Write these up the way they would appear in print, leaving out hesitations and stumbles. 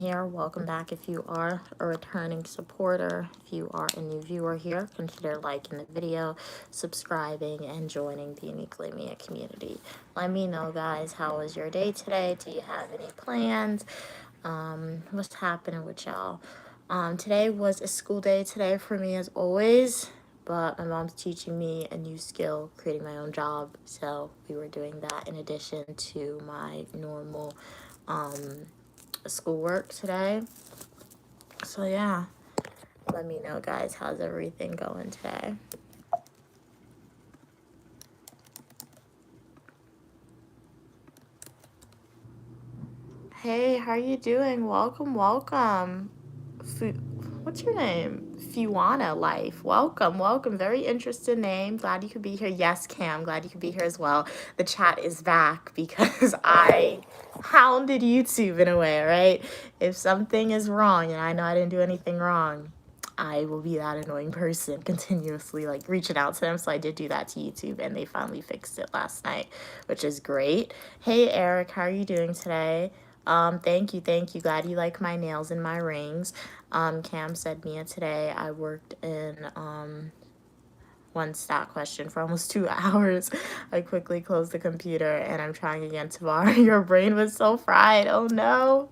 here. Welcome back if you are a returning supporter. If you are a new viewer here, consider liking the video, subscribing, and joining the Uniquely Mia community. Let me know, guys, how was your day today? Do you have any plans? What's happening with y'all? Today was a school day today for me as always, but my mom's teaching me a new skill, creating my own job. So we were doing that in addition to my normal schoolwork today. So yeah, let me know, guys, how's everything going today? Hey, how are you doing? Welcome, welcome. What's your name? Fiwana Life. Welcome, welcome. Very interesting name. Glad you could be here. Yes, Cam, glad you could be here as well. The chat is back because I hounded YouTube in a way, right? If something is wrong and I know I didn't do anything wrong, I will be that annoying person continuously like reaching out to them. So I did do that to YouTube and they finally fixed it last night, which is great. Hey Eric, how are you doing today? Thank you, thank you. Glad you like my nails and my rings. Cam said, Mia, today I worked in one stat question for almost 2 hours. I quickly closed the computer and I'm trying again tomorrow. Your brain was so fried. Oh no.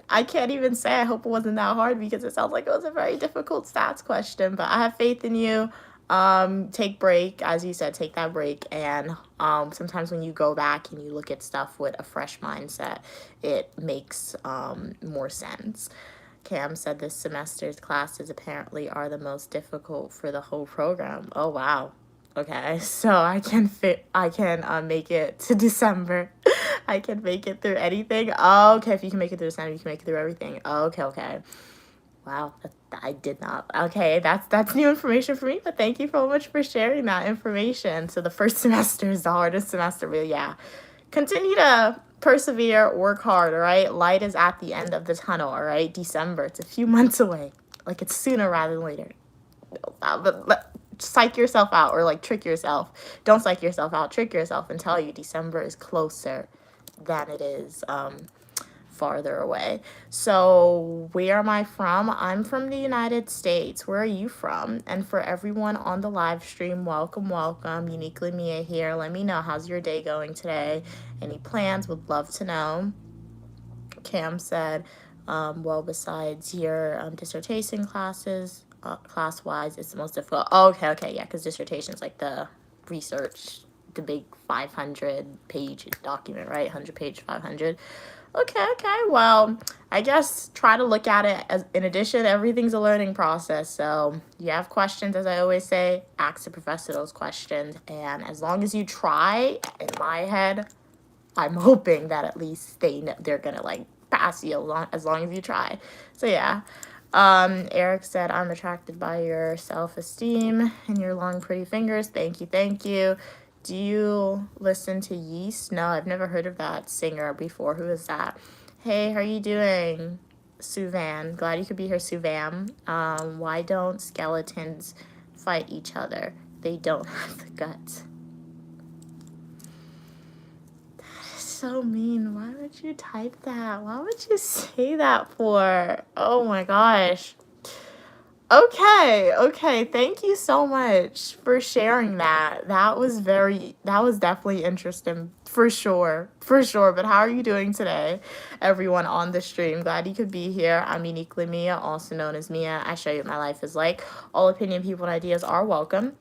I can't even say I hope it wasn't that hard because it sounds like it was a very difficult stats question, but I have faith in you. Take break, as you said, take that break. And sometimes when you go back and you look at stuff with a fresh mindset, it makes more sense. Cam said this semester's classes apparently are the most difficult for the whole program. Oh wow. Okay, so I can make it to December. I can make it through anything. Oh, okay, if you can make it through December, you can make it through everything. Oh, okay, okay. Wow, I did not. Okay, that's new information for me, but thank you so much for sharing that information. So the first semester is the hardest semester, but yeah. Continue to persevere, work hard, all right? Light is at the end of the tunnel, all right? December, it's a few months away. Like it's sooner rather than later. But psych yourself out or like trick yourself. Don't psych yourself out, trick yourself and tell you December is closer than it is farther away. So where am I from? I'm from the United States. Where are you from? And for everyone on the live stream, welcome, welcome. Uniquely Mia here. Let me know, how's your day going today? Any plans? Would love to know. Cam said, well, besides your dissertation classes, class-wise, it's the most difficult. Oh, okay, yeah, because dissertation is like the research, the big 500-page document, right? 100-page, 500. Okay, well, I guess try to look at it as, in addition, everything's a learning process. So you have questions, as I always say, ask the professor those questions. And as long as you try, in my head, I'm hoping that at least they're gonna like pass you as long as you try. So yeah. Eric said, I'm attracted by your self-esteem and your long, pretty fingers. Thank you, thank you. Do you listen to Yeast? No, I've never heard of that singer before. Who is that? Hey, how are you doing? Suvan. Glad you could be here, Suvam. Why don't skeletons fight each other? They don't have the guts. So mean. Why would you type that? Why would you say that for? Oh my gosh. Okay. Thank you so much for sharing that. That was definitely interesting for sure. But how are you doing today, everyone on the stream? Glad you could be here. I'm Uniquely Mia, also known as Mia. I show you what my life is like. All opinion, people, and ideas are welcome,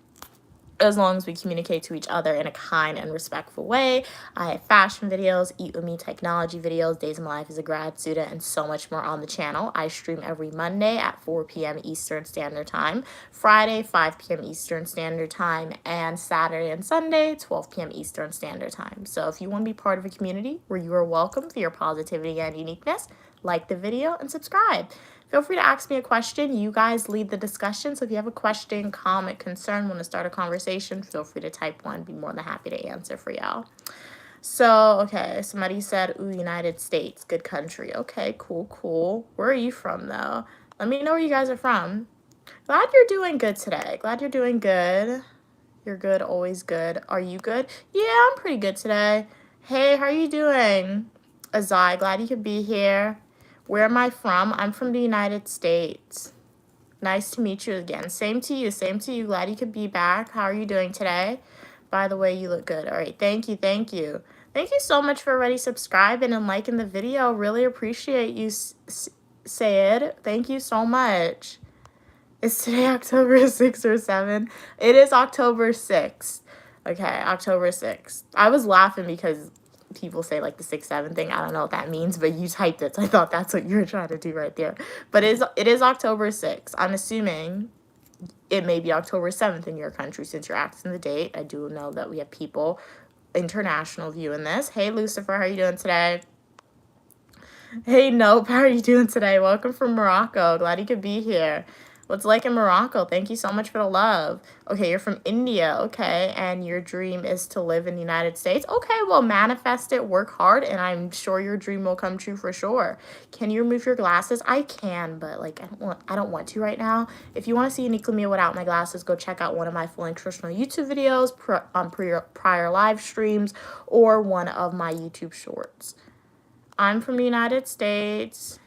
as long as we communicate to each other in a kind and respectful way. I have fashion videos, Eat With Me technology videos, Days of My Life as a grad student, and so much more on the channel. I stream every Monday at 4 p.m. Eastern Standard Time, Friday, 5 p.m. Eastern Standard Time, and Saturday and Sunday, 12 p.m. Eastern Standard Time. So if you want to be part of a community where you are welcome for your positivity and uniqueness, like the video and subscribe. Feel free to ask me a question. You guys lead the discussion. So if you have a question, comment, concern, want to start a conversation, feel free to type one. Be more than happy to answer for y'all. So, okay, somebody said, ooh, United States, good country. Okay, cool. Where are you from, though? Let me know where you guys are from. Glad you're doing good today. Glad you're doing good. You're good, always good. Are you good? Yeah, I'm pretty good today. Hey, how are you doing? Azai, glad you could be here. Where am I from? I'm from the United States. Nice to meet you again. Same to you. Same to you. Glad you could be back. How are you doing today? By the way, you look good. All right. Thank you. Thank you. Thank you so much for already subscribing and liking the video. Really appreciate you, Sayed. Thank you so much. Is today October 6th or 7th? It is October 6th. Okay, October 6th. I was laughing because people say like the 6-7 thing. I don't know what that means, but you typed it, so I thought that's what you were trying to do right there. But it is October 6th. I'm assuming it may be October 7th in your country since you're asking the date. I do know that we have people international viewing this. Hey, Lucifer, how are you doing today? Hey, Nope, how are you doing today? Welcome from Morocco. Glad you could be here. What's like in Morocco? Thank you so much for the love. Okay, you're from India. Okay, and your dream is to live in the United States. Okay, well, manifest it, work hard, and I'm sure your dream will come true for sure. Can you remove your glasses? I can, but like I don't want to right now. If you want to see Uniquely Mia without my glasses, go check out one of my full nutritional YouTube videos, prior live streams, or one of my YouTube shorts. I'm from the United States.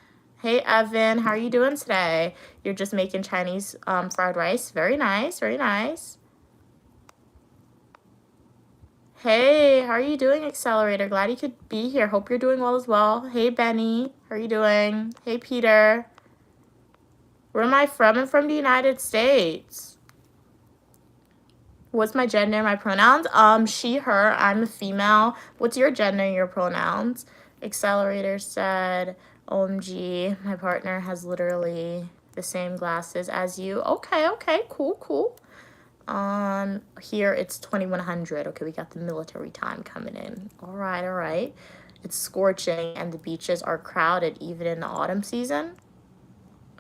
Hey, Evan, how are you doing today? You're just making Chinese fried rice. Very nice, very nice. Hey, how are you doing, Accelerator? Glad you could be here. Hope you're doing well as well. Hey, Benny, how are you doing? Hey, Peter. Where am I from? I'm from the United States. What's my gender, my pronouns? She, her. I'm a female. What's your gender and your pronouns? Accelerator said, OMG, my partner has literally the same glasses as you. Okay, cool. Here it's 2100. Okay, we got the military time coming in. All right. It's scorching and the beaches are crowded even in the autumn season.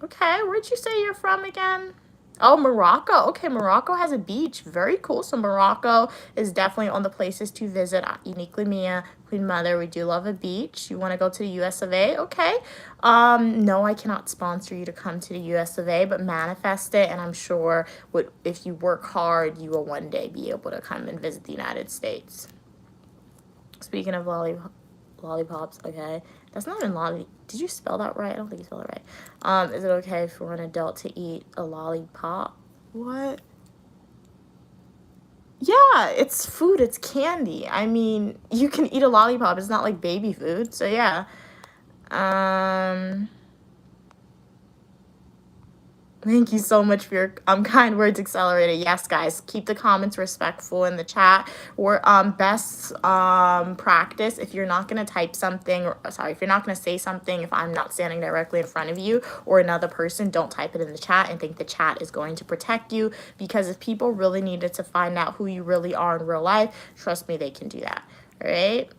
Okay, where'd you say you're from again? Oh, Morocco. Okay, Morocco has a beach. Very cool. So Morocco is definitely on the places to visit. Uniquely Mia, Queen Mother, we do love a beach. You want to go to the US of A? Okay. No, I cannot sponsor you to come to the US of A, but manifest it, and I'm sure if you work hard, you will one day be able to come and visit the United States. Speaking of lollipops, okay. That's not even lolly. Did you spell that right? I don't think you spelled it right. Is it okay for an adult to eat a lollipop? What? Yeah, it's food. It's candy. I mean, you can eat a lollipop. It's not like baby food. So yeah. Thank you so much for your kind words, Accelerator. Yes, guys, keep the comments respectful in the chat. Or best practice, if you're not gonna type something, or sorry, if you're not gonna say something, if I'm not standing directly in front of you or another person, don't type it in the chat and think the chat is going to protect you. Because if people really needed to find out who you really are in real life, trust me, they can do that. All right.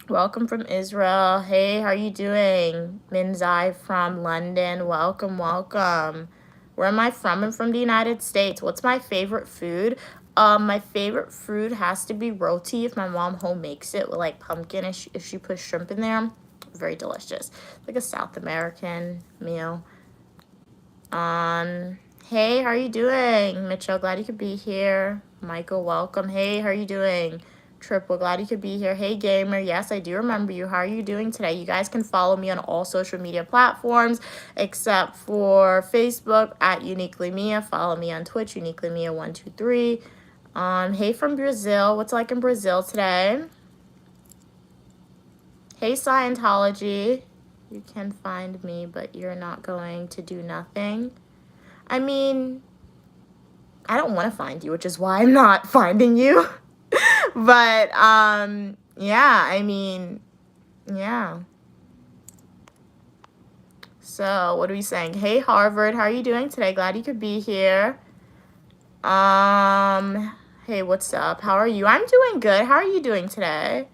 Welcome from Israel. Hey, how are you doing? Minzai from London. Welcome. Where am I from? I'm from the United States. What's my favorite food? My favorite food has to be roti if my mom home makes it with like pumpkin if she puts shrimp in there. Very delicious. Like a South American meal. Hey, how are you doing? Mitchell, glad you could be here. Michael, welcome. Hey, how are you doing? Triple, glad you could be here. Hey, gamer. Yes, I do remember you. How are you doing today? You guys can follow me on all social media platforms except for Facebook at Uniquely Mia. Follow me on Twitch, Uniquely Mia 123. Hey from Brazil. What's like in Brazil today? Hey, Scientology. You can find me, but you're not going to do nothing. I mean, I don't want to find you, which is why I'm not finding you. But, yeah, I mean, yeah. So, what are we saying? Hey, Harvard, how are you doing today? Glad you could be here. Hey, what's up? How are you? I'm doing good. How are you doing today?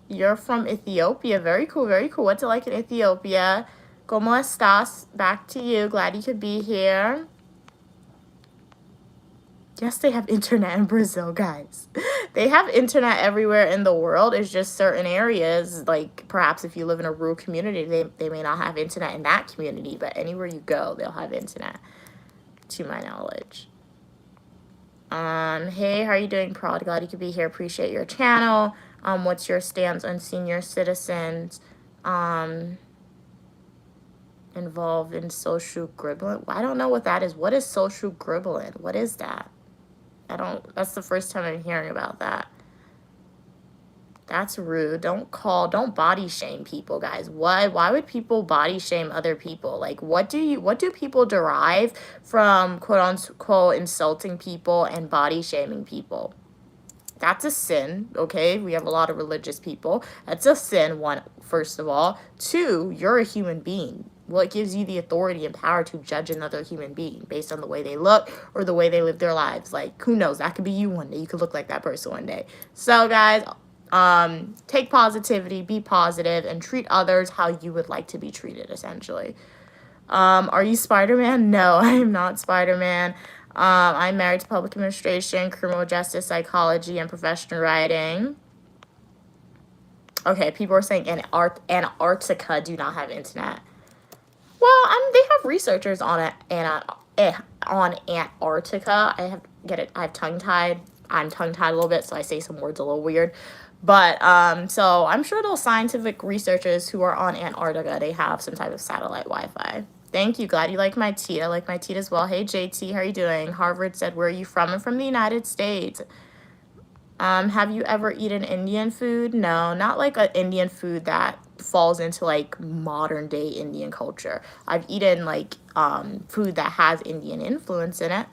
You're from Ethiopia. Very cool, very cool. What's it like in Ethiopia? ¿Cómo estás? Back to you. Glad you could be here. Yes, they have internet in Brazil, guys. They have internet everywhere in the world. It's just certain areas, like perhaps if you live in a rural community, they may not have internet in that community, but anywhere you go, they'll have internet, to my knowledge. Hey, how are you doing, Prod? Glad you could be here. Appreciate your channel. What's your stance on senior citizens Um, involved in social gribbling. I don't know what that is. What is social gribbling? What is that? That's the first time I'm hearing about that. That's rude. Don't body shame people, guys. Why would people body shame other people? Like, what do people derive from quote unquote insulting people and body shaming people? That's a sin, okay? We have a lot of religious people. That's a sin, one, first of all. Two, you're a human being. What gives you the authority and power to judge another human being based on the way they look or the way they live their lives? Like, who knows? That could be you one day. You could look like that person one day. So, guys, take positivity, be positive, and treat others how you would like to be treated, essentially. Are you Spider-Man? No, I am not Spider-Man. I'm married to public administration, criminal justice, psychology, and professional writing. Okay, people are saying Antarctica do not have internet. Well, they have researchers on it on Antarctica. I have tongue-tied. I'm tongue-tied a little bit, so I say some words a little weird. But so I'm sure those scientific researchers who are on Antarctica, they have some type of satellite Wi-Fi. Thank you. Glad you like my tea. I like my tea as well. Hey, JT, how are you doing? Harvard said, where are you from? I'm from the United States. Have you ever eaten Indian food? No, not like an Indian food that falls into like modern day Indian culture. I've eaten like food that has Indian influence in it.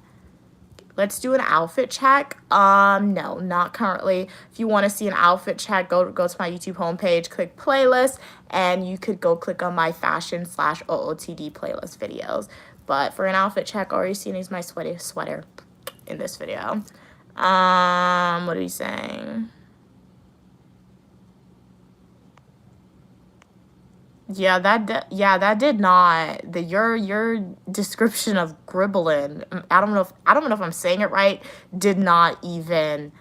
Let's do an outfit check. No, not currently. If you want to see an outfit check, go to my YouTube homepage, click playlist, and you could go click on my fashion/OOTD playlist videos. But for an outfit check, all you're seeing is my sweater in this video. What are we saying? Yeah, that did not. Your description of gribbling, I don't know if I'm saying it right, did not even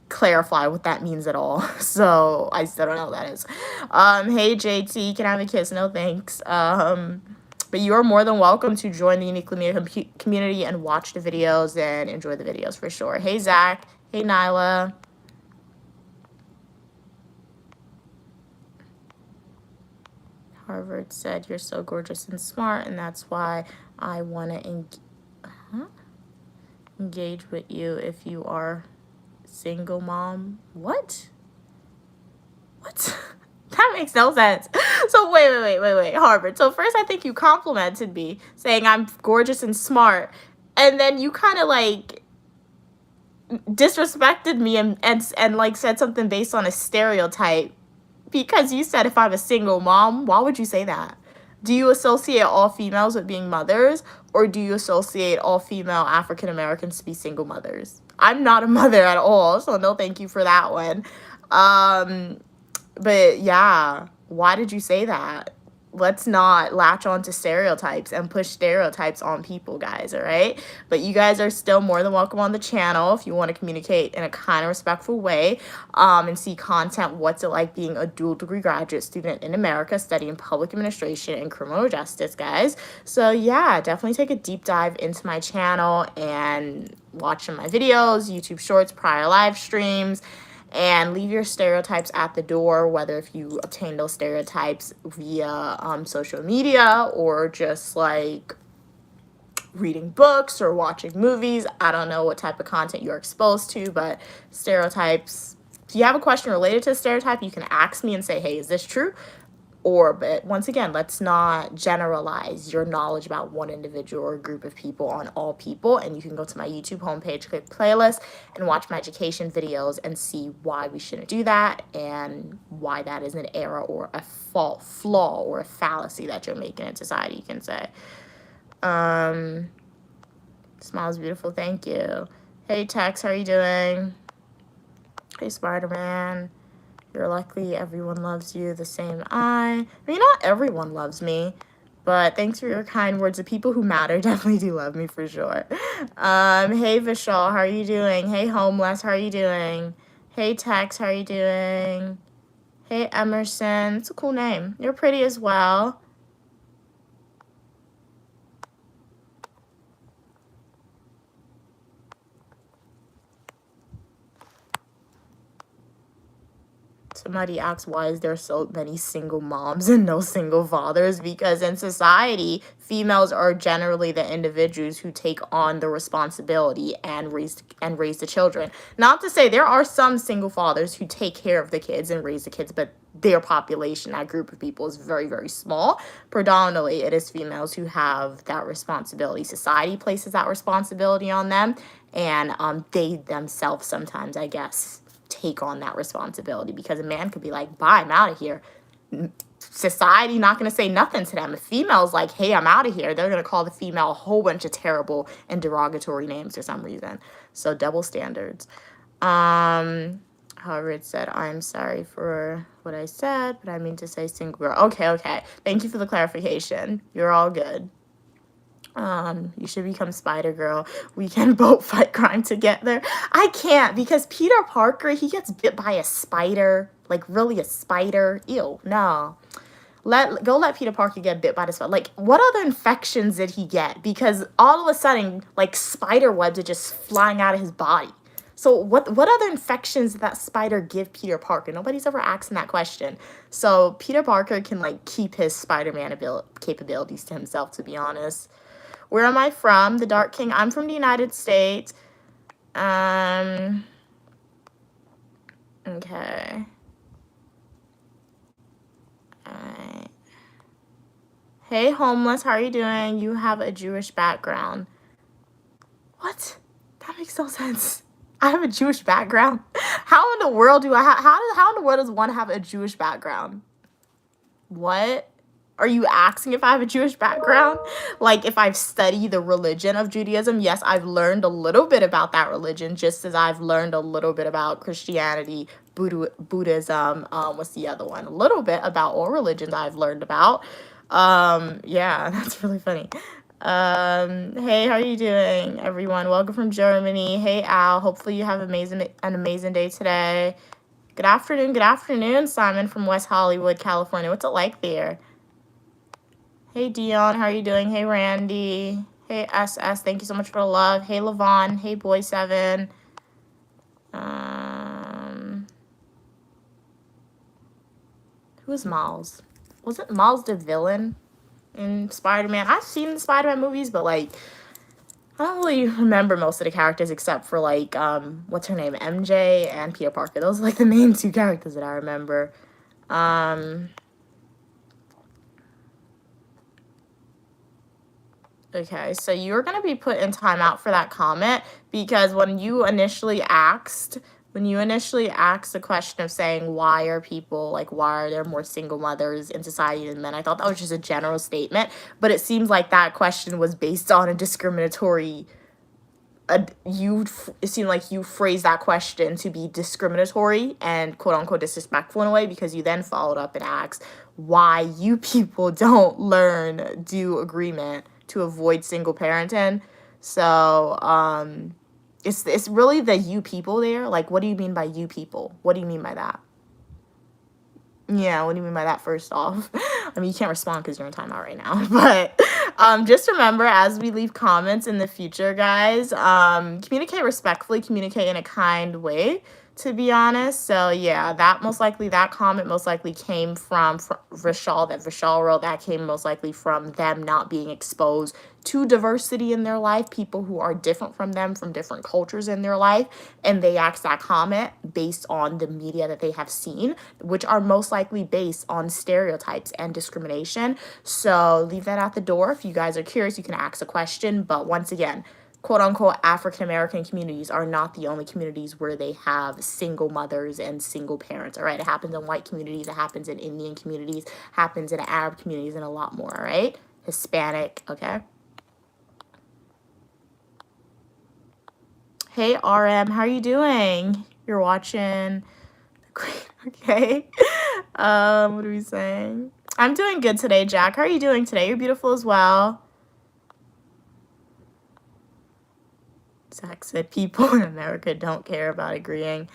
clarify what that means at all. So I still don't know what that is. Hey JT, can I have a kiss? No thanks. But you are more than welcome to join the Uniquely Media community and watch the videos and enjoy the videos for sure. Hey Zach. Hey Nyla. Harvard said you're so gorgeous and smart, and that's why I want to engage with you if you are single mom. What? That makes no sense. So wait, Harvard. So first I think you complimented me saying I'm gorgeous and smart, and then you kind of like disrespected me and like said something based on a stereotype. Because you said if I'm a single mom, why would you say that? Do you associate all females with being mothers, or do you associate all female African Americans to be single mothers? I'm not a mother at all, so no thank you for that one. But yeah, why did you say that? Let's not latch on to stereotypes and push stereotypes on people, guys, all right? But you guys are still more than welcome on the channel if you want to communicate in a kind of respectful way and see content. What's it like being a dual degree graduate student in America studying public administration and criminal justice, guys? So yeah, definitely take a deep dive into my channel and watch my videos, YouTube shorts, prior live streams, and leave your stereotypes at the door, whether if you obtain those stereotypes via social media or just like reading books or watching movies. I don't know what type of content you're exposed to, but stereotypes, if you have a question related to a stereotype, you can ask me and say, hey, is this true? But once again, let's not generalize your knowledge about one individual or group of people on all people. And you can go to my YouTube homepage, click playlist, and watch my education videos and see why we shouldn't do that and why that is an error or a flaw or a fallacy that you're making in society, you can say. Smiles beautiful, thank you. Hey Tex, how are you doing? Hey Spider-Man. You're lucky everyone loves you the same I mean, not everyone loves me, but thanks for your kind words. The people who matter definitely do love me for sure. Hey Vishal, how are you doing? Hey Homeless, how are you doing? Hey Tex, how are you doing? Hey Emerson, it's a cool name. You're pretty as well. Somebody asks, why is there so many single moms and no single fathers? Because in society, females are generally the individuals who take on the responsibility and raise the children. Not to say there are some single fathers who take care of the kids and raise the kids, but their population, that group of people, is very, very small. Predominantly, it is females who have that responsibility. Society places that responsibility on them, and they themselves sometimes, I guess, take on that responsibility, because a man could be like, bye, I'm out of here. Society not going to say nothing to them. If female's like, hey, I'm out of here, they're going to call the female a whole bunch of terrible and derogatory names for some reason. So double standards. However, it said, I'm sorry for what I said, but I mean to say single girl. Okay. Thank you for the clarification. You're all good. You should become Spider-Girl. We can both fight crime together. I can't, because Peter Parker, he gets bit by a spider. Like, really, a spider? Ew, no. Let Peter Parker get bit by the spider. Like, what other infections did he get? Because all of a sudden, like, spider webs are just flying out of his body. So what other infections did that spider give Peter Parker? Nobody's ever asking that question. So Peter Parker can, like, keep his Spider-Man capabilities to himself, to be honest. Where am I from? The Dark King. I'm from the United States. Okay. Alright. Hey, homeless. How are you doing? You have a Jewish background. What? That makes no sense. I have a Jewish background. How in the world do I have? How in the world does one have a Jewish background? What? Are you asking if I have a Jewish background? Like, if I've studied the religion of Judaism? Yes, I've learned a little bit about that religion, just as I've learned a little bit about Christianity, Buddhism, what's the other one? A little bit about all religions I've learned about. Yeah, that's really funny. Hey, how are you doing, everyone? Welcome from Germany. Hey, Al. Hopefully you have an amazing day today. Good afternoon, Simon from West Hollywood, California. What's it like there? Hey, Dion, how are you doing? Hey, Randy. Hey, SS, thank you so much for the love. Hey, Levon. Hey, Boy7. Who's Miles? Wasn't Miles the villain in Spider-Man? I've seen the Spider-Man movies, but, like, I don't really remember most of the characters except for, like, what's her name? MJ and Peter Parker. Those are, like, the main two characters that I remember. Okay, so you're going to be put in timeout for that comment, because when you initially asked the question of saying why are there more single mothers in society than men, I thought that was just a general statement, but it seems like that question was based on a discriminatory, it seemed like you phrased that question to be discriminatory and quote-unquote disrespectful in a way, because you then followed up and asked why you people don't learn due agreement to avoid single parenting. So it's really the you people there. Like, what do you mean by you people? What do you mean by that? Yeah, what do you mean by that, first off? I mean, you can't respond because you're in timeout right now. But just remember, as we leave comments in the future, guys, communicate respectfully, communicate in a kind way, to be honest. So yeah, that comment most likely came from Vishal, that Vishal wrote. That came most likely from them not being exposed to diversity in their life, people who are different from them, from different cultures in their life, and they asked that comment based on the media that they have seen, which are most likely based on stereotypes and discrimination. So leave that at the door. If you guys are curious, you can ask a question, but once again, quote-unquote African-American communities are not the only communities where they have single mothers and single parents, all right? It happens in white communities, it happens in Indian communities, happens in Arab communities, and a lot more, all right? Hispanic, okay? Hey, RM, how are you doing? You're watching. Okay. What are we saying? I'm doing good today, Jack. How are you doing today? You're beautiful as well. Zach said people in America don't care about agreeing.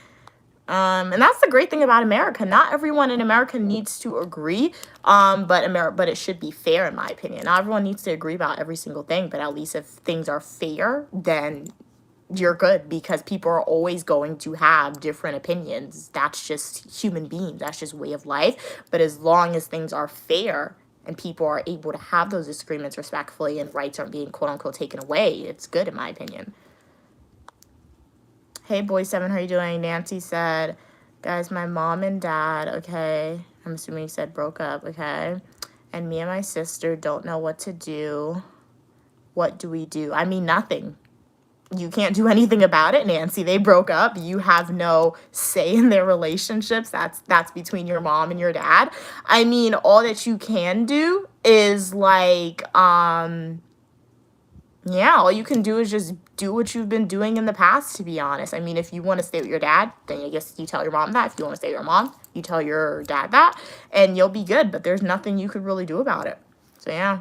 And that's the great thing about America. Not everyone in America needs to agree, but it should be fair, in my opinion. Not everyone needs to agree about every single thing, but at least if things are fair, then you're good, because people are always going to have different opinions. That's just human beings. That's just way of life. But as long as things are fair and people are able to have those disagreements respectfully and rights aren't being quote unquote taken away, it's good in my opinion. Hey, Boy7, how are you doing? Nancy said, guys, my mom and dad, okay, I'm assuming you said broke up, okay, and me and my sister don't know what to do. What do we do? I mean, nothing. You can't do anything about it, Nancy. They broke up. You have no say in their relationships. That's between your mom and your dad. I mean, all that you can do is like, yeah, all you can do is just do what you've been doing in the past, to be honest. I mean, if you want to stay with your dad, then I guess you tell your mom that. If you want to stay with your mom, you tell your dad that, and you'll be good. But there's nothing you could really do about it. So, yeah.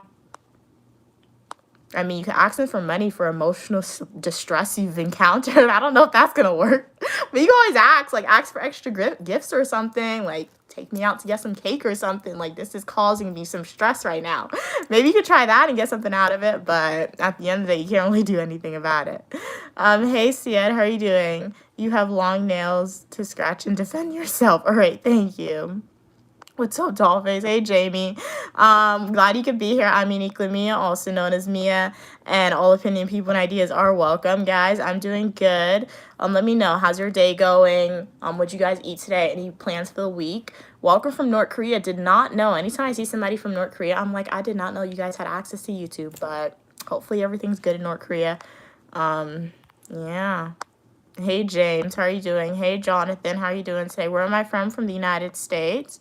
I mean, you can ask them for money for emotional distress you've encountered. I don't know if that's going to work. But you can always ask for extra gifts or something. Like, take me out to get some cake or something. Like, this is causing me some stress right now. Maybe you could try that and get something out of it. But at the end of the day, you can't really do anything about it. Hey, Sied, how are you doing? You have long nails to scratch and defend yourself. All right, thank you. What's up, Dollface? Hey, Jamie. Glad you could be here. I'm Uniquely Mia, also known as Mia, and all opinion, people, and ideas are welcome, guys. I'm doing good. Let me know. How's your day going? What'd you guys eat today? Any plans for the week? Welcome from North Korea. Did not know. Anytime I see somebody from North Korea, I'm like, I did not know you guys had access to YouTube, but hopefully everything's good in North Korea. Yeah. Hey, James. How are you doing? Hey, Jonathan. How are you doing today? Where am I from? From the United States.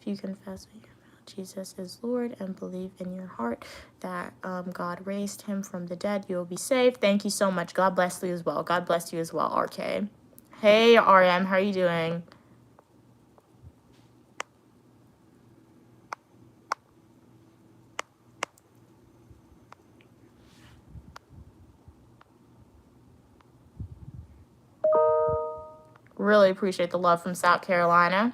If you confess with your mouth Jesus is Lord and believe in your heart that God raised him from the dead, you will be saved. Thank you so much. God bless you as well. God bless you as well, RK. Hey, RM, how are you doing? Really appreciate the love from South Carolina.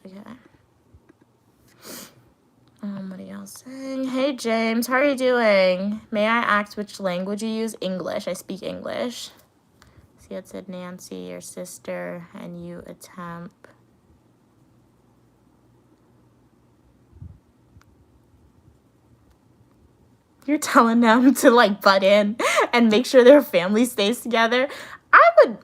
Okay. What are y'all saying? Hey, James, how are you doing? May I ask which language you use? English. I speak English. See, it said Nancy, your sister, and you attempt. You're telling them to, like, butt in and make sure their family stays together. I mean,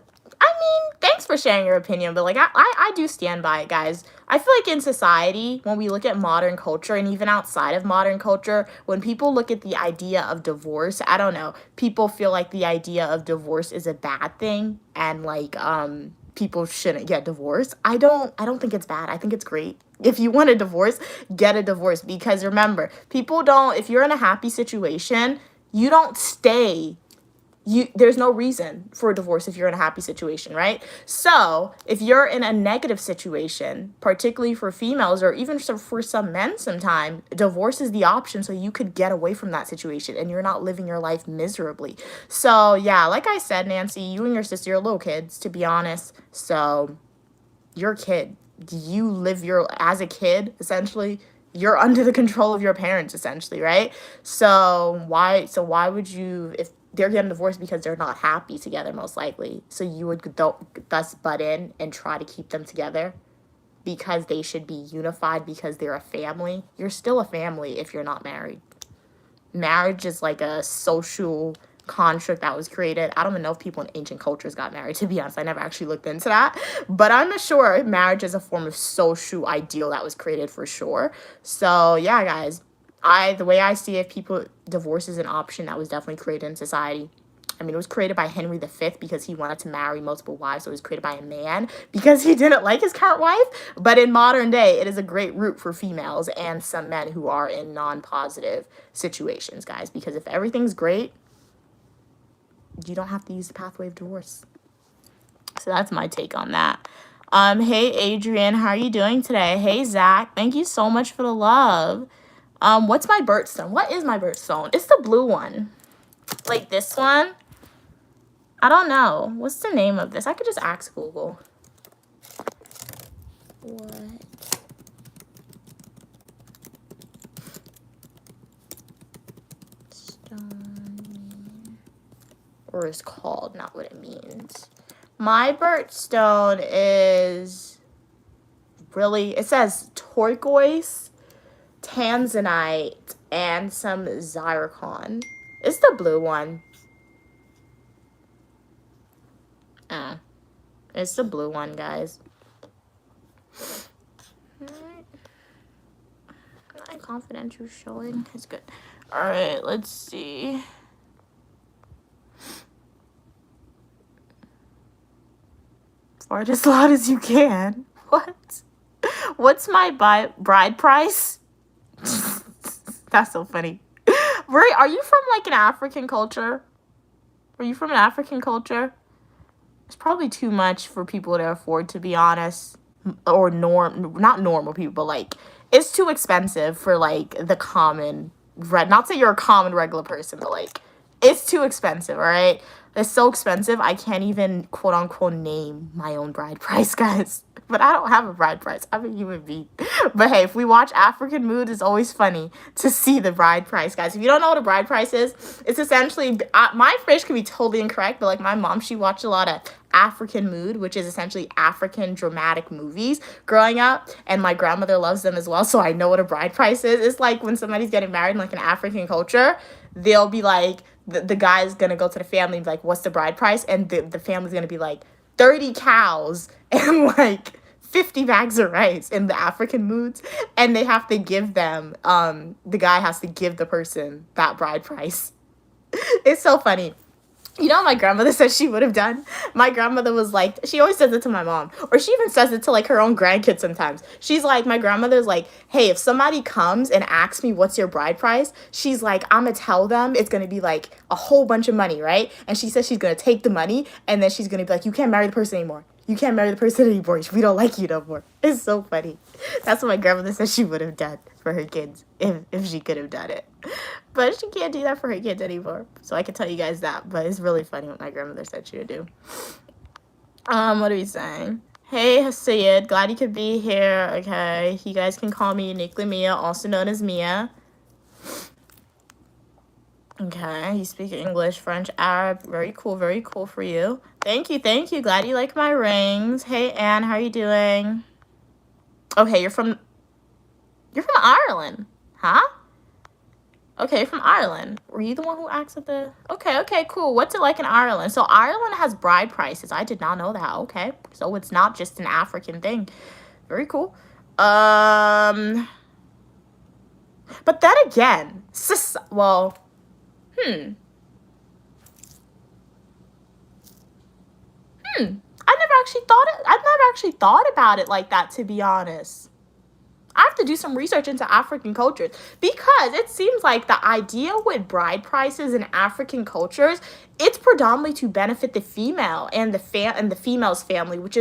thanks for sharing your opinion, but, like, I do stand by it, guys. I feel like in society, when we look at modern culture and even outside of modern culture, when people look at the idea of divorce, I don't know, people feel like the idea of divorce is a bad thing and, like, people shouldn't get divorced. I don't think it's bad. I think it's great. If you want a divorce, get a divorce, because remember, people don't, if you're in a happy situation, you don't stay. There's no reason for a divorce if you're in a happy situation, right? So if you're in a negative situation, particularly for females or even for some men sometimes, divorce is the option so you could get away from that situation and you're not living your life miserably. So yeah, like I said, Nancy, you and your sister are little kids, to be honest. So you're a kid. You live as a kid, essentially, you're under the control of your parents, essentially, right? So why would you, if they're getting divorced because they're not happy together, most likely, so you would thus butt in and try to keep them together because they should be unified because they're a family? You're still a family if you're not married. Marriage is like a social construct that was created. I don't even know if people in ancient cultures got married, to be honest. I never actually looked into that, but I'm sure marriage is a form of social ideal that was created for sure. So yeah, guys, the way I see it, divorce is an option that was definitely created in society. I mean, it was created by Henry V because he wanted to marry multiple wives. So it was created by a man because he didn't like his current wife. But in modern day, it is a great route for females and some men who are in non-positive situations, guys. Because if everything's great, you don't have to use the pathway of divorce. So that's my take on that. Hey, Adrian, how are you doing today? Hey, Zach, thank you so much for the love. What's my birthstone? What is my birthstone? It's the blue one. Like this one? I don't know. What's the name of this? I could just ask Google. what stone mean? Or is called, not what it means. My birthstone is really, it says turquoise, tanzanite, and some zircon. It's the blue one. It's the blue one, guys. Alright. Confidential showing is good. Alright, let's see. Fart as loud as you can. What? What's my bride price? That's so funny. Are you from like an African culture? Are you from an African culture? It's probably too much for people to afford, to be honest. Or not normal people, but like it's too expensive for like the common not say you're a common regular person, but like it's too expensive, all right? It's so expensive I can't even quote unquote name my own bride price, guys. But I don't have a bride price. I'm a human being. But hey, if we watch African Mood, it's always funny to see the bride price, guys. If you don't know what a bride price is, it's essentially, my information could be totally incorrect, but like my mom, she watched a lot of African Mood, which is essentially African dramatic movies growing up, and my grandmother loves them as well, so I know what a bride price is. It's like when somebody's getting married in like an African culture, they'll be like, the guy's gonna go to the family and be like, what's the bride price? And the family's gonna be like, 30 cows and like 50 bags of rice in the African Moods, and they have to give them, the guy has to give the person that bride price. It's so funny. You know what my grandmother said she would have done? My grandmother was like, she always says it to my mom, or she even says it to like her own grandkids sometimes. She's like, my grandmother's like, hey, if somebody comes and asks me what's your bride price, she's like, I'm gonna tell them it's gonna be like a whole bunch of money, right? And she says she's gonna take the money, and then she's gonna be like, you can't marry the person anymore. You can't marry the person anymore. We don't like you no more. It's so funny. That's what my grandmother said she would have done for her kids if she could have done it. But she can't do that for her kids anymore. So I can tell you guys that. But it's really funny what my grandmother said she would do. What are we saying? Hey, Sayed. Glad you could be here. Okay. You guys can call me uniquely Mia, also known as Mia. Okay. You speak English, French, Arab. Very cool for you. Thank you. Glad you like my rings. Hey, Anne. How are you doing? Okay, you're from Ireland. Huh? Okay, from Ireland. Were you the one who asked at the... Okay, cool. What's it like in Ireland? So Ireland has bride prices. I did not know that. Okay. So it's not just an African thing. Very cool. But then again, I've never actually thought about it like that, to be honest. I have to do some research into African cultures, because it seems like the idea with bride prices in African cultures, it's predominantly to benefit the female and the female's family, which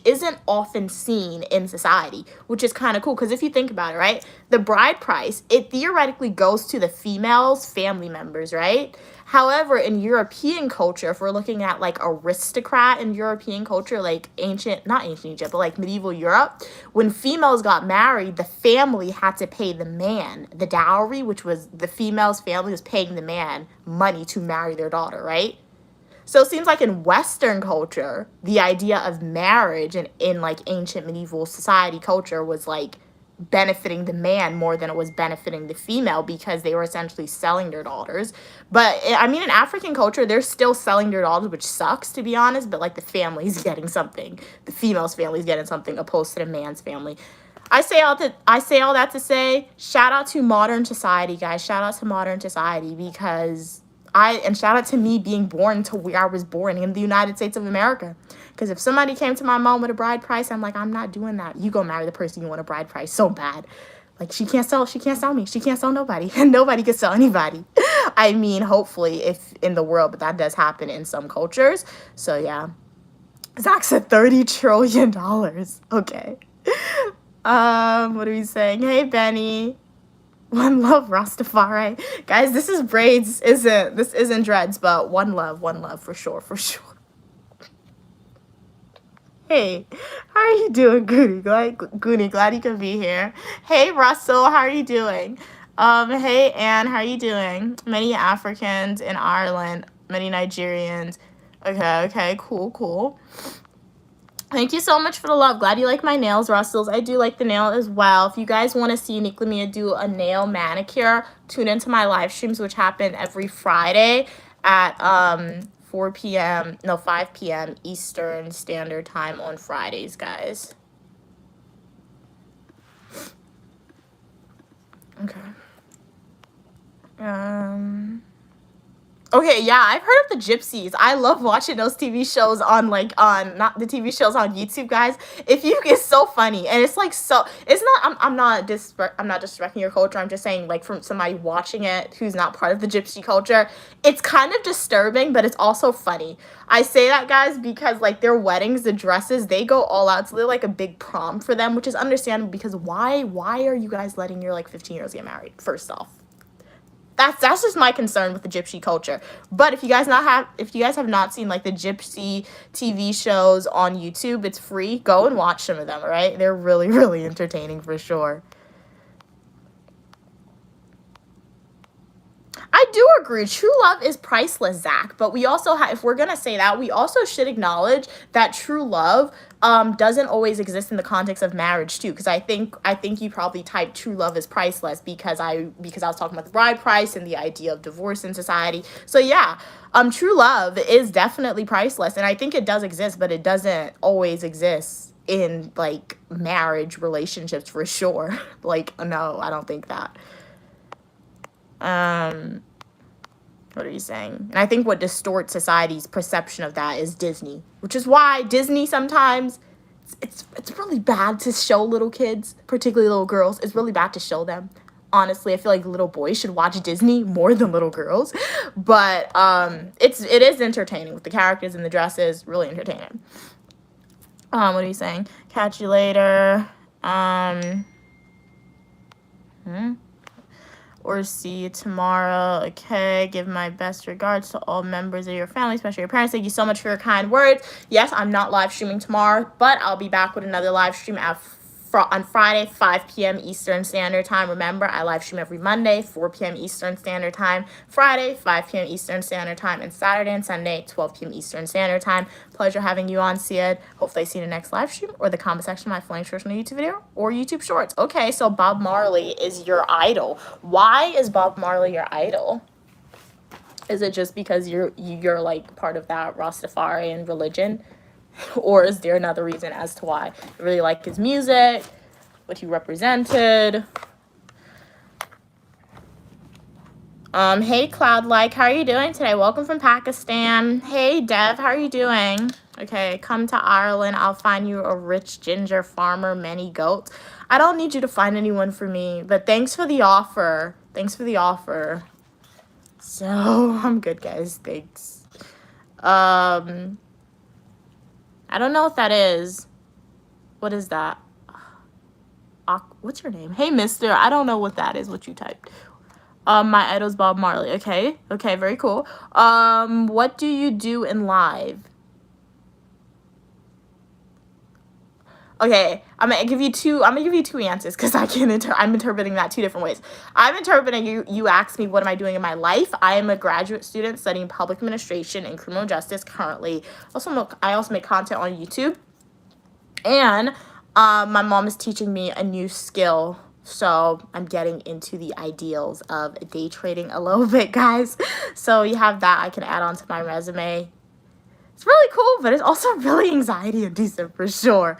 isn't often seen in society, which is kind of cool. Because if you think about it, right, the bride price, it theoretically goes to the female's family members, right? However, in European culture, if we're looking at like aristocrat in European culture, like not ancient Egypt, but like medieval Europe, when females got married, the family had to pay the man the dowry, which was the female's family was paying the man money to marry their daughter, right? So it seems like in Western culture, the idea of marriage in like ancient medieval society culture was like benefiting the man more than it was benefiting the female, because they were essentially selling their daughters. But I mean, in African culture, they're still selling their daughters, which sucks, to be honest, but like the family's getting something. The female's family's getting something opposed to the man's family. I say all that to say, shout out to modern society, guys. Shout out to modern society, because and shout out to me being born to where I was born, in the United States of America. Because if somebody came to my mom with a bride price, I'm like, I'm not doing that. You go marry the person you want a bride price so bad. Like, she can't sell me. She can't sell nobody. And nobody can sell anybody. I mean, hopefully, if in the world, but that does happen in some cultures. So, yeah. Zach said $30 trillion. Okay. What are we saying? Hey, Benny. One love, Rastafari. Guys, this is braids. This isn't dreads, but one love for sure. Hey, how are you doing, Goonie? Glad you could be here. Hey, Russell, how are you doing? Hey, Anne, how are you doing? Many Africans in Ireland, many Nigerians. Okay, cool. Thank you so much for the love. Glad you like my nails, Russells. I do like the nail as well. If you guys want to see Uniquely Mia do a nail manicure, tune into my live streams, which happen every Friday at 5 p.m. Eastern Standard Time on Fridays, guys. Okay. Okay, yeah, I've heard of the Gypsies. I love watching those TV shows on not the TV shows on YouTube, guys. It's so funny, and it's like so. It's not. I'm not disrespecting your culture. I'm just saying, like, from somebody watching it who's not part of the Gypsy culture, it's kind of disturbing, but it's also funny. I say that, guys, because like their weddings, the dresses, they go all out. So they're like a big prom for them, which is understandable because why are you guys letting your like 15-year-olds get married? First off. That's just my concern with the Gypsy culture. But if you guys have not seen like the Gypsy TV shows on YouTube, it's free. Go and watch some of them, all right? They're really, really entertaining for sure. I do agree. True love is priceless, Zach. But we also if we're gonna say that, we also should acknowledge that true love doesn't always exist in the context of marriage too. Because I think you probably typed true love is priceless because I was talking about the bride price and the idea of divorce in society. So yeah, true love is definitely priceless, and I think it does exist, but it doesn't always exist in like marriage relationships for sure. Like, no, I don't think that. What are you saying? And I think what distorts society's perception of that is Disney, which is why Disney sometimes it's really bad to show little kids, particularly little girls. It's really bad to show them. Honestly, I feel like little boys should watch Disney more than little girls. But it is entertaining with the characters and the dresses, really entertaining. What are you saying? Catch you later. Or see you tomorrow. Okay, give my best regards to all members of your family, especially your parents. Thank you so much for your kind words. Yes, I'm not live streaming tomorrow, but I'll be back with another live stream on Friday, 5 p.m. Eastern Standard Time. Remember, I live stream every Monday, 4 p.m. Eastern Standard Time, Friday, 5 p.m. Eastern Standard Time, and Saturday and Sunday, 12 p.m. Eastern Standard Time. Pleasure having you on, Syed. Hopefully I see you in the next live stream or the comment section of my Flames Personal YouTube video or YouTube Shorts. Okay, so Bob Marley is your idol. Why is Bob Marley your idol? Is it just because you're like part of that Rastafarian religion? Or is there another reason as to why? You really like his music, what he represented. Hey Cloud-like, how are you doing today? Welcome from Pakistan. Hey Dev, how are you doing? Okay, come to Ireland. I'll find you a rich ginger farmer, many goats. I don't need you to find anyone for me, but thanks for the offer. So, I'm good, guys. Thanks. I don't know what that is. What is that? What's your name? Hey, mister. I don't know what that is, what you typed. My idol's Bob Marley. Okay, very cool. What do you do in live? Okay, I'm gonna give you two answers because I'm interpreting that two different ways. I'm interpreting you asked me what am I doing in my life. I am a graduate student studying public administration and criminal justice currently. I also make content on YouTube. And my mom is teaching me a new skill. So I'm getting into the ideals of day trading a little bit, guys. So you have that I can add on to my resume. It's really cool, but it's also really anxiety inducing for sure.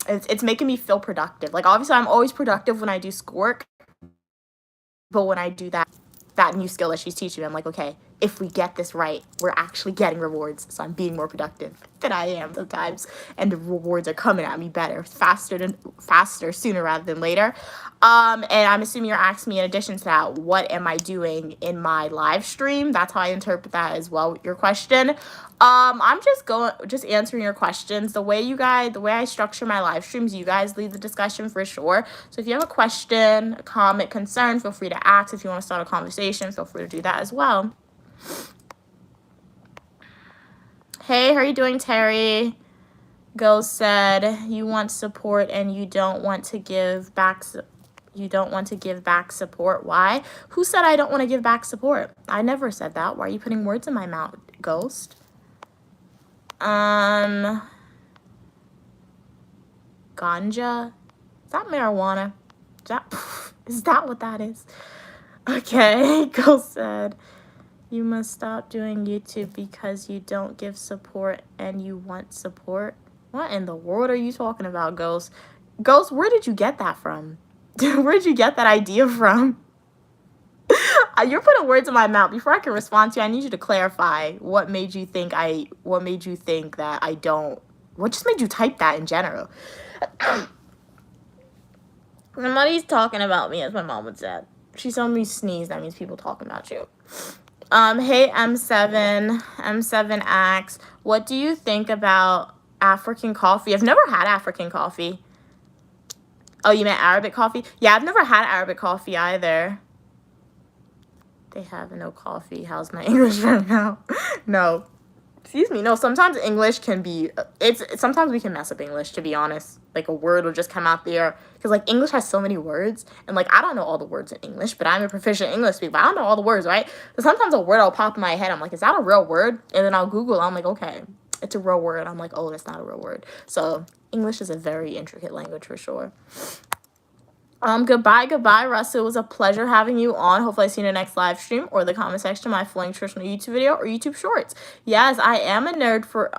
It's making me feel productive. Like, obviously, I'm always productive when I do schoolwork. But when I do that new skill that she's teaching me, I'm like, okay, if we get this right, we're actually getting rewards. So I'm being more productive than I am sometimes. And the rewards are coming at me better, faster, sooner rather than later. And I'm assuming you're asking me in addition to that, what am I doing in my live stream? That's how I interpret that as well, your question. I'm just answering your questions. The way I structure my live streams, you guys lead the discussion for sure. So if you have a question, a comment, concern, feel free to ask. If you want to start a conversation, feel free to do that as well. Hey, how are you doing, Terry? Ghost said, you want support and you don't want to give back. You don't want to give back support. Why? Who said I don't want to give back support? I never said that. Why are you putting words in my mouth, Ghost? Ganja? Is that marijuana? Is that what that is? Okay, Ghost said, you must stop doing YouTube because you don't give support and you want support. What in the world are you talking about, Ghost? Ghost, where did you get that from? Where did you get that idea from? You're putting words in my mouth. Before I can respond to you, I need you to clarify what made you think that I don't. What just made you type that in general? Somebody's talking about me, as my mom would say. She saw me sneeze. That means people talking about you. Hey, M7 asks, what do you think about African coffee? I've never had African coffee. Oh, you meant Arabic coffee? Yeah, I've never had Arabic coffee either. They have no coffee. How's my English right now? No. Excuse me. No, sometimes English can be, sometimes we can mess up English, to be honest. Like, a word will just come out there. Because, like, English has so many words. And, like, I don't know all the words in English, but I'm a proficient English speaker. But I don't know all the words, right? So sometimes a word will pop in my head. I'm like, is that a real word? And then I'll Google. I'm like, okay, it's a real word. I'm like, oh, that's not a real word. So English is a very intricate language for sure. Goodbye, Russell. It was a pleasure having you on. Hopefully I see you in the next live stream or the comment section of my Full Nutritional YouTube video or YouTube Shorts. Yes, I am a nerd for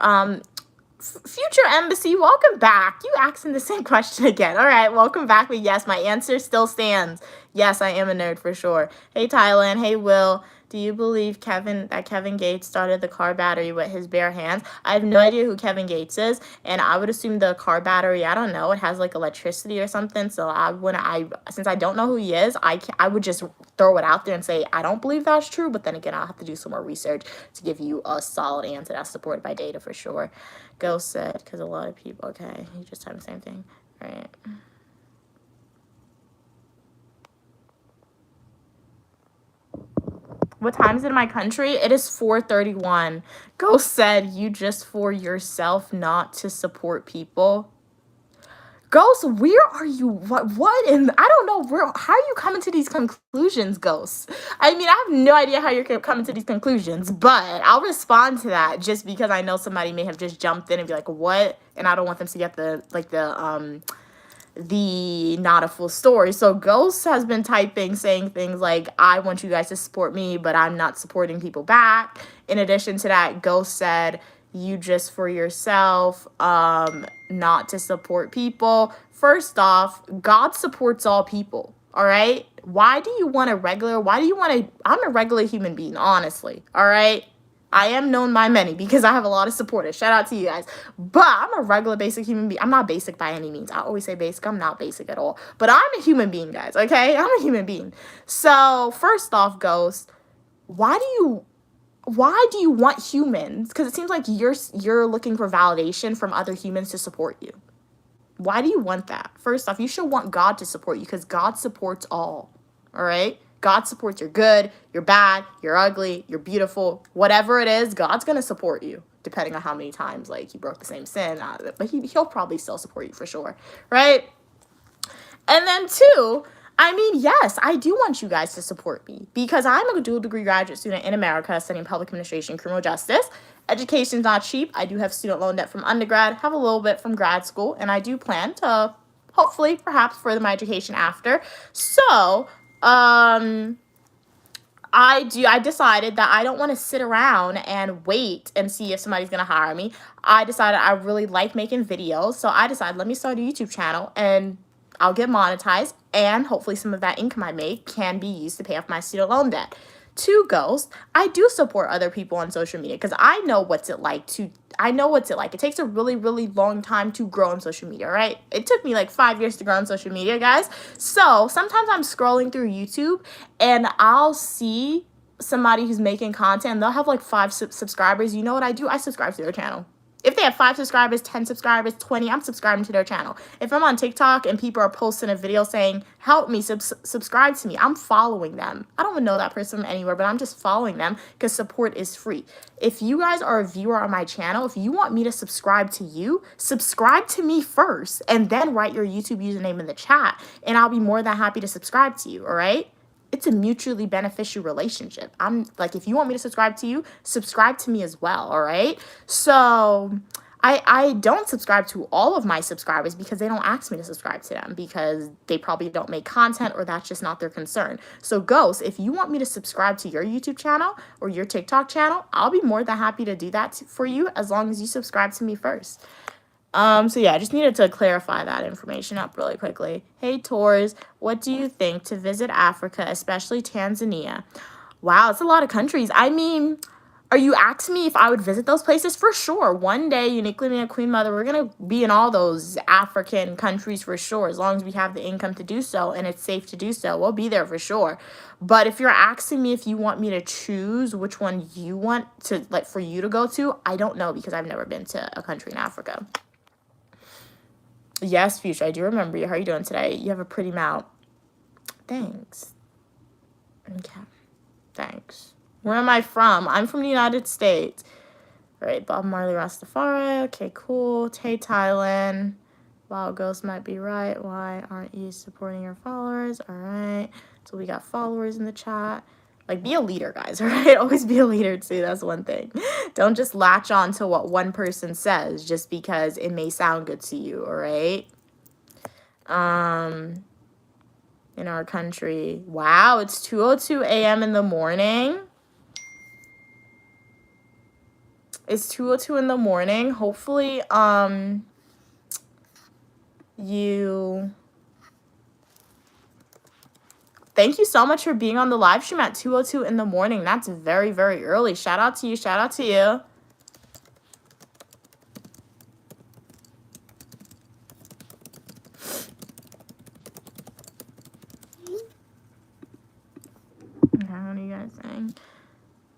Future Embassy. Welcome back. You asking the same question again. All right, welcome back. But yes, my answer still stands. Yes, I am a nerd for sure. Hey, Thailand. Hey, Will. Do you believe that Kevin Gates started the car battery with his bare hands? I have no idea who Kevin Gates is, and I would assume the car battery, I don't know, it has like electricity or something. So since I don't know who he is, I would just throw it out there and say I don't believe that's true. But then again, I'll have to do some more research to give you a solid answer that's supported by data for sure. Ghost said, because a lot of people. Okay, you just typed the same thing. All right. What time is it in my country? It is 4:31. Ghost said, you just for yourself, not to support people. Ghost, where are you? What I don't know. How are you coming to these conclusions, Ghost? I mean, I have no idea how you're coming to these conclusions, but I'll respond to that just because I know somebody may have just jumped in and be like, what? And I don't want them to get the not a full story. So Ghost has been typing saying things like, I want you guys to support me, but I'm not supporting people back. In addition to that, Ghost said, you just for yourself, not to support people. First off, God supports all people. All right. I'm a regular human being, honestly. All right. I am known by many because I have a lot of supporters. Shout out to you guys. But I'm a regular basic human being. I'm not basic by any means. I always say basic. I'm not basic at all. But I'm a human being, guys. Okay? I'm a human being. So first off, Ghost, why do you want humans? Because it seems like you're looking for validation from other humans to support you. Why do you want that? First off, you should want God to support you because God supports all. All right? God supports your good, you're bad, you're ugly, you're beautiful, whatever it is, God's going to support you, depending on how many times, like, you broke the same sin. But he'll probably still support you for sure, right? And then two, I mean, yes, I do want you guys to support me because I'm a dual degree graduate student in America studying public administration and criminal justice. Education's not cheap. I do have student loan debt from undergrad, have a little bit from grad school, and I do plan to hopefully perhaps further my education after. So, I decided that I don't want to sit around and wait and see if somebody's going to hire me. I decided I really like making videos. So I decided, let me start a YouTube channel and I'll get monetized. And hopefully some of that income I make can be used to pay off my student loan debt. Two, Ghost, I do support other people on social media because I know what's it like. It takes a really, really long time to grow on social media, right? It took me like 5 years to grow on social media, guys. So sometimes I'm scrolling through YouTube and I'll see somebody who's making content and they'll have like 5 subscribers. You know what I do? I subscribe to their channel. If they have 5 subscribers, 10 subscribers, 20, I'm subscribing to their channel. If I'm on TikTok and people are posting a video saying, help me, subscribe to me, I'm following them. I don't even know that person from anywhere, but I'm just following them because support is free. If you guys are a viewer on my channel, if you want me to subscribe to you, subscribe to me first and then write your YouTube username in the chat and I'll be more than happy to subscribe to you, all right? It's a mutually beneficial relationship. I'm like, if you want me to subscribe to you, subscribe to me as well, all right? So I don't subscribe to all of my subscribers because they don't ask me to subscribe to them because they probably don't make content or that's just not their concern. So Ghost, if you want me to subscribe to your YouTube channel or your TikTok channel, I'll be more than happy to do that for you as long as you subscribe to me first. So yeah, I just needed to clarify that information up really quickly. Hey, Tours, what do you think to visit Africa, especially Tanzania? Wow, it's a lot of countries. I mean, are you asking me if I would visit those places? For sure. One day, Uniquely Me and Queen Mother, we're going to be in all those African countries for sure, as long as we have the income to do so and it's safe to do so. We'll be there for sure. But if you're asking me if you want me to choose which one you want to, like, for you to go to, I don't know because I've never been to a country in Africa. Yes, Fuchsia, I do remember you. How are you doing today? You have a pretty mouth. Thanks. Okay. Thanks. Where am I from? I'm from the United States. All right, Bob Marley Rastafari. Okay, cool. Tay Thailand. Wow, Ghost might be right. Why aren't you supporting your followers? All right. So we got followers in the chat. Like, be a leader, guys, all right? Always be a leader, too. That's one thing. Don't just latch on to what one person says just because it may sound good to you, all right? In our country. Wow, it's 2:02 a.m. in the morning. It's 2:02 in the morning. Hopefully, you... Thank you so much for being on the live stream at 2:02 in the morning. That's very, very early. Shout out to you. Shout out to you. Okay, what are you guys saying?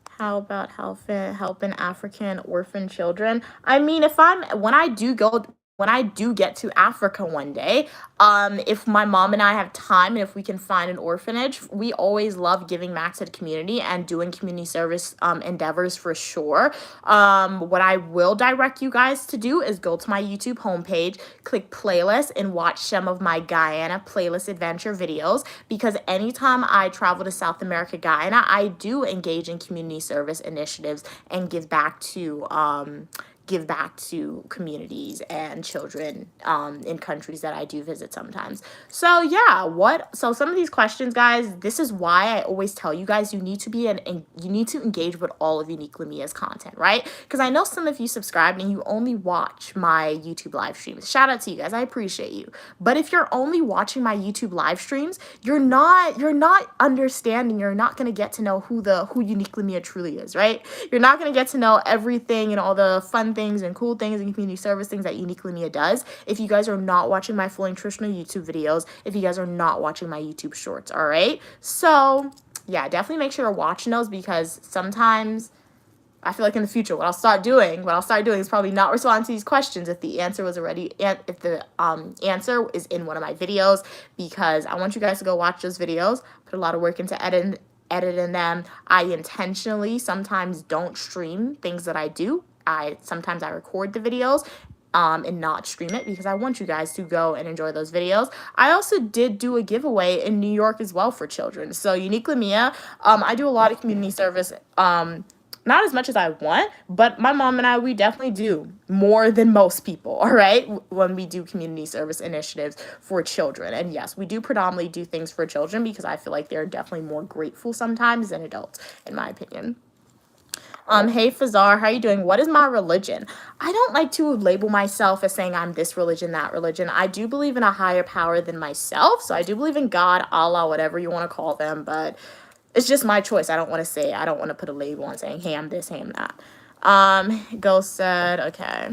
How about helping African orphan children? I mean, when I do get to Africa one day, if my mom and I have time and if we can find an orphanage, we always love giving back to the community and doing community service endeavors for sure. What I will direct you guys to do is go to my YouTube homepage, click playlist, and watch some of my Guyana playlist adventure videos because anytime I travel to South America, Guyana, I do engage in community service initiatives and give back to communities and children in countries that I do visit sometimes. So yeah, so some of these questions, guys, this is why I always tell you guys you need to engage with all of Uniquely Mia's content, right? Because I know some of you subscribed and you only watch my YouTube live streams. Shout out to you guys, I appreciate you. But if you're only watching my YouTube live streams, you're not understanding, you're not gonna get to know who Uniquely Mia truly is, right? You're not gonna get to know everything and all the fun things and cool things and community service things that Uniquely Mia does if you guys are not watching my full nutritional YouTube videos, if you guys are not watching my YouTube shorts, all right? So yeah, definitely make sure you're watching those because sometimes I feel like in the future what I'll start doing is probably not respond to these questions if the answer answer is in one of my videos because I want you guys to go watch those videos, put a lot of work into editing them. I intentionally sometimes don't stream things that I do. Sometimes I record the videos and not stream it because I want you guys to go and enjoy those videos. I also did do a giveaway in New York as well for children. So Uniquely Mia, I do a lot of community service, not as much as I want, but my mom and I, we definitely do more than most people, all right, when we do community service initiatives for children. And yes, we do predominantly do things for children because I feel like they're definitely more grateful sometimes than adults, in my opinion. Hey Fazar, how you doing? What is my religion? I don't like to label myself as saying I'm this religion, that religion. I do believe in a higher power than myself. So I do believe in God, Allah, whatever you want to call them, but it's just my choice. I don't want to put a label on saying, hey, I'm this, hey, I'm that. Ghost said, okay.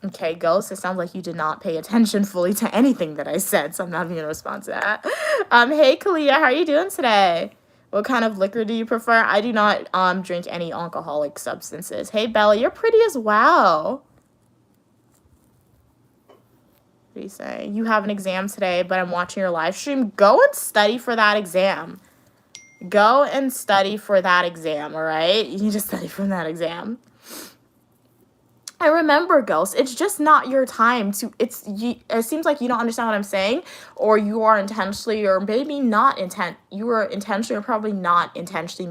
Okay, Ghost, it sounds like you did not pay attention fully to anything that I said, so I'm not even going to respond to that. Hey, Kalia, how are you doing today? What kind of liquor do you prefer? I do not drink any alcoholic substances. Hey, Bella, you're pretty as well. What do you say? You have an exam today, but I'm watching your live stream. Go and study for that exam. Go and study for that exam, all right? You need to study for that exam. And remember, Ghost, it's just not your time to, it seems like you don't understand what I'm saying, or you are intentionally, or maybe not you are intentionally or probably not intentionally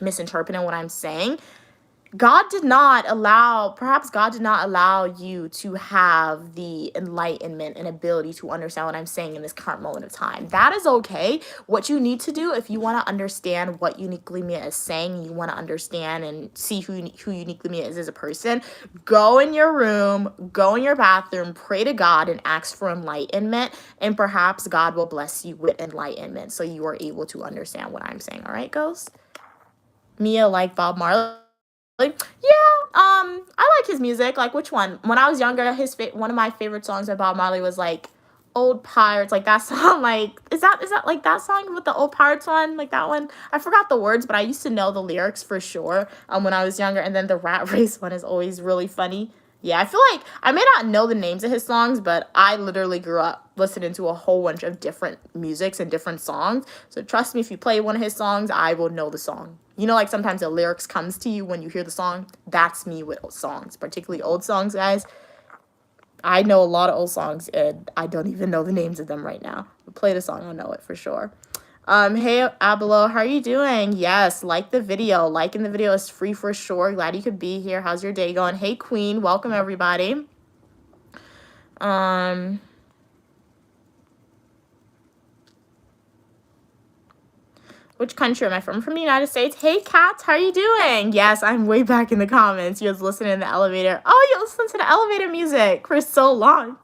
misinterpreting what I'm saying. Perhaps God did not allow you to have the enlightenment and ability to understand what I'm saying in this current moment of time. That is okay. What you need to do, if you want to understand what Uniquely Mia is saying, you want to understand and see who Uniquely Mia is as a person, go in your room, go in your bathroom, pray to God and ask for enlightenment, and perhaps God will bless you with enlightenment so you are able to understand what I'm saying. All right, Ghost? Mia like Bob Marley. Yeah, I like his music. Like, which one? When I was younger, one of my favorite songs by Bob Marley was like Old Pirates, like that song. Like, is that like that song with the Old Pirates one? Like that one? I forgot the words, but I used to know the lyrics for sure. When I was younger, and then the Rat Race one is always really funny. Yeah, I feel like I may not know the names of his songs, but I literally grew up listening to a whole bunch of different musics and different songs. So trust me, if you play one of his songs, I will know the song. You know, like sometimes the lyrics comes to you when you hear the song. That's me with songs, particularly old songs, guys. I know a lot of old songs, and I don't even know the names of them right now. But play the song, I'll know it for sure. Hey, Abelo, how are you doing? Yes, like the video. Liking the video is free for sure. Glad you could be here. How's your day going? Hey, Queen, welcome everybody. Which country am I from? I'm from the United States. Hey, Cats, how are you doing? Yes, I'm way back in the comments. You was listening in the elevator. Oh, you listened to the elevator music for so long.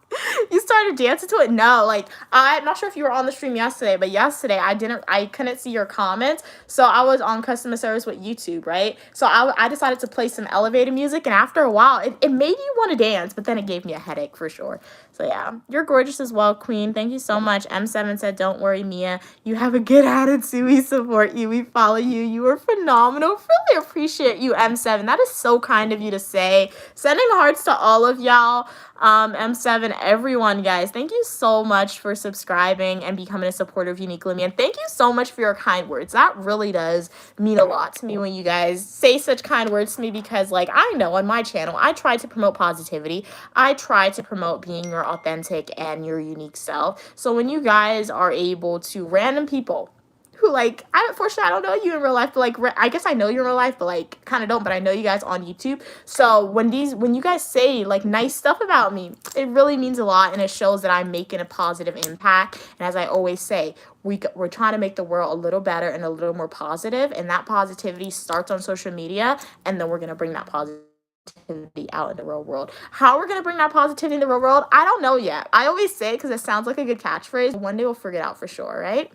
You started dancing to it? No, like, I'm not sure if you were on the stream yesterday, but yesterday I couldn't see your comments, so I was on customer service with YouTube, right? So I decided to play some elevator music, and after a while, it made you want to dance, but then it gave me a headache for sure. So yeah, you're gorgeous as well, Queen. Thank you so much. M7 said, don't worry, Mia. You have a good attitude. We support you. We follow you. You are phenomenal. Really appreciate you, M7. That is so kind of you to say. Sending hearts to all of y'all. M7, everyone, guys, thank you so much for subscribing and becoming a supporter of Uniquely Mia. And thank you so much for your kind words. That really does mean a lot to me when you guys say such kind words to me, because, like, I know on my channel, I try to promote positivity. I try to promote being your authentic and your unique self. So when you guys are able to, random people who, like, unfortunately, I don't know you in real life, but, like, I guess I know you in real life, but, like, kind of don't, but I know you guys on YouTube. So when you guys say, like, nice stuff about me, it really means a lot, and it shows that I'm making a positive impact. And as I always say, we're trying to make the world a little better and a little more positive, and that positivity starts on social media, and then we're going to bring that positivity out in the real world. How we're going to bring that positivity in the real world, I don't know yet. I always say it because it sounds like a good catchphrase. One day we'll figure it out for sure, right?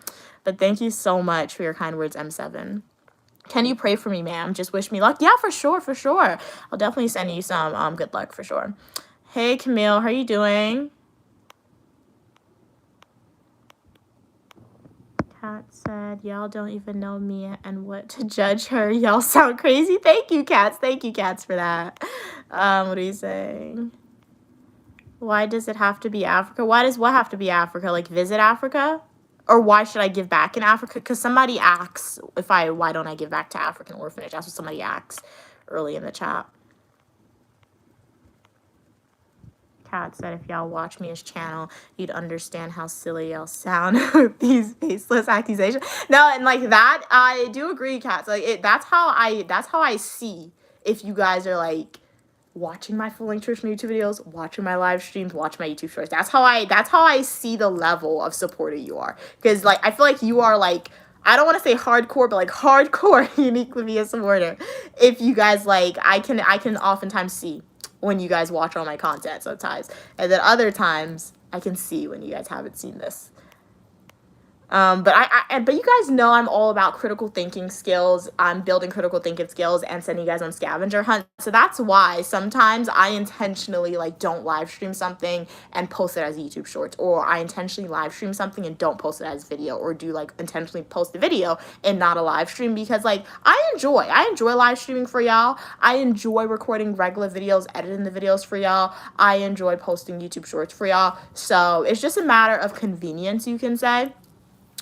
But thank you so much for your kind words, M7. Can you pray for me, ma'am? Just wish me luck. Yeah, for sure, for sure. I'll definitely send you some good luck for sure. Hey, Camille, how are you doing? Kat said, y'all don't even know Mia and what to judge her. Y'all sound crazy. Thank you, Cats. Thank you, Cats, for that. What are you saying? Why does it have to be Africa? Why does what have to be Africa? Like, visit Africa? Or why should I give back in Africa? Because somebody asks why don't I give back to African orphanage? That's what somebody asks early in the chat. Kat said, if y'all watch Mia's channel, you'd understand how silly y'all sound with these baseless accusations. No, and like that, I do agree, Kat. Like that's how I see if you guys are like watching my full length Christian YouTube videos, watching my live streams, watching my YouTube shorts. That's how I see the level of supporter you are. Because like I feel like you are like, I don't want to say hardcore, but like hardcore Uniquely Mia supporter. If you guys like, I can oftentimes see when you guys watch all my content sometimes. And then other times I can see when you guys haven't seen this. But you guys know I'm all about critical thinking skills. I'm building critical thinking skills and sending you guys on scavenger hunt. So that's why sometimes I intentionally like don't live stream something and post it as YouTube shorts, or I intentionally live stream something and don't post it as video, or do like intentionally post a video and not a live stream, because like I enjoy live streaming for y'all. I enjoy recording regular videos, editing the videos for y'all. I enjoy posting YouTube shorts for y'all. So it's just a matter of convenience, you can say,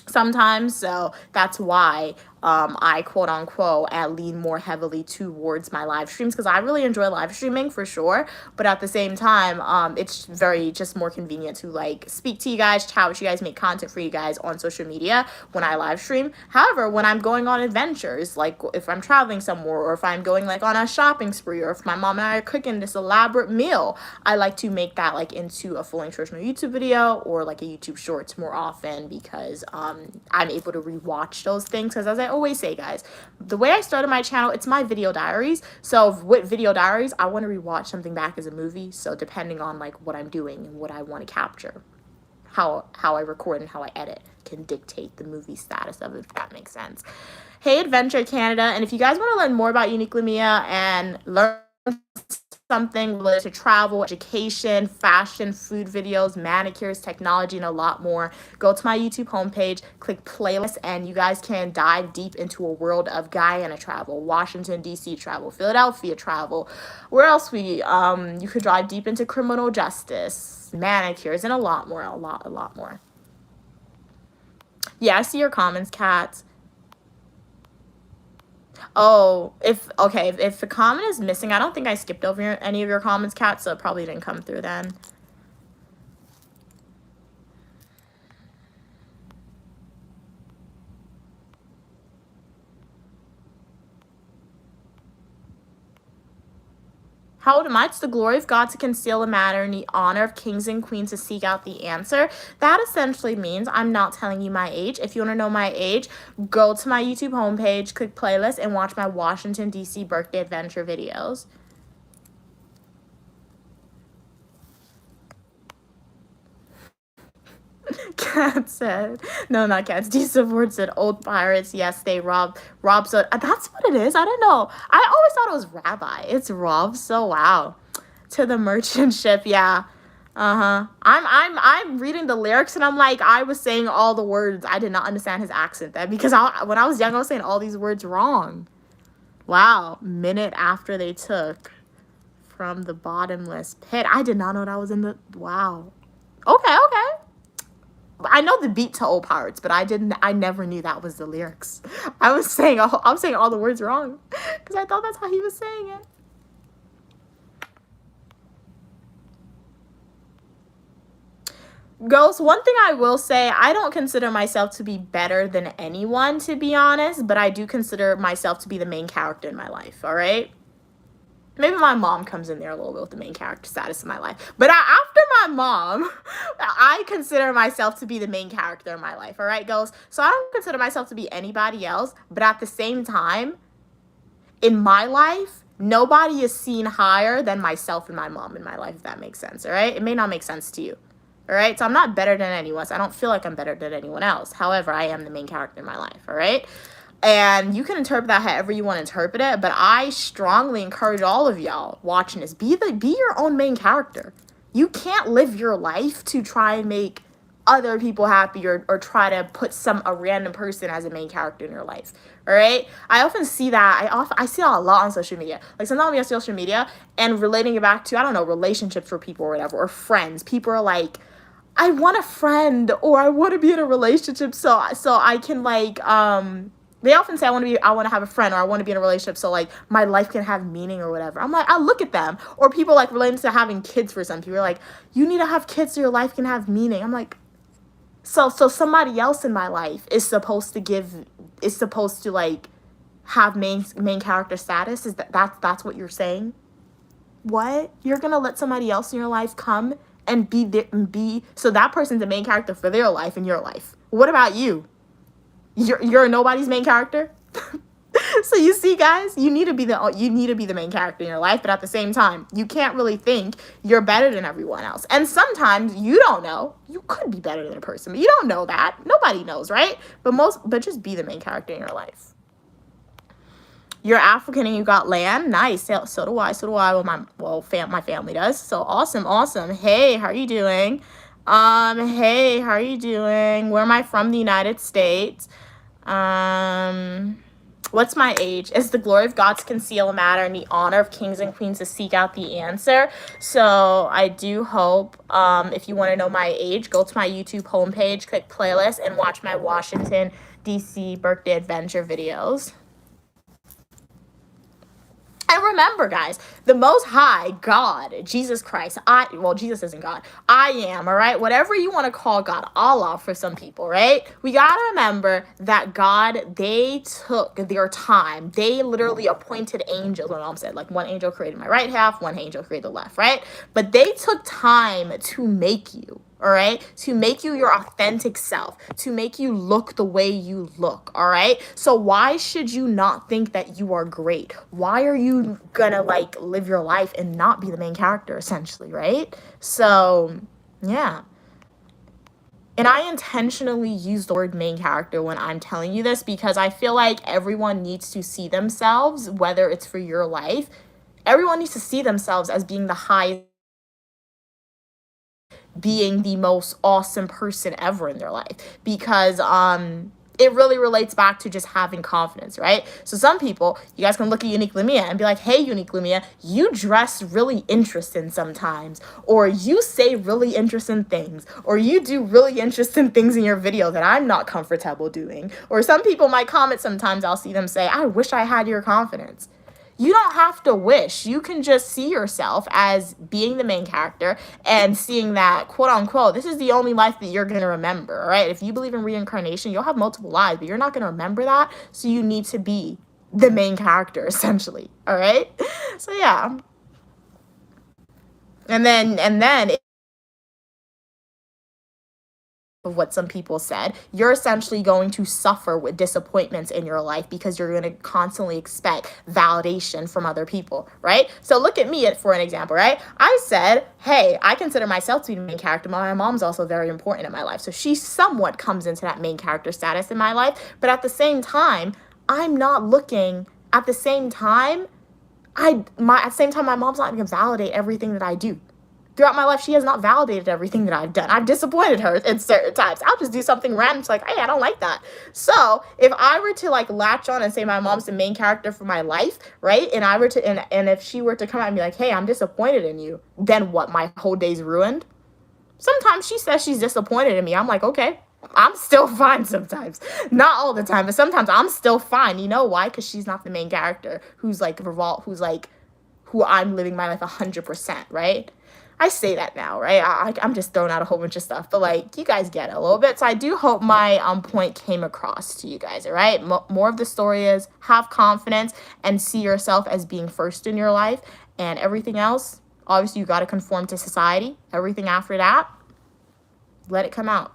sometimes. So that's why I quote unquote lean more heavily towards my live streams, because I really enjoy live streaming for sure, but at the same time it's very just more convenient to like speak to you guys, chat with you guys, make content for you guys on social media when I live stream. However, when I'm going on adventures, like if I'm traveling somewhere, or if I'm going like on a shopping spree, or if my mom and I are cooking this elaborate meal, I like to make that like into a full nutritional YouTube video or like a YouTube shorts more often, because I'm able to rewatch those things. Because as I always say, guys, the way I started my channel, it's my video diaries. So with video diaries, I want to rewatch something back as a movie. So depending on like what I'm doing and what I want to capture, how I record and how I edit can dictate the movie status of it, if that makes sense. Hey, Adventure Canada. And if you guys want to learn more about Uniquely Mia and learn something related to travel, education, fashion, food videos, manicures, technology, and a lot more, go to my YouTube homepage, click playlist, and you guys can dive deep into a world of Guyana travel, Washington, D.C. travel, Philadelphia travel. Where else you could dive deep into criminal justice, manicures, and a lot more, a lot more. Yeah, I see your comments, Kat. Oh, if the comment is missing, I don't think I skipped over any of your comments, Kat, so it probably didn't come through then. How old am I? It's the glory of God to conceal the matter and the honor of kings and queens to seek out the answer. That essentially means I'm not telling you my age. If you want to know my age, go to my YouTube homepage, click playlist, and watch my Washington, D.C. birthday adventure videos. Cat said, no, not cats. Decent word said, old pirates. Yes, they rob. So that's what it is. I don't know. I always thought it was rabbi. It's rob. So wow. To the merchant ship. Yeah. I'm reading the lyrics and I'm like, I was saying all the words. I did not understand his accent then, because when I was young, I was saying all these words wrong. Wow. Minute after they took from the bottomless pit. I did not know that was in the, wow. Okay. I know the beat to Old Pirates, but I never knew that was the lyrics. I was saying all the words wrong because I thought that's how he was saying it. Ghost, one thing I will say, I don't consider myself to be better than anyone, to be honest, but I do consider myself to be the main character in my life, all right? Maybe my mom comes in there a little bit with the main character status in my life. But after my mom, I consider myself to be the main character in my life. All right, girls? So I don't consider myself to be anybody else. But at the same time, in my life, nobody is seen higher than myself and my mom in my life, if that makes sense. All right? It may not make sense to you. All right? So I'm not better than anyone. So I don't feel like I'm better than anyone else. However, I am the main character in my life. All right? And you can interpret that however you want to interpret it, but I strongly encourage all of y'all watching this, be your own main character. You can't live your life to try and make other people happy, or try to put a random person as a main character in your life. All right? I often see that. I see that a lot on social media. Like sometimes we have social media and relating it back to, I don't know, relationships for people or whatever, or friends. People are like, I want a friend, or I want to be in a relationship so I can like they often say I want to have a friend, or I want to be in a relationship so like my life can have meaning or whatever. I'm like, I look at them. Or people like relating to having kids. For some people are like, you need to have kids so your life can have meaning. I'm like, so somebody else in my life is supposed to like have main character status? Is that's what you're saying? What? You're gonna let somebody else in your life come and be so that person's the main character for their life in your life? What about you? You're nobody's main character? So you see, guys, you need to be the main character in your life, but at the same time, you can't really think you're better than everyone else. And sometimes you don't know. You could be better than a person, but you don't know that. Nobody knows, right? But just be the main character in your life. You're African and you got land. Nice. So do I. So do I. My family does. So awesome. Hey, how are you doing? Hey, how are you doing? Where am I from? The United States. What's my age? Is the glory of God to conceal a matter and the honor of kings and queens to seek out the answer? So I do hope, if you want to know my age, go to my YouTube homepage, click playlist, and watch my Washington, D.C. birthday adventure videos. And remember, guys, the Most High, God, Jesus Christ, Jesus isn't God. I am, all right? Whatever you want to call God, Allah for some people, right? We got to remember that God, they took their time. They literally appointed angels. My mom said, like, one angel created my right half, one angel created the left, right? But they took time to make you. All right, to make you your authentic self, to make you look the way you look. All right, so why should you not think that you are great? Why are you gonna like live your life and not be the main character, essentially, right? So yeah. And I intentionally use the word main character when I'm telling you this because I feel like everyone needs to see themselves, whether it's for your life, everyone needs to see themselves as being the highest, being the most awesome person ever in their life, because it really relates back to just having confidence, right? So some people, you guys can look at Unique Lumia and be like, hey, Unique Lumia, you dress really interesting sometimes, or you say really interesting things, or you do really interesting things in your video that I'm not comfortable doing. Or some people might comment sometimes, I'll see them say, I wish I had your confidence. You don't have to wish. You can just see yourself as being the main character and seeing that, quote unquote, this is the only life that you're going to remember, right? If you believe in reincarnation, you'll have multiple lives, but you're not going to remember that. So you need to be the main character, essentially. All right. So yeah. And then of what some people said, you're essentially going to suffer with disappointments in your life because you're going to constantly expect validation from other people, right? So look at me for an example, right? I said, hey, I consider myself to be the main character, but my mom's also very important in my life. So she somewhat comes into that main character status in my life. But at the same time, I'm not looking at the same time. At the same time, my mom's not going to validate everything that I do. Throughout my life, she has not validated everything that I've done. I've disappointed her in certain times. I'll just do something random. It's like, hey, I don't like that. So if I were to like latch on and say my mom's the main character for my life, right? And I were to, and if she were to come out and be like, hey, I'm disappointed in you, then what? My whole day's ruined? Sometimes she says she's disappointed in me. I'm like, okay, I'm still fine sometimes. Not all the time, but sometimes I'm still fine. You know why? Because she's not the main character who I'm living my life 100%, right? I say that now, right? I'm just throwing out a whole bunch of stuff, but like you guys get it a little bit. So I do hope my point came across to you guys, all right? More of the story is have confidence and see yourself as being first in your life, and everything else, obviously you got to conform to society. Everything after that, let it come out.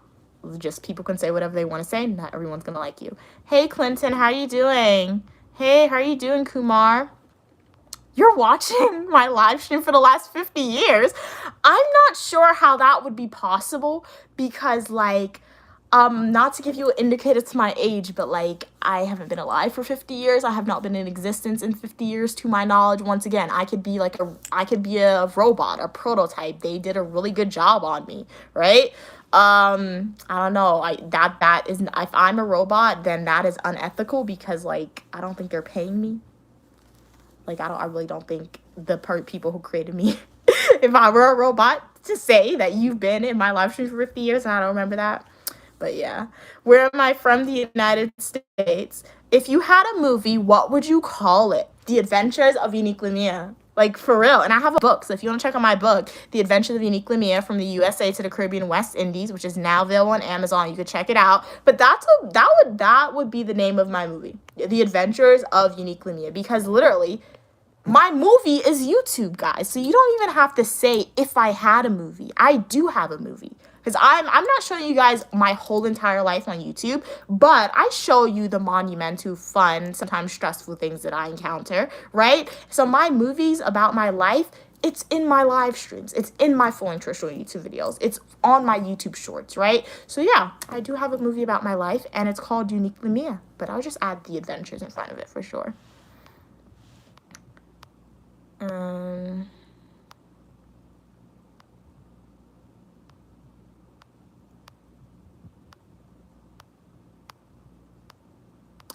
Just people can say whatever they want to say. Not everyone's going to like you. Hey, Clinton, how are you doing? Hey, how are you doing, Kumar? You're watching my live stream for the last 50 years. I'm not sure how that would be possible because, like, not to give you an indicator to my age, but, like, I haven't been alive for 50 years. I have not been in existence in 50 years, to my knowledge. Once again, I could be a robot, a prototype. They did a really good job on me, right? I don't know. That is, if I'm a robot, then that is unethical because, like, I don't think they're paying me. Like, I really don't think the people who created me, if I were a robot, to say that you've been in my live stream for 50 years and I don't remember that. But yeah. Where am I from? The United States. If you had a movie, what would you call it? The Adventures of Unique Lumia. Like, for real. And I have a book. So if you want to check out my book, The Adventures of Unique Lumia, from the USA to the Caribbean West Indies, which is now available on Amazon. You could check it out. But that would be the name of my movie. The Adventures of Unique Lumia. Because literally, my movie is YouTube, guys. So you don't even have to say if I had a movie. I do have a movie. because I'm not showing you guys my whole entire life on YouTube, but I show you the monumental, fun, sometimes stressful things that I encounter, right? So my movies about my life, it's in my live streams. It's in my full nutritional YouTube videos. It's on my YouTube shorts, right? So yeah, I do have a movie about my life, and it's called Uniquely Mia, but I'll just add the adventures in front of it for sure.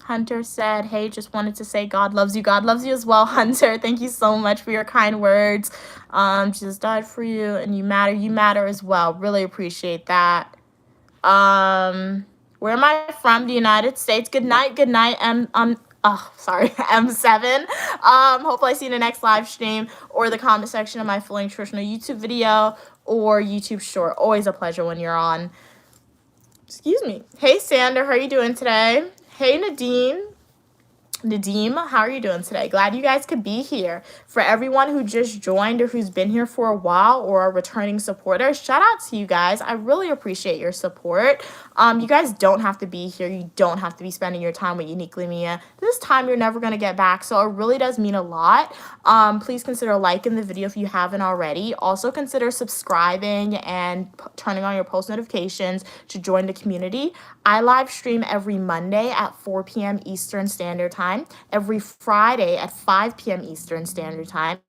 Hunter said, hey, just wanted to say God loves you. God loves you as well, Hunter. Thank you so much for your kind words. Jesus died for you, and you matter. You matter as well. Really appreciate that. Where am I from? The United States. Good night. Good night. M7. Hopefully I see you in the next live stream or the comment section of my Fully Nutritional YouTube video or YouTube short. Always a pleasure when you're on. Excuse me. Hey, Sander. How are you doing today? Hey, Nadeem, how are you doing today? Glad you guys could be here. For everyone who just joined or who's been here for a while or are returning supporters, shout out to you guys. I really appreciate your support. You guys don't have to be here. You don't have to be spending your time with Uniquely Mia. This time you're never going to get back, so it really does mean a lot. Please consider liking the video if you haven't already. Also consider subscribing and turning on your post notifications to join the community. I live stream every Monday at 4 p.m. Eastern Standard Time, every Friday at 5 p.m. Eastern Standard Time,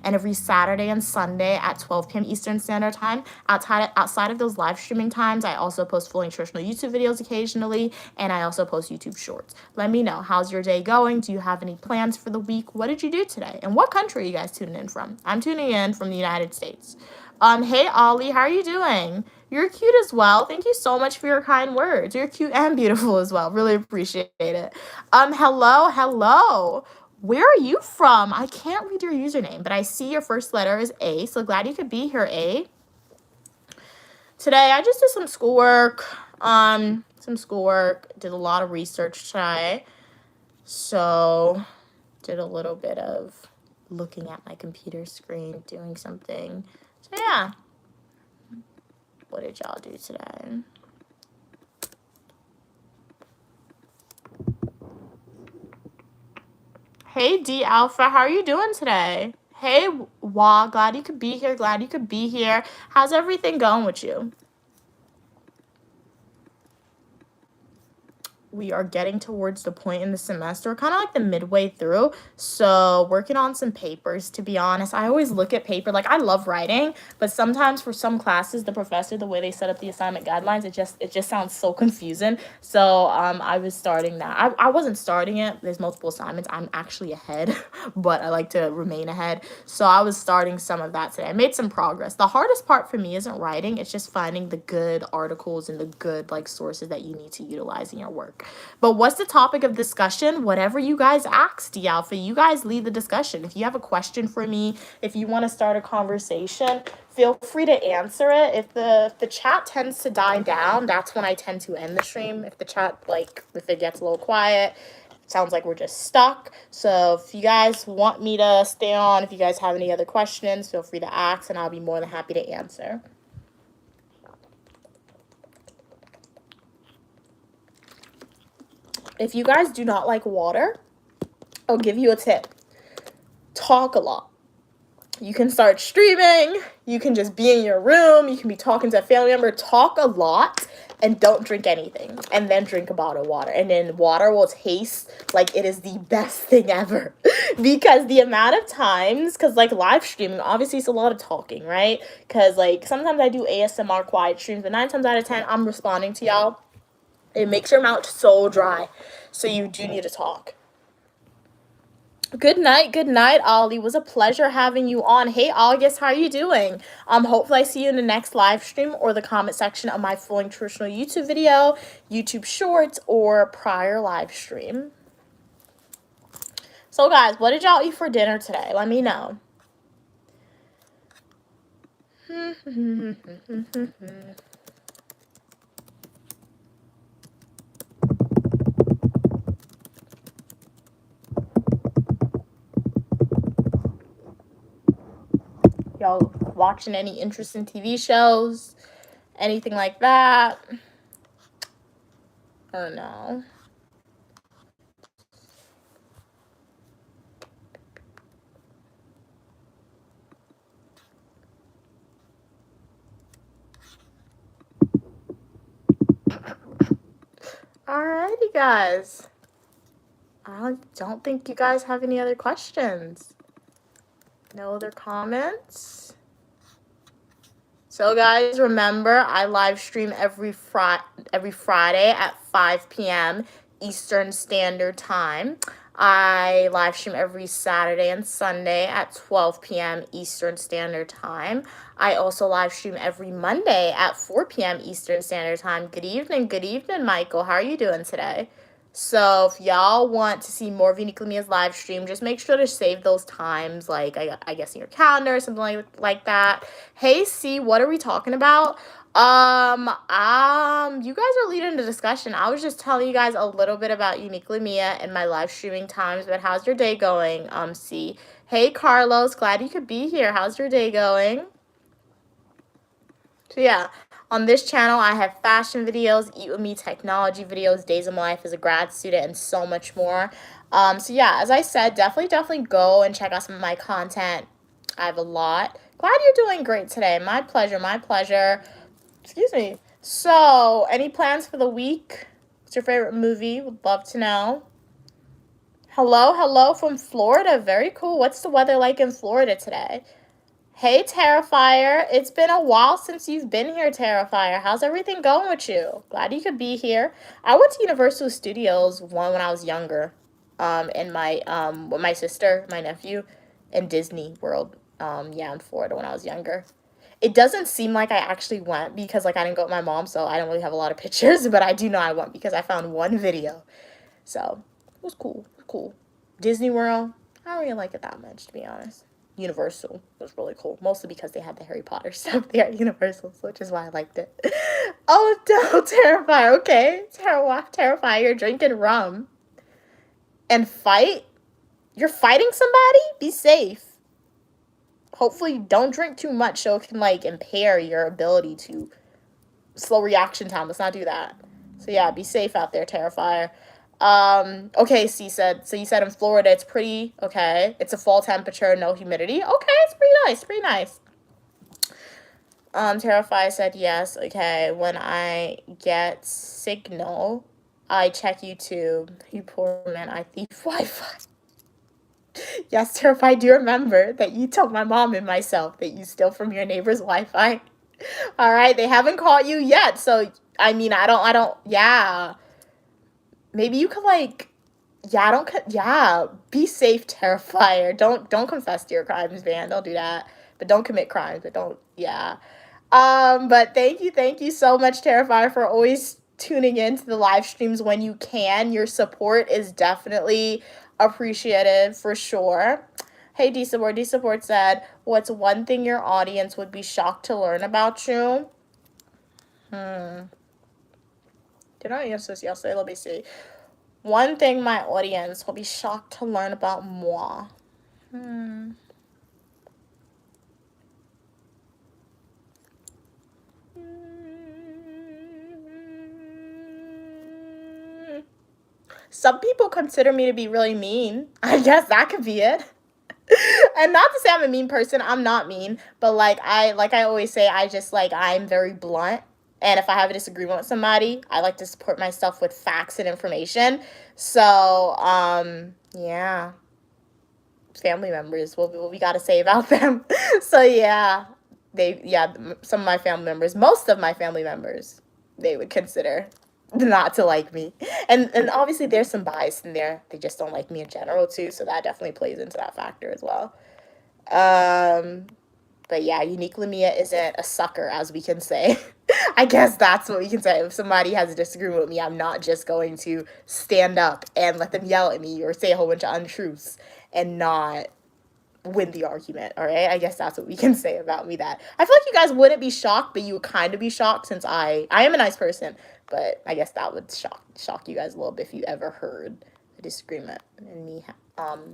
and every Saturday and Sunday at 12 p.m. Eastern Standard Time. Outside of those live streaming times, I also post Fully Nutritional YouTube videos occasionally, and I also post YouTube shorts. Let me know, how's your day going? Do you have any plans for the week? What did you do today? And what country are you guys tuning in from? I'm tuning in from the United States. Hey, Ollie, how are you doing? You're cute as well. Thank you so much for your kind words. You're cute and beautiful as well. Really appreciate it. Hello. Where are you from? I can't read your username, but I see your first letter is A, so glad you could be here, A. Today, I just did some schoolwork. Did a lot of research today. So, did a little bit of looking at my computer screen, doing something. So, yeah. What did y'all do today? Hey, D Alpha, how are you doing today? Hey, Wah, glad you could be here. How's everything going with you? We are getting towards the point in the semester, kind of like the midway through. So working on some papers, to be honest. I always look at paper, like I love writing, but sometimes for some classes, the professor, the way they set up the assignment guidelines, it just sounds so confusing. So I was starting that. I wasn't starting it. There's multiple assignments. I'm actually ahead, but I like to remain ahead. So I was starting some of that today. I made some progress. The hardest part for me isn't writing. It's just finding the good articles and the good like sources that you need to utilize in your work. But what's the topic of discussion? Whatever you guys ask, D Alpha, you guys lead the discussion. If you have a question for me, if you want to start a conversation, feel free to answer it. If the chat tends to die down, that's when I tend to end the stream. If the chat, if it gets a little quiet, sounds like we're just stuck. So if you guys want me to stay on, if you guys have any other questions, feel free to ask, and I'll be more than happy to answer. If you guys do not like water, I'll give you a tip. Talk a lot. You can start streaming. You can just be in your room. You can be talking to a family member. Talk a lot and don't drink anything. And then drink a bottle of water. And then water will taste like it is the best thing ever. Because the amount of times, because like live streaming, obviously it's a lot of talking, right? Because like sometimes I do ASMR quiet streams, but 9 times out of 10, I'm responding to y'all. It makes your mouth so dry. So you do need to talk. Good night, Ollie. It was a pleasure having you on. Hey, August, how are you doing? Hopefully I see you in the next live stream or the comment section of my Fully Nutritional YouTube video, YouTube Shorts, or prior live stream. So, guys, what did y'all eat for dinner today? Let me know. Y'all watching any interesting TV shows? anything like that. Or no? Alrighty, guys. I don't think you guys have any other questions. No other comments? So guys, remember, I live stream every Friday at 5 p.m. Eastern Standard Time. I live stream every Saturday and Sunday at 12 p.m. Eastern Standard Time. I also live stream every Monday at 4 p.m. Eastern Standard Time. Good evening, Michael. How are you doing today? So if y'all want to see more of Uniquely Mia's live stream, just make sure to save those times, like I guess in your calendar or something like that. Hey C, what are we talking about? You guys are leading the discussion. I was just telling you guys a little bit about Uniquely Mia and my live streaming times, but how's your day going, C? Hey Carlos, glad you could be here. How's your day going? So yeah, on this channel, I have fashion videos, Eat With Me technology videos, days of my life as a grad student, and so much more. So yeah, as I said, definitely go and check out some of my content. I have a lot. Glad you're doing great today. My pleasure, my pleasure. Excuse me. So, any plans for the week? What's your favorite movie? Would love to know. Hello from Florida. Very cool. What's the weather like in Florida today? Hey, Terrifier. It's been a while since you've been here, Terrifier. How's everything going with you? Glad you could be here. I went to Universal Studios when I was younger, and with my sister, my nephew, and Disney World, in Florida when I was younger. It doesn't seem like I actually went because, like, I didn't go with my mom, so I don't really have a lot of pictures, but I do know I went because I found one video. So, it was cool. Cool. Disney World, I don't really like it that much, to be honest. Universal was really cool, mostly because they had the Harry Potter stuff there at Universal, which is why I liked it. Oh, don't Terrify, okay. Terrify, you're drinking rum. And fight? You're fighting somebody? Be safe. Hopefully don't drink too much so it can, like, impair your ability to slow reaction time. Let's not do that. So yeah, be safe out there, Terrifier. Okay, so you said in Florida it's pretty, okay. It's a fall temperature, no humidity. Okay, it's pretty nice. Terrifier said yes, okay. When I get signal, I check YouTube. You poor man, I thief Wi-Fi. Yes, Terrifier, do you remember that you told my mom and myself that you steal from your neighbor's Wi-Fi? All right, they haven't caught you yet, so, I mean, I don't, yeah. Maybe you could, like, be safe, Terrifier. Don't confess to your crimes, man. Don't do that. But don't commit crimes, but don't, yeah. But thank you so much, Terrifier, for always tuning in to the live streams when you can. Your support is definitely appreciated for sure. Hey, D-Support said, what's one thing your audience would be shocked to learn about you? Did I answer this yesterday? Let me see. One thing my audience will be shocked to learn about moi. Some people consider me to be really mean. I guess that could be it. And not to say I'm a mean person, I'm not mean, but like I always say, I'm very blunt. And if I have a disagreement with somebody, I like to support myself with facts and information. So, yeah. Family members, what we got to say about them. So, yeah. Some of my family members, most of my family members, they would consider not to like me. And obviously there's some bias in there. They just don't like me in general, too. So that definitely plays into that factor as well. But yeah, Uniquely Mia isn't a sucker, as we can say. I guess that's what we can say. If somebody has a disagreement with me, I'm not just going to stand up and let them yell at me or say a whole bunch of untruths and not win the argument, all right? I guess that's what we can say about me. That I feel like you guys wouldn't be shocked, but you would kind of be shocked since I am a nice person, but I guess that would shock you guys a little bit if you ever heard a disagreement and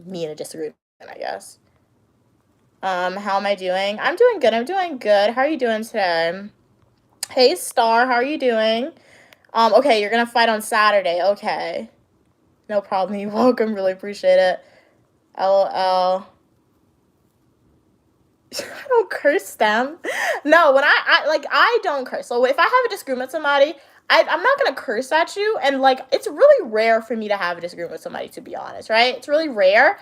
me in a disagreement, I guess. How am I doing? I'm doing good. How are you doing today? Hey, Star, how are you doing? Okay, you're gonna fight on Saturday. Okay. No problem. You're welcome. Really appreciate it. LOL. I don't curse them. No, when I like I don't curse. So if I have a disagreement with somebody, I'm not gonna curse at you. And like it's really rare for me to have a disagreement with somebody, to be honest, right? It's really rare.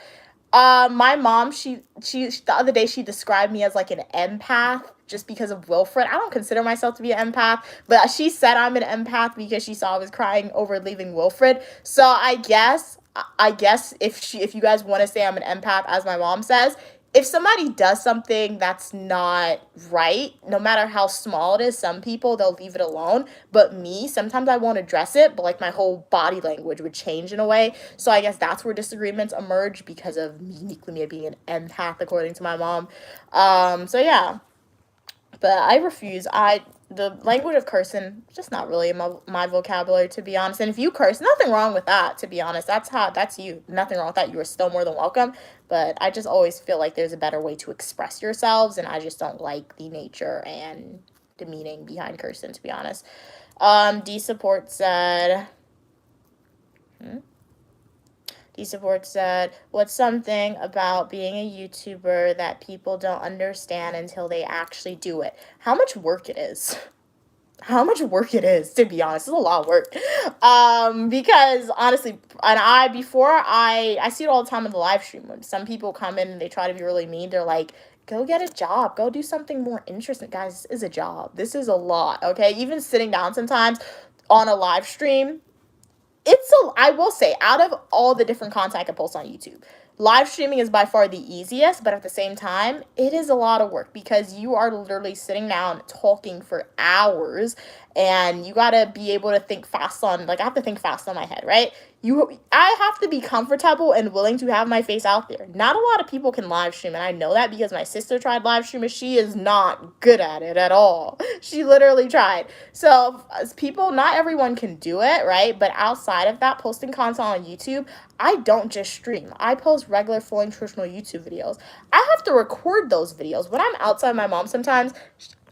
My mom, she the other day she described me as like an empath just because of Wilfred. I don't consider myself to be an empath, but she said I'm an empath because she saw I was crying over leaving Wilfred. So I guess if you guys want to say I'm an empath, as my mom says, if somebody does something that's not right, no matter how small it is, some people they'll leave it alone. But me, sometimes I won't address it, but like my whole body language would change in a way. So I guess that's where disagreements emerge because of uniquely me being an empath, according to my mom. So yeah, but I refuse. The language of cursing just not really in my vocabulary, to be honest. And if you curse, nothing wrong with that, to be honest. That's you. Nothing wrong with that. You are still more than welcome. But I just always feel like there's a better way to express yourselves, and I just don't like the nature and the meaning behind cursing, to be honest. D support said. Hmm? D support said, "What's something about being a YouTuber that people don't understand until they actually do it? How much work it is." How much work it is, to be honest. It's a lot of work. Because honestly, and I see it all the time in the live stream when some people come in and they try to be really mean. They're like, go get a job, go do something more interesting. Guys, this is a job. This is a lot. Okay. Even sitting down sometimes on a live stream, I will say, out of all the different content I can post on YouTube, live streaming is by far the easiest, but at the same time, it is a lot of work because you are literally sitting down talking for hours, and you got to be able to think fast on, like, I have to think fast on my head, right? I have to be comfortable and willing to have my face out there. Not a lot of people can live stream, and I know that because my sister tried live streaming. She is not good at it at all. She literally tried. So, as people, not everyone can do it, right? But outside of that, posting content on YouTube, I don't just stream. I post regular full nutritional YouTube videos. I have to record those videos. When I'm outside my mom sometimes,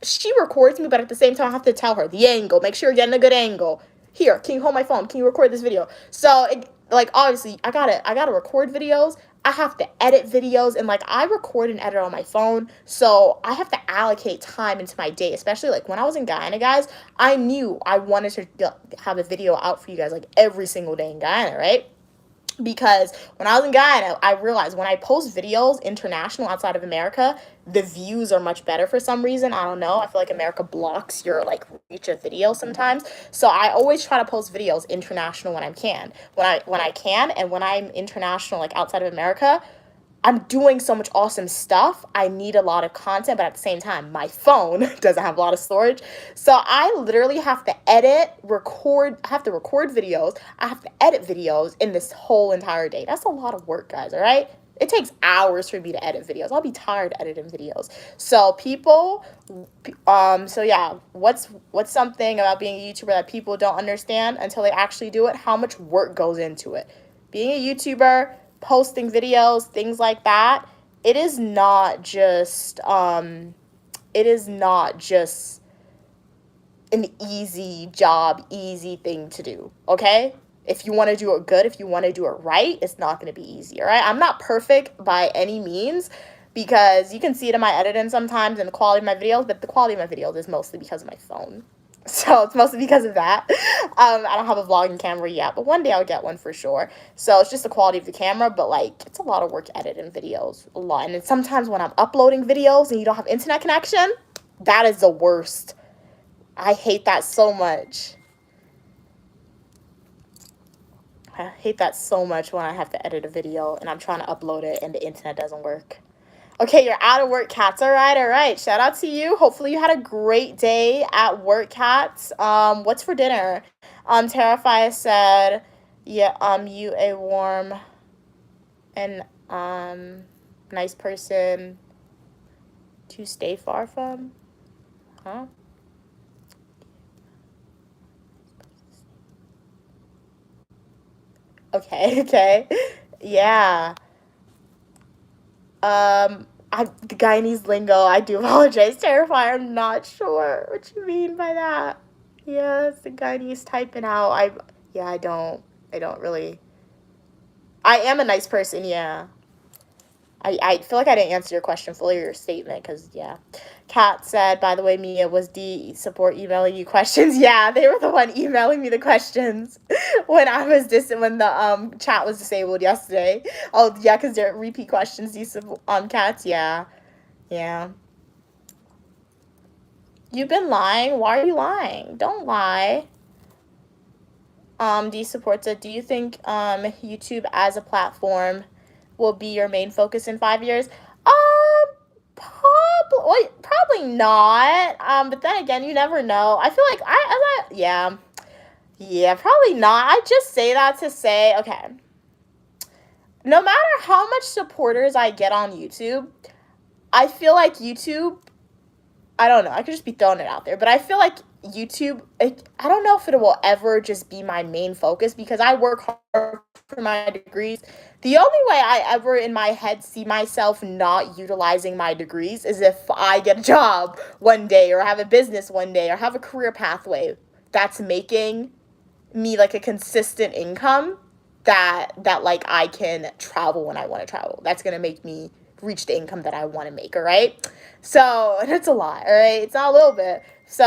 she records me, but at the same time, I have to tell her the angle. Make sure you're getting a good angle. Here, can you hold my phone? Can you record this video? So, like, obviously, I gotta record videos. I have to edit videos, and like I record and edit on my phone, so I have to allocate time into my day. Especially like when I was in Guyana, guys, I knew I wanted to have a video out for you guys like every single day in Guyana, right? Because when I was in Guyana, I realized when I post videos international outside of America, the views are much better for some reason. I don't know. I feel like America blocks your like reach of video sometimes. So I always try to post videos international when I can. When I can, and when I'm international like outside of America, I'm doing so much awesome stuff. I need a lot of content, but at the same time, my phone doesn't have a lot of storage. So I literally have to I have to record videos. I have to edit videos in this whole entire day. That's a lot of work, guys, all right? It takes hours for me to edit videos. I'll be tired editing videos. So so yeah, what's something about being a YouTuber that people don't understand until they actually do it? How much work goes into it? Being a YouTuber, posting videos, things like that, it is not just an easy job, easy thing to do, okay? If you want to do it good, if you want to do it right, it's not going to be easy, all right? I'm not perfect by any means because you can see it in my editing sometimes and the quality of my videos, but the quality of my videos is mostly because of my phone. So it's mostly because of that. I don't have a vlogging camera yet, but one day I'll get one for sure. So it's just the quality of the camera, but like it's a lot of work editing videos, a lot. And then sometimes when I'm uploading videos and you don't have internet connection, that is the worst. I hate that so much. I hate that so much when I have to edit a video and I'm trying to upload it and the internet doesn't work. Okay, you're out of work, Cats. All right, all right. Shout out to you. Hopefully you had a great day at work, Cats. What's for dinner? Terrifier said, yeah, you a warm and nice person to stay far from? Huh? Okay, okay. Yeah. The Guyanese lingo, I do apologize, Terrifier. I'm not sure what you mean by that. Yes, the Guyanese typing out. Yeah, I don't really. I am a nice person, yeah. I feel like I didn't answer your question fully or your statement because, yeah. Kat said, by the way, Mia, was D support emailing you questions? Yeah, they were the one emailing me the questions when when the chat was disabled yesterday. Oh, yeah, because they're repeat questions. These Cats, yeah. Yeah. You've been lying. Why are you lying? Don't lie. D supports it. Do you think YouTube as a platform will be your main focus in 5 years? Probably not. But then again, you never know. I feel like yeah, probably not. I just say that to say, okay, no matter how much supporters I get on YouTube, I feel like YouTube, I don't know, I could just be throwing it out there, but I feel like YouTube, I don't know if it will ever just be my main focus because I work hard for my degrees. The only way I ever in my head see myself not utilizing my degrees is if I get a job one day or have a business one day or have a career pathway that's making me like a consistent income that like I can travel when I want to travel. That's going to make me reach the income that I want to make, all right? So, it's a lot, all right? It's not a little bit. So,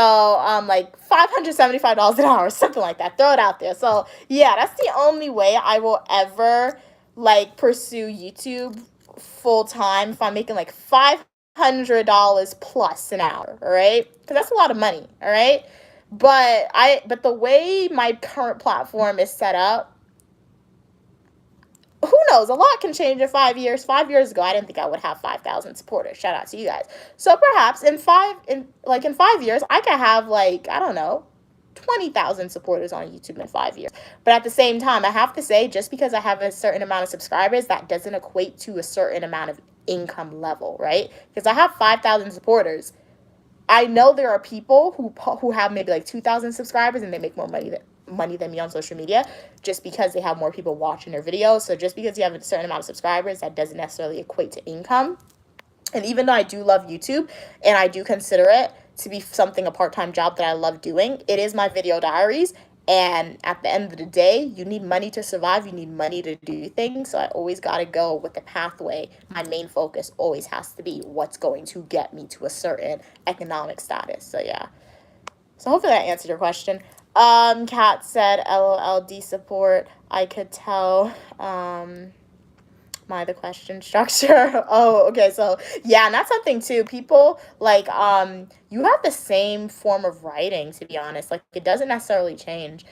like $575 an hour, something like that. Throw it out there. So, yeah, that's the only way I will ever like pursue YouTube full time if I'm making like $500 plus an hour, all right? Because that's a lot of money, all right? But the way my current platform is set up, who knows? A lot can change in 5 years. 5 years ago, I didn't think I would have 5,000 supporters. Shout out to you guys. So perhaps in 5 years, I could have like, I don't know, 20,000 supporters on YouTube in 5 years. But at the same time, I have to say, just because I have a certain amount of subscribers, that doesn't equate to a certain amount of income level, right? Because I have 5,000 supporters. I know there are people who have maybe like 2,000 subscribers and they make more money than me on social media just because they have more people watching their videos. So just because you have a certain amount of subscribers, that doesn't necessarily equate to income. And even though I do love YouTube and I do consider it to be a part-time job that I love doing, it is my video diaries. And at the end of the day, you need money to survive. You need money to do things. So I always got to go with the pathway. My main focus always has to be what's going to get me to a certain economic status. So yeah. So hopefully that answered your question. Kat said, LOLD support. I could tell, the question structure. Oh, okay. So yeah, and that's something too. People like, you have the same form of writing, to be honest. Like it doesn't necessarily change.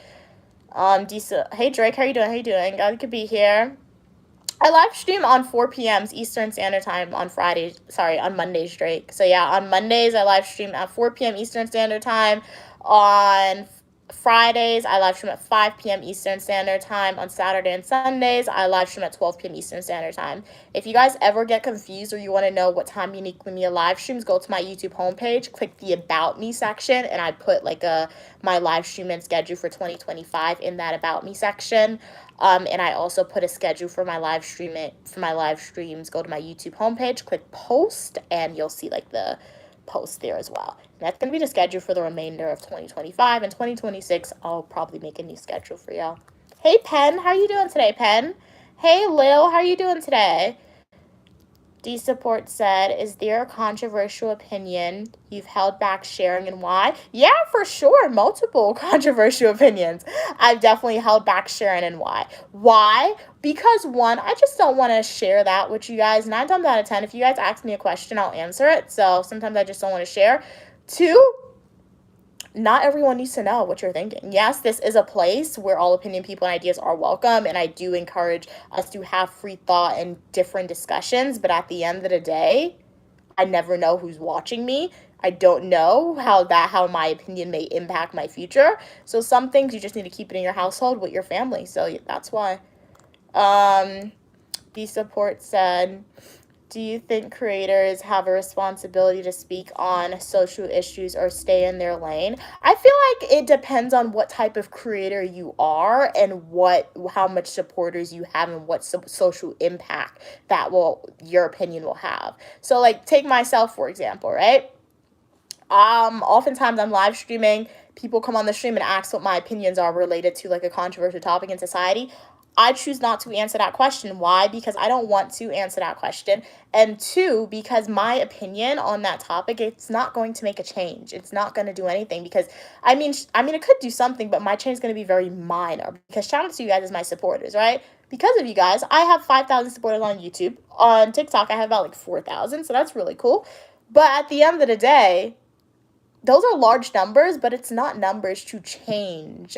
Hey Drake, how you doing? How you doing? Glad you could be here. I live stream on 4 p.m. Eastern Standard Time on Mondays, Drake. So yeah, on Mondays I live stream at 4 p.m. Eastern Standard Time. On Fridays, I live stream at 5 p.m. Eastern Standard Time. On Saturday and Sundays, I live stream at 12 p.m. Eastern Standard Time. If you guys ever get confused or you want to know what time Uniquely Mia live streams, go to my YouTube homepage, click the About Me section, and I put like my live stream and schedule for 2025 in that About Me section. And I also put a schedule for my live streams. Go to my YouTube homepage, click post, and you'll see like the post there as well. And that's going to be the schedule for the remainder of 2025. And 2026, I'll probably make a new schedule for y'all. Hey, Pen, how are you doing today, Pen? Hey, Lil, how are you doing today? D Support said, is there a controversial opinion you've held back sharing and why? Yeah, for sure. Multiple controversial opinions I've definitely held back sharing and why. Why? Because one, I just don't want to share that with you guys. 9 times out of 10, if you guys ask me a question, I'll answer it. So sometimes I just don't want to share. 2, not everyone needs to know what you're thinking. Yes, this is a place where all opinion, people, and ideas are welcome, and I do encourage us to have free thought and different discussions, but at the end of the day, I never know who's watching me. I don't know how my opinion may impact my future. So some things you just need to keep it in your household with your family. So that's why. The support said, Do you think creators have a responsibility to speak on social issues or stay in their lane? I feel like it depends on what type of creator you are and how much supporters you have and what social impact your opinion will have. So like take myself for example, right? Oftentimes I'm live streaming, people come on the stream and ask what my opinions are related to like a controversial topic in society. I choose not to answer that question. Why? Because I don't want to answer that question. And two, because my opinion on that topic, it's not going to make a change. It's not going to do anything because it could do something, but my change is going to be very minor because shout out to you guys as my supporters, right? Because of you guys, I have 5,000 supporters on YouTube. On TikTok, I have about like 4,000, so that's really cool. But at the end of the day, those are large numbers, but it's not numbers to change,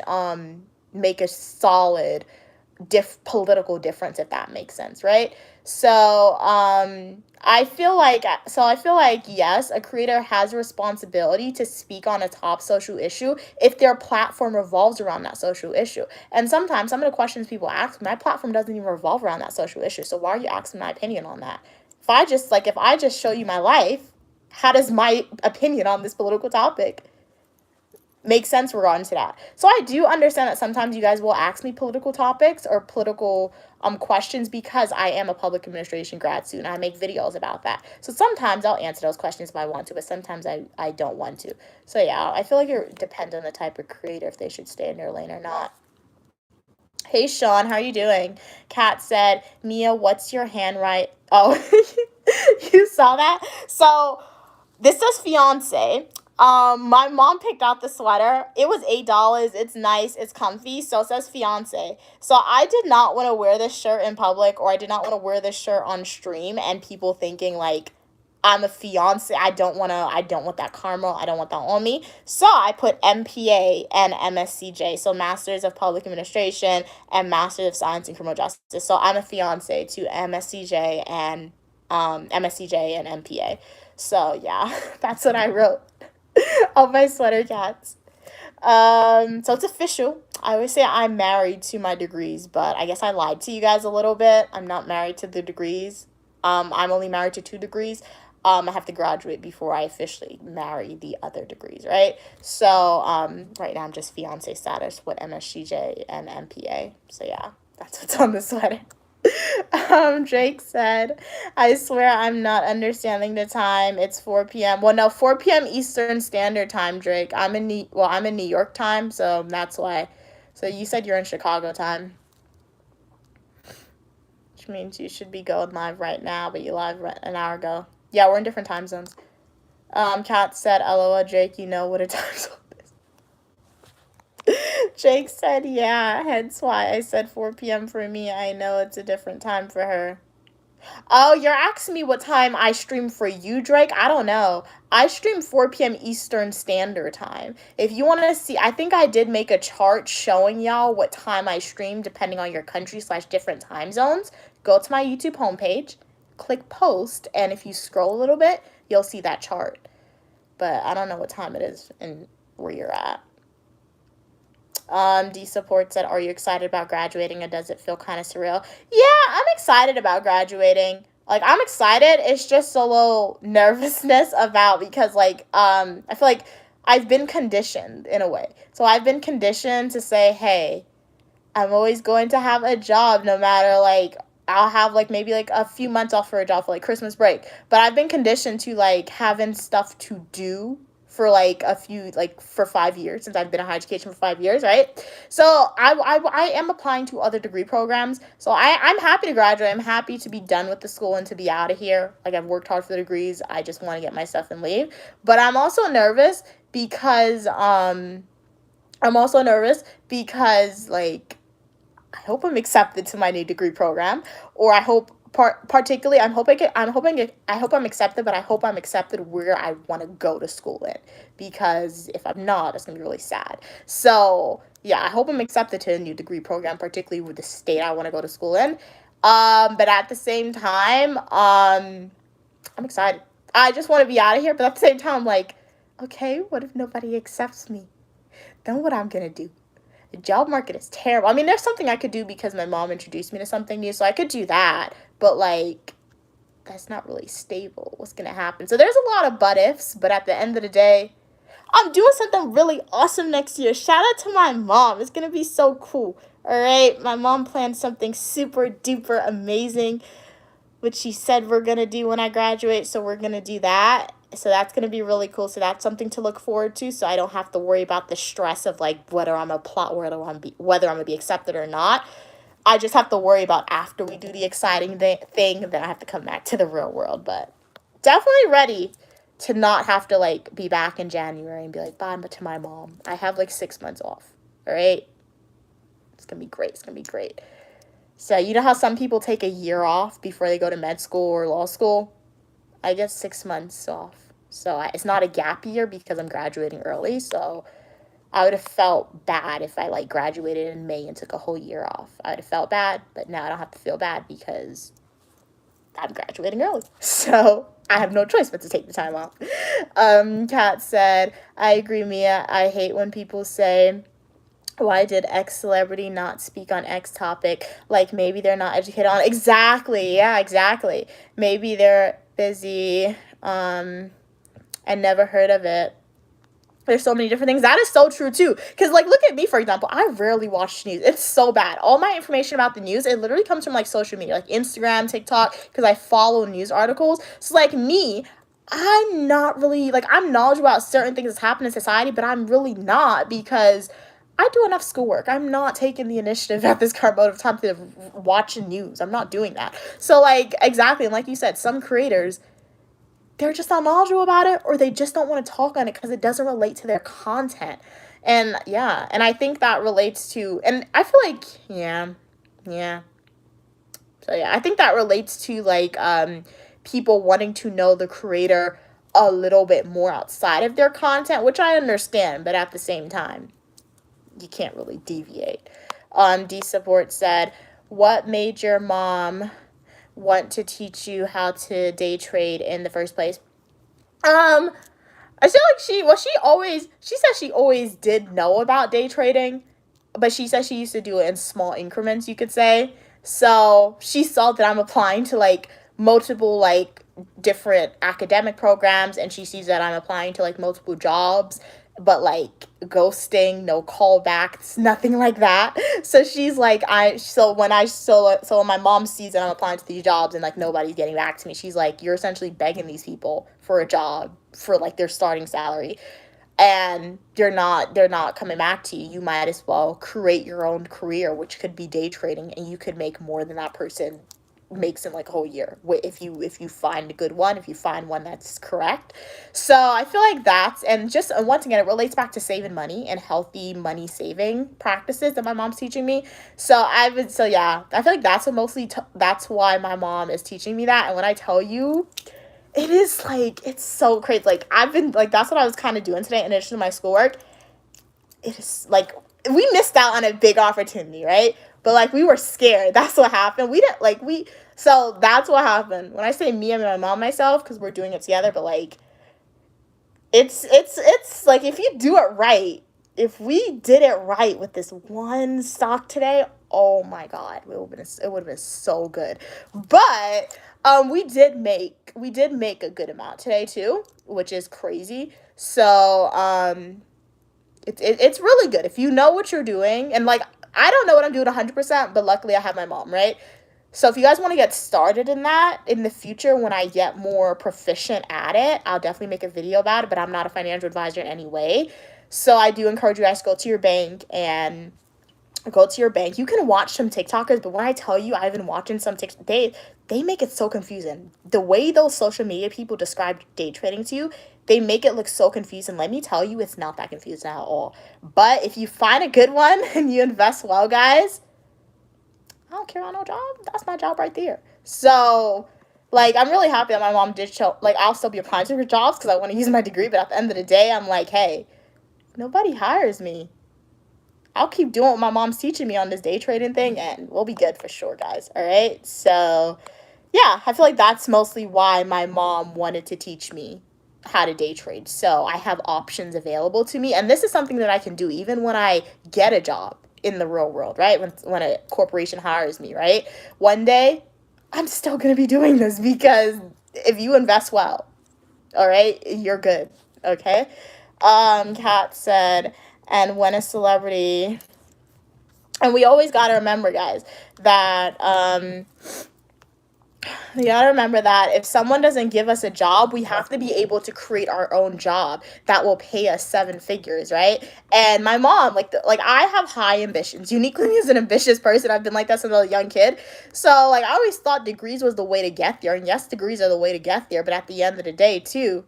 make a solid political difference, if that makes sense, right? So, I feel like yes, a creator has a responsibility to speak on a top social issue if their platform revolves around that social issue. And sometimes some of the questions people ask, my platform doesn't even revolve around that social issue. So why are you asking my opinion on that? If I just show you my life, how does my opinion on this political topic make sense regarding to that? So I do understand that sometimes you guys will ask me political topics or political questions because I am a public administration grad student. I make videos about that. So sometimes I'll answer those questions if I want to, but sometimes I don't want to. So yeah, I feel like it depends on the type of creator if they should stay in their lane or not. Hey Sean, how are you doing? Kat said, Mia, what's your handwrite? Oh, you saw that? So this says fiance. My mom picked out the sweater. It was $8. It's nice. It's comfy. So it says fiance. So I did not want to wear this shirt in public, or I did not want to wear this shirt on stream, and people thinking like I'm a fiance. I don't want that karma. I don't want that on me. So I put MPA and MSCJ. So Masters of Public Administration and Masters of Science in Criminal Justice. So I'm a fiance to MSCJ and MPA. So yeah, that's what I wrote on my sweater, Cats. So it's official. I always say I'm married to my degrees, but I guess I lied to you guys a little bit. I'm not married to the degrees. I'm only married to 2 degrees. I have to graduate before I officially marry the other degrees, right? So, right now I'm just fiance status with MSCJ and MPA. So yeah, that's what's on the sweater. Drake said, I swear I'm not understanding the time. It's 4 p.m. Well, no, 4 p.m. Eastern Standard Time, Drake. I'm in New York time, so that's why. So you said you're in Chicago time, which means you should be going live right now, but you live an hour ago. Yeah, we're in different time zones. Kat said, LOL, Drake, you know what a time zone is. Jake said, yeah, hence why I said 4 p.m. for me. I know it's a different time for her. Oh, you're asking me what time I stream for you, Drake? I don't know. I stream 4 p.m. Eastern Standard Time. If you want to see, I think I did make a chart showing y'all what time I stream depending on your country / different time zones. Go to my YouTube homepage, click post, and if you scroll a little bit, you'll see that chart. But I don't know what time it is and where you're at. D Support said, are you excited about graduating, or does it feel kind of surreal? Yeah, I'm excited about graduating. Like, I'm excited. It's just a little nervousness because, like, I feel like I've been conditioned in a way. So I've been conditioned to say, hey, I'm always going to have a job no matter, like, I'll have, like, maybe, like, a few months off for a job for, like, Christmas break. But I've been conditioned to, like, having stuff to do for, like, for 5 years, since I've been in higher education for 5 years, right? So I am applying to other degree programs. So I'm happy to graduate. I'm happy to be done with the school and to be out of here. Like, I've worked hard for the degrees. I just want to get my stuff and leave. But I'm also nervous because, like, I hope I'm accepted to my new degree program, or I hope particularly I hope I'm accepted, but I hope I'm accepted where I want to go to school in, because if I'm not, it's gonna be really sad. So yeah, I hope I'm accepted to a new degree program, particularly with the state I want to go to school in. But at the same time, I'm excited. I just want to be out of here, but at the same time, I'm like, okay, what if nobody accepts me? Then what I'm gonna do? The job market is terrible. I mean, there's something I could do because my mom introduced me to something new, so I could do that. But, like, that's not really stable. What's going to happen? So there's a lot of but ifs, but at the end of the day, I'm doing something really awesome next year. Shout out to my mom. It's going to be so cool. All right. My mom planned something super duper amazing, which she said we're going to do when I graduate. So we're going to do that. So that's going to be really cool. So that's something to look forward to. So I don't have to worry about the stress of like whether I'm going to be accepted or not. I just have to worry about after we do the exciting thing, then I have to come back to the real world. But definitely ready to not have to like be back in January and be like, bye, but to my mom. I have like 6 months off. All right. It's going to be great. It's going to be great. So you know how some people take a year off before they go to med school or law school? I get 6 months off. So it's not a gap year because I'm graduating early. So I would have felt bad if I like graduated in May and took a whole year off. I would have felt bad, but now I don't have to feel bad because I'm graduating early. So I have no choice but to take the time off. Kat said, I agree, Mia. I hate when people say, why did X celebrity not speak on X topic? Like maybe they're not educated on. Exactly. Yeah, exactly. Maybe they're busy and never heard of it. There's so many different things. That is so true too. Because like, look at me, for example. I rarely watch news. It's so bad. All my information about the news, it literally comes from like social media, like Instagram, TikTok, because I follow news articles. So like me, I'm not really, like, I'm knowledgeable about certain things that's happening in society, but I'm really not because I do enough schoolwork. I'm not taking the initiative at this current moment of time to watch news. I'm not doing that. So like, exactly. And like you said, some creators, they're just not knowledgeable about it, or they just don't want to talk on it because it doesn't relate to their content. And yeah, and I think that relates to, and I feel like, yeah. So yeah, I think that relates to like people wanting to know the creator a little bit more outside of their content, which I understand, but at the same time, you can't really deviate. D Support said, what made your mom want to teach you how to day trade in the first place? I feel like she said she always did know about day trading, but she said she used to do it in small increments, you could say. So she saw that I'm applying to like multiple like different academic programs, and she sees that I'm applying to like multiple jobs, but like ghosting, no callbacks, nothing like that. So she's like, so when my mom sees that I'm applying to these jobs and like nobody's getting back to me, she's like, you're essentially begging these people for a job for like their starting salary, and they're not coming back to you. You might as well create your own career, which could be day trading, and you could make more than that person makes in like a whole year if you find a good one, if you find one that's correct. So I feel like that's, and just once again, it relates back to saving money and healthy money saving practices that my mom's teaching me. Yeah, I feel like that's what that's why my mom is teaching me that. And when I tell you, it is like, it's so crazy. Like I've been like, that's what I was kind of doing today in addition to my schoolwork. It is like, we missed out on a big opportunity, right? But like, we were scared. That's what happened. So that's what happened. When I say me, I mean my mom, myself, because we're doing it together. But like, it's like, if you do it right, if we did it right with this one stock today, oh my God, it would have been so good. But we did make a good amount today too, which is crazy. So it's really good if you know what you're doing. And like, I don't know what I'm doing 100%, but luckily I have my mom, right? So if you guys want to get started in that in the future, when I get more proficient at it, I'll definitely make a video about it, but I'm not a financial advisor in any way. So I do encourage you guys to go to your bank and go to your bank. You can watch some TikTokers, but when I tell you, I've been watching some TikTok, they make it so confusing. The way those social media people describe day trading to you, they make it look so confusing. Let me tell you, it's not that confusing at all. But if you find a good one and you invest well, guys, I don't care about no job. That's my job right there. So, like, I'm really happy that my mom did show, like, I'll still be applying to her jobs because I want to use my degree. But at the end of the day, I'm like, hey, nobody hires me. I'll keep doing what my mom's teaching me on this day trading thing, and we'll be good for sure, guys. All right? So, yeah, I feel like that's mostly why my mom wanted to teach me how to day trade. So I have options available to me. And this is something that I can do even when I get a job in the real world, right? When a corporation hires me, right? One day, I'm still going to be doing this because if you invest well, all right, you're good. Okay. Kat said, and when a celebrity, and we always got to remember, guys, that you gotta remember that if someone doesn't give us a job, we have to be able to create our own job that will pay us seven figures, right? And my mom, like I have high ambitions. Uniquely is an ambitious person. I've been like that since I was a young kid. So like I always thought degrees was the way to get there. And yes, degrees are the way to get there. But at the end of the day, too,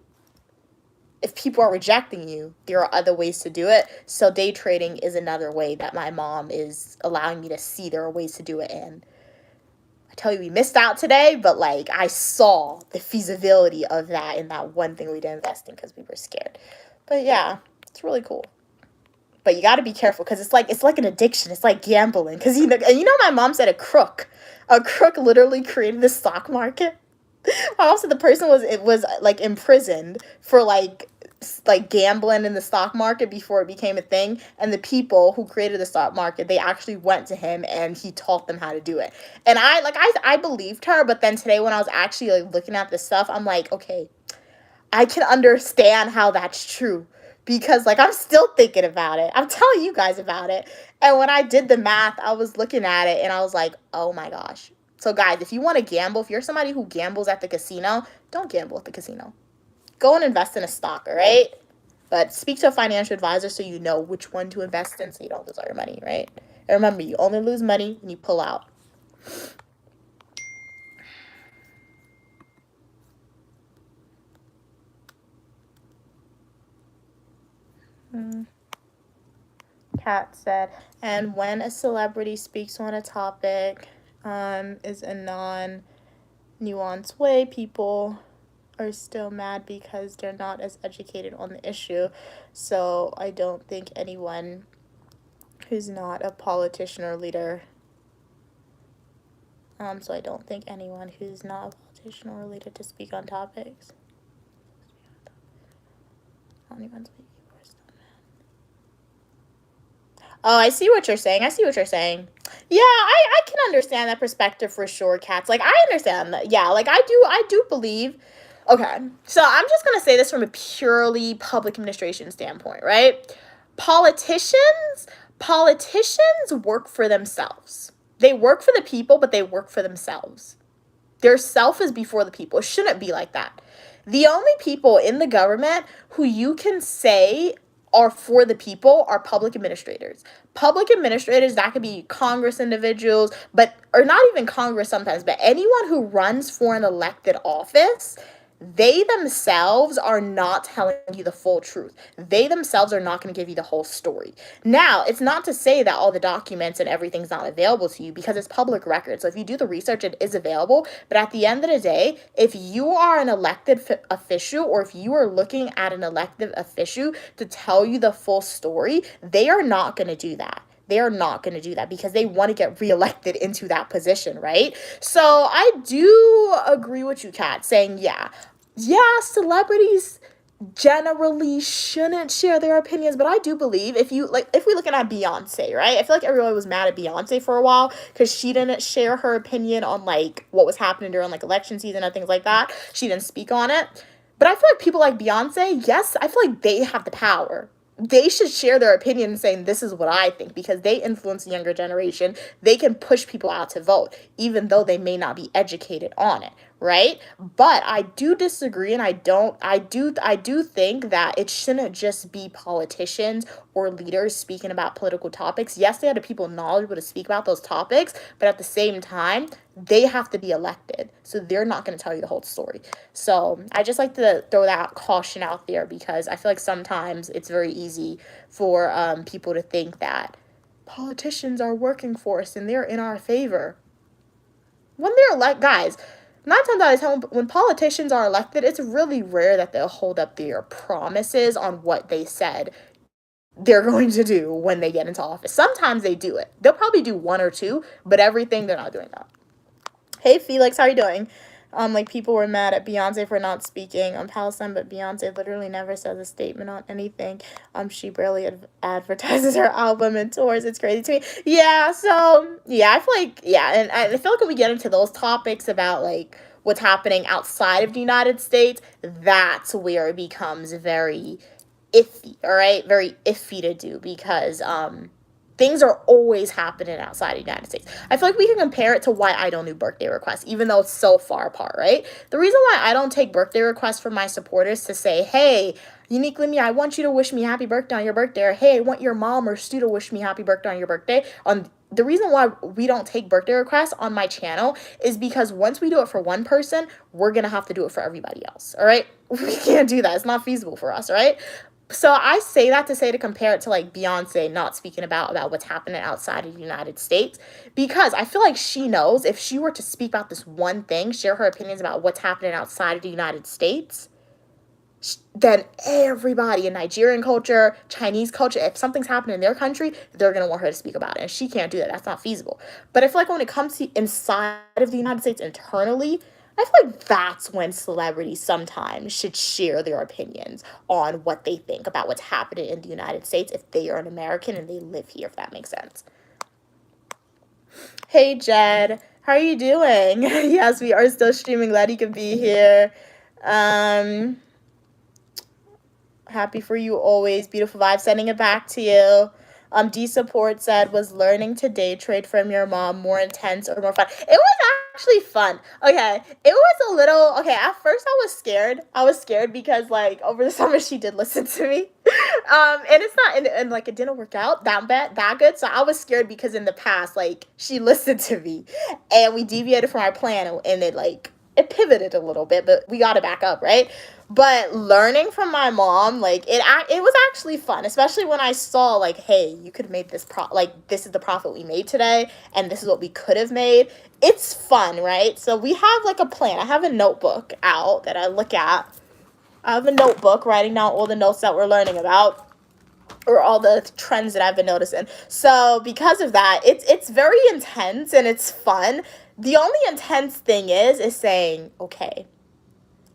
if people are rejecting you, there are other ways to do it. So day trading is another way that my mom is allowing me to see there are ways to do it. And tell you we missed out today, but like I saw the feasibility of that in that one thing we didn't invest in because we were scared. But yeah, it's really cool. But you got to be careful because it's like an addiction. It's like gambling because my mom said a crook literally created the stock market. Also, the person was like imprisoned for like gambling in the stock market before it became a thing, and the people who created the stock market, they actually went to him and he taught them how to do it. And I believed her, but then today when I was actually like looking at this stuff, I'm like, okay, I can understand how that's true because like I'm still thinking about it. I'm telling you guys about it. And when I did the math, I was looking at it and I was like, oh my gosh. So guys, if you want to gamble, if you're somebody who gambles at the casino, don't gamble at the casino. Go and invest in a stock, all right? But speak to a financial advisor so you know which one to invest in so you don't lose all your money, right? And remember, you only lose money when you pull out. Kat said, and when a celebrity speaks on a topic, is a non-nuanced way, people are still mad because they're not as educated on the issue. So I don't think anyone who's not a politician or leader, so I don't think anyone who's not a politician or leader to speak on topics. Oh, I see what you're saying. Yeah, I can understand that perspective for sure, Cats. Like I understand that. Yeah, like I do believe. Okay, so I'm just gonna say this from a purely public administration standpoint, right? Politicians, politicians work for themselves. They work for the people, but they work for themselves. Their self is before the people. It shouldn't be like that. The only people in the government who you can say are for the people are public administrators. Public administrators, that could be Congress individuals, or not even Congress sometimes, but anyone who runs for an elected office, they themselves are not telling you the full truth. They themselves are not going to give you the whole story. Now, it's not to say that all the documents and everything's not available to you because it's public record. So if you do the research, it is available. But at the end of the day, if you are an elected official or if you are looking at an elected official to tell you the full story, they are not going to do that. They are not going to do that because they want to get reelected into that position, right? So I do agree with you, Kat, saying, yeah, celebrities generally shouldn't share their opinions, but I do believe if we're looking at Beyonce, right? I feel like everyone was mad at Beyonce for a while because she didn't share her opinion on like what was happening during like election season and things like that. She didn't speak on it. But I feel like people like Beyonce, yes, I feel like they have the power. They should share their opinion saying this is what I think because they influence the younger generation. They can push people out to vote even though they may not be educated on it, right? But I do disagree and I do think that it shouldn't just be politicians or leaders speaking about political topics. Yes, they have the people knowledgeable to speak about those topics, but at the same time, they have to be elected. So they're not going to tell you the whole story. So I just like to throw that caution out there because I feel like sometimes it's very easy for people to think that politicians are working for us and they're in our favor. When they're guys, 9 times out of 10, when politicians are elected, it's really rare that they'll hold up their promises on what they said they're going to do when they get into office. Sometimes they do it. They'll probably do one or two, but everything they're not doing that. Hey, Felix, how are you doing? Like people were mad at Beyonce for not speaking on Palestine, but Beyonce literally never says a statement on anything. She barely advertises her album and tours. It's crazy to me. Yeah, so yeah, I feel like yeah, and I feel like when we get into those topics about like what's happening outside of the United States, that's where it becomes very iffy, all right? Very iffy to do because things are always happening outside the United States. I feel like we can compare it to why I don't do birthday requests, even though it's so far apart, right? The reason why I don't take birthday requests from my supporters to say, hey, Uniquely Me, I want you to wish me happy birthday on your birthday, or hey, I want your mom or Stu to wish me happy birthday on your birthday. The reason why we don't take birthday requests on my channel is because once we do it for one person, we're gonna have to do it for everybody else. All right, we can't do that. It's not feasible for us. All right. So I say that to say to compare it to like Beyonce not speaking about what's happening outside of the United States, because I feel like she knows if she were to speak about this one thing, share her opinions about what's happening outside of the United States, then everybody in Nigerian culture, Chinese culture, if something's happening in their country, they're going to want her to speak about it. And she can't do that. That's not feasible. But I feel like when it comes to inside of the United States internally, I feel like that's when celebrities sometimes should share their opinions on what they think about what's happening in the United States if they are an American and they live here, if that makes sense. Hey, Jed. How are you doing? Yes, we are still streaming. Glad you could be here. Happy for you always. Beautiful vibe. Sending it back to you. D Support said, was learning to day trade from your mom more intense or more fun? It was actually fun. Okay. It was a little, okay, at first I was scared. I was scared because like over the summer she did listen to me. And it's not, and like it didn't work out that good. So I was scared because in the past, like she listened to me and we deviated from our plan and it pivoted a little bit, but we got it back up, right? But learning from my mom, like it was actually fun, especially when I saw like, hey, you could have made this like this is the profit we made today, and this is what we could have made. It's fun, right? So we have like a plan. I have a notebook out that I look at. I have a notebook writing down all the notes that we're learning about, or all the trends that I've been noticing. So because of that, it's very intense and it's fun. The only intense thing is saying, okay,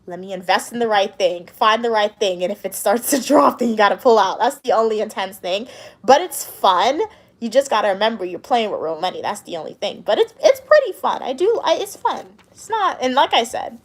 let me invest in the right thing, find the right thing, and if it starts to drop, then you gotta pull out. That's the only intense thing. But it's fun. You just gotta remember you're playing with real money. That's the only thing. But it's pretty fun. It's fun. It's not, and like I said,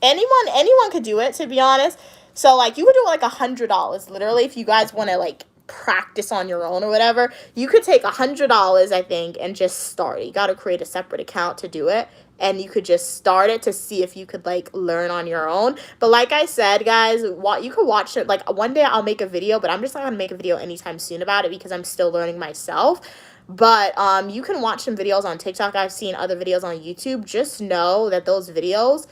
anyone could do it, to be honest. So like you could do like $100 literally if you guys want to like practice on your own or whatever. You could take $100, I think, and just start. You got to create a separate account to do it, and you could just start it to see if you could like learn on your own. But like I said, guys, what you could watch it, like one day I'll make a video, but I'm just not gonna make a video anytime soon about it because I'm still learning myself. But you can watch some videos on TikTok. I've seen other videos on YouTube. Just know that those videos,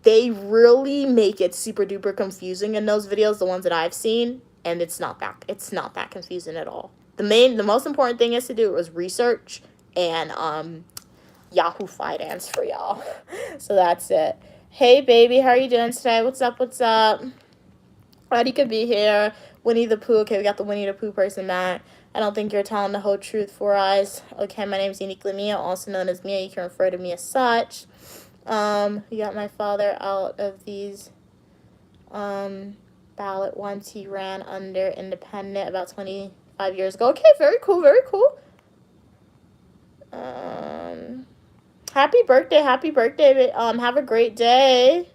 they really make it super duper confusing in those videos, the ones that I've seen, and it's not that confusing at all. The most important thing is to do is research and Yahoo Finance for y'all. So that's it. Hey baby, how are you doing today? What's up? Glad you could be here. Winnie the Pooh. Okay, we got the Winnie the Pooh person back. I don't think you're telling the whole truth, Four Eyes. Okay, my name's Uniquely Mia, also known as Mia. You can refer to me as such. You got my father out of these ballot once. He ran under independent about 25 years ago. Okay, very cool, very cool. Happy birthday, have a great day.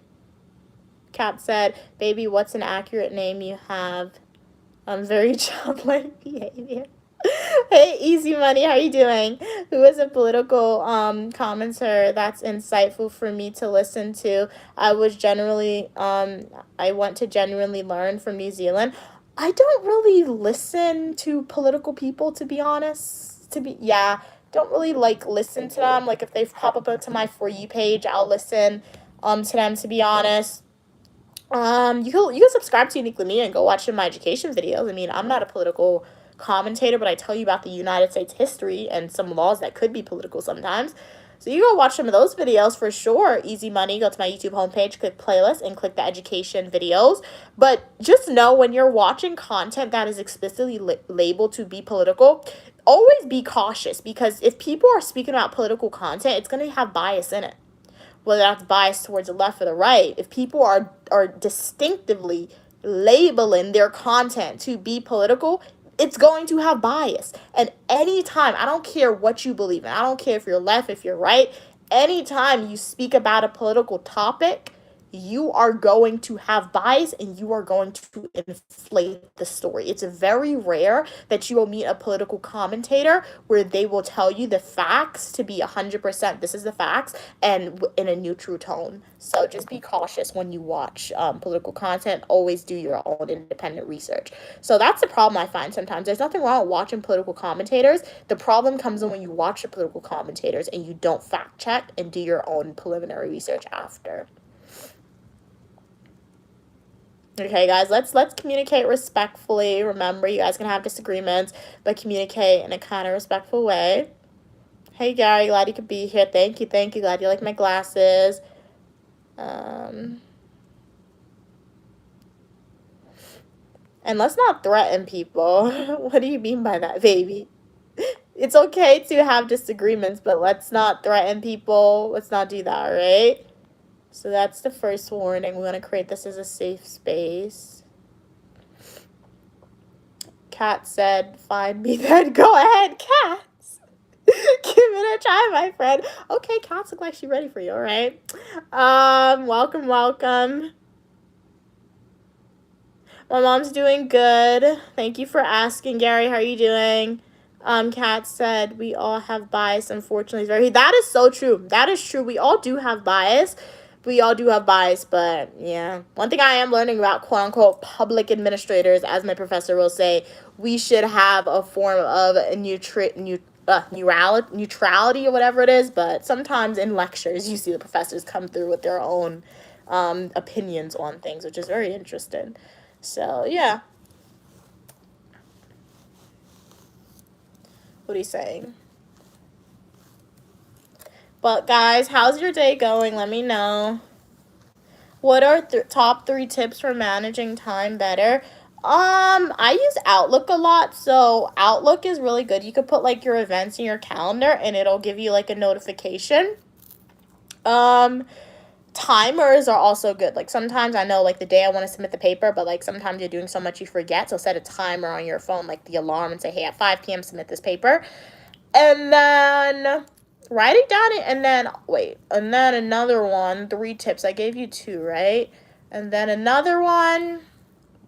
Kat said, baby, what's an accurate name you have? Very childlike behavior. Hey, Easy Money, how you doing? Who is a political commenter that's insightful for me to listen to? I want to genuinely learn from New Zealand. I don't really listen to political people, to be honest. Don't really like listen to them. Like if they pop up to my For You page, I'll listen to them, to be honest. You can subscribe to Uniquely Me and go watch my education videos. I mean, I'm not a political commentator, but I tell you about the United States history and some laws that could be political sometimes. So you go watch some of those videos for sure. Easy Money, go to my YouTube homepage, click playlist, and click the education videos. But just know when you're watching content that is explicitly labeled to be political, always be cautious, because if people are speaking about political content, it's going to have bias in it. whether that's bias towards the left or the right, if people are distinctively labeling their content to be political, it's going to have bias. And anytime, I don't care what you believe in, I don't care if you're left, if you're right, anytime you speak about a political topic, you are going to have bias and you are going to inflate the story. It's very rare that you will meet a political commentator where they will tell you the facts to be 100%, this is the facts, and in a neutral tone. So just be cautious when you watch political content. Always do your own independent research. So that's the problem I find sometimes. There's nothing wrong with watching political commentators. The problem comes in when you watch the political commentators and you don't fact check and do your own preliminary research after. Okay, guys, let's communicate respectfully. Remember, you guys can have disagreements, but communicate in a kind of respectful way. Hey, Gary, glad you could be here. Thank you. Glad you like my glasses. And let's not threaten people. What do you mean by that, baby? It's okay to have disagreements, but let's not threaten people. Let's not do that, right? So that's the first warning. We're going to create this as a safe space. Kat said, find me then. Go ahead, Cats. Give it a try, my friend. Okay, Cats look like she's ready for you, all right? Welcome. My mom's doing good. Thank you for asking, Gary. How are you doing? Kat said, we all have bias, unfortunately. That is so true. That is true. We all do have bias. But yeah. One thing I am learning about quote-unquote public administrators, as my professor will say, we should have a form of neutrality or whatever it is. But sometimes in lectures, you see the professors come through with their own opinions on things, which is very interesting. So, yeah. What are you saying? But, guys, how's your day going? Let me know. What are top 3 tips for managing time better? I use Outlook a lot, so Outlook is really good. You could put, like, your events in your calendar, and it'll give you, like, a notification. Timers are also good. Like, sometimes I know, like, the day I want to submit the paper, but, like, sometimes you're doing so much you forget, so set a timer on your phone, like the alarm, and say, hey, at 5 p.m. submit this paper. And then write it down, and then another one, 3 tips. I gave you 2, right? And then another one,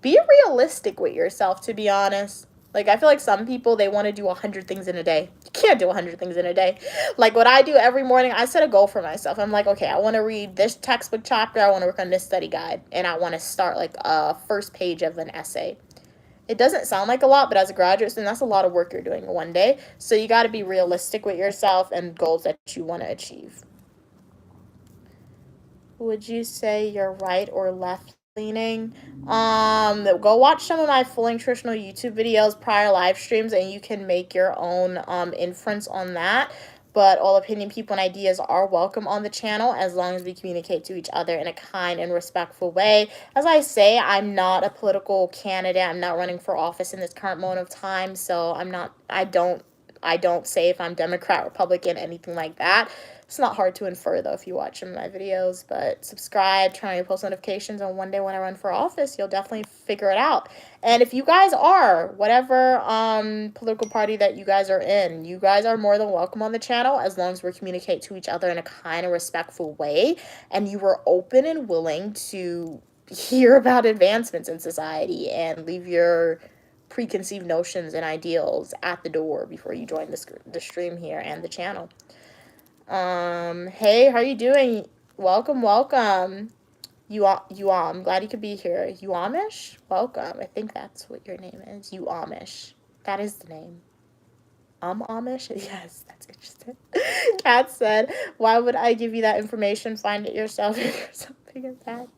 be realistic with yourself, to be honest. Like, I feel like some people, they want to do 100 things in a day. You can't do 100 things in a day. Like, what I do every morning, I set a goal for myself. I'm like, okay, I want to read this textbook chapter. I want to work on this study guide. And I want to start, like, a first page of an essay. It doesn't sound like a lot, but as a graduate student, that's a lot of work you're doing in one day. So you got to be realistic with yourself and goals that you want to achieve. Would you say you're right or left leaning? Go watch some of my full nutritional YouTube videos, prior live streams, and you can make your own inference on that. But all opinion, people, and ideas are welcome on the channel as long as we communicate to each other in a kind and respectful way. As I say, I'm not a political candidate. I'm not running for office in this current moment of time, so I don't say if I'm Democrat, Republican, anything like that. It's not hard to infer, though, if you watch some of my videos. But subscribe, turn on your post notifications, and one day when I run for office, you'll definitely figure it out. And if you guys are, whatever political party that you guys are in, you guys are more than welcome on the channel as long as we communicate to each other in a kind and respectful way, and you are open and willing to hear about advancements in society and leave your preconceived notions and ideals at the door before you join the stream here and the channel. Hey, how are you doing? Welcome. I'm glad you could be here. Amish? Welcome. I think that's what your name is. Amish. That is the name. Amish? Yes, that's interesting. Kat said, why would I give you that information? Find it yourself or something like that.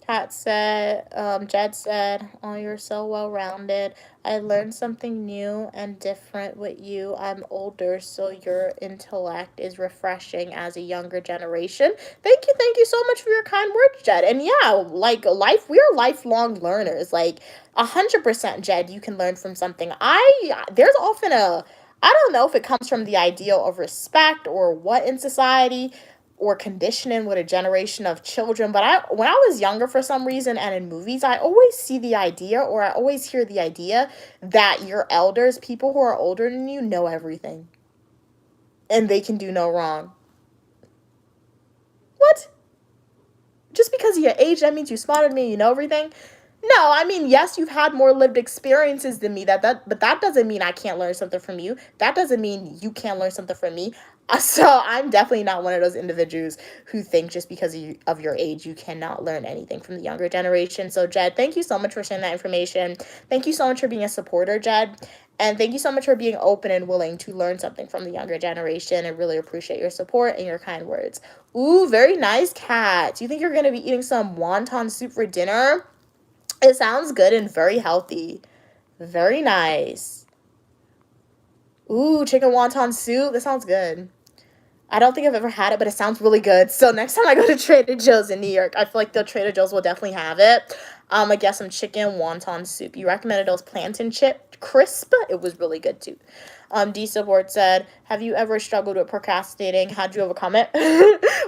Kat said, Jed said, oh, you're so well-rounded. I learned something new and different with you. I'm older, so your intellect is refreshing as a younger generation. Thank you so much for your kind words, Jed. And yeah, like, we are lifelong learners. Like, 100%, Jed, you can learn from something. There's often I don't know if it comes from the ideal of respect or what in society or conditioning with a generation of children, but when I was younger for some reason and in movies, I always see the idea or I always hear the idea that your elders, people who are older than you, know everything and they can do no wrong. What? Just because of your age, that means you're smarter than me, you know everything? No, I mean, yes, you've had more lived experiences than me. But that doesn't mean I can't learn something from you. That doesn't mean you can't learn something from me. So I'm definitely not one of those individuals who think just because of your age you cannot learn anything from the younger generation. So Jed, thank you so much for sharing that information. Thank you so much for being a supporter, Jed. And thank you so much for being open and willing to learn something from the younger generation. I really appreciate your support and your kind words. Ooh, very nice, Kat. Do you think you're going to be eating some wonton soup for dinner? It sounds good and very healthy. Very nice. Ooh, chicken wonton soup. That sounds good. I don't think I've ever had it, but it sounds really good. So next time I go to Trader Joe's in New York, I feel like the Trader Joe's will definitely have it. I guess some chicken wonton soup. You recommended those plantain chip crisp. It was really good too. D Support said, have you ever struggled with procrastinating? How'd you overcome it?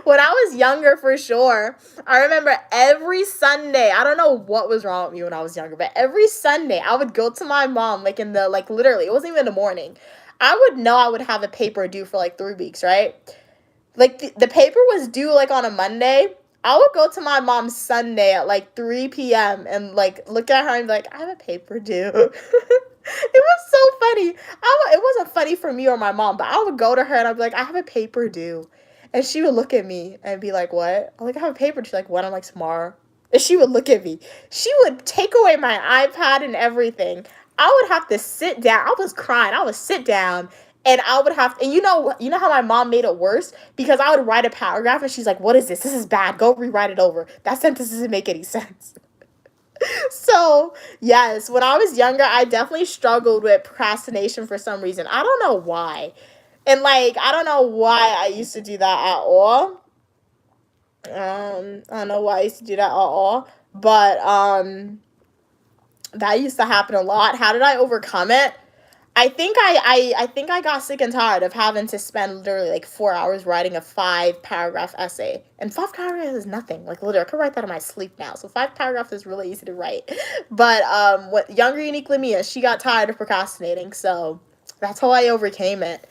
When I was younger, for sure. I remember every Sunday, I don't know what was wrong with me when I was younger, but every Sunday I would go to my mom, like in the, like literally, it wasn't even in the morning. I would know I would have a paper due for like 3 weeks, right? Like the paper was due like on a Monday. I would go to my mom's Sunday at like 3 p.m. and like look at her and be like, I have a paper due. It was so funny. It wasn't funny for me or my mom, but I would go to her and I'd be like, I have a paper due. And she would look at me and be like, what? I'm like, I have a paper. She's like, what? I'm like, tomorrow. And she would look at me. She would take away my iPad and everything. I would have to sit down. I was crying. I would sit down and I would have, and you know how my mom made it worse? Because I would write a paragraph and she's like, what is this? This is bad. Go rewrite it over. That sentence doesn't make any sense. So, yes, when I was younger, I definitely struggled with procrastination for some reason. I don't know why. And like, I don't know why I used to do that at all. I don't know why I used to do that at all. But that used to happen a lot. How did I overcome it? I think I got sick and tired of having to spend literally like 4 hours writing a 5 paragraph essay. And 5 paragraphs is nothing. Like literally, I could write that in my sleep now. So 5 paragraphs is really easy to write. But what younger uniquely Mia, she got tired of procrastinating, so that's how I overcame it.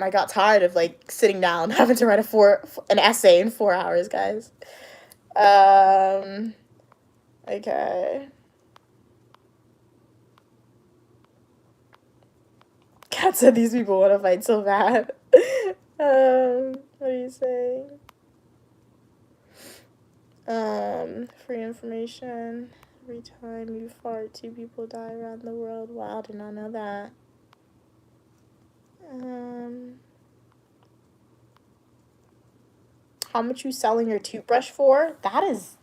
I got tired of like sitting down having to write an essay in 4 hours, guys. Um okay. Kat said these people want to fight so bad. What do you say? Free information. Every time you fart, 2 people die around the world. Wow, I did not know that. How much you selling your toothbrush for? That is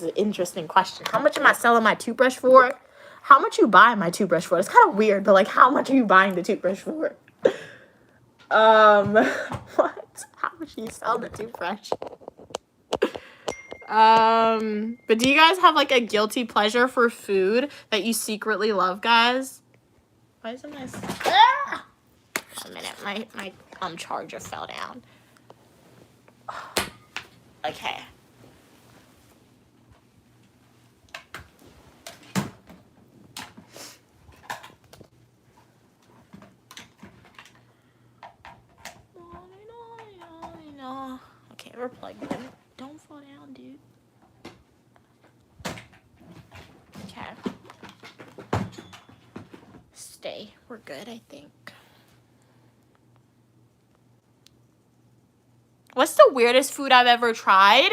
an interesting question. How much am I selling my toothbrush for? How much you buying my toothbrush for? It's kind of weird, but like, how much are you buying the toothbrush for? What? How much are you selling the toothbrush? But do you guys have like a guilty pleasure for food that you secretly love, guys? Why isn't my a minute, my charger fell down. Okay. Okay, we're plugged in. Don't fall down, dude. Okay. Stay. We're good, I think. What's the weirdest food I've ever tried?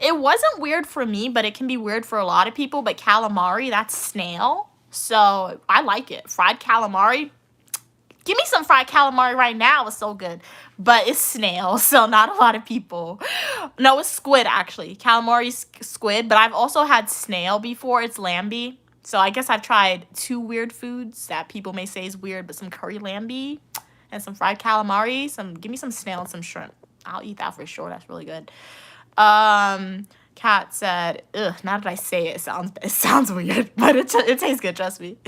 It wasn't weird for me, but it can be weird for a lot of people. But calamari, that's snail. So I like it. Fried calamari. Give me some fried calamari right now. It's so good. But it's snail, so not a lot of people. No, it's squid, actually. Calamari's squid, but I've also had snail before. It's lambi. So I guess I've tried 2 weird foods that people may say is weird, but some curry lambi and some fried calamari. Give me some snail and some shrimp. I'll eat that for sure. That's really good. Kat said, ugh, now that I say it, it sounds weird, but it tastes good, trust me.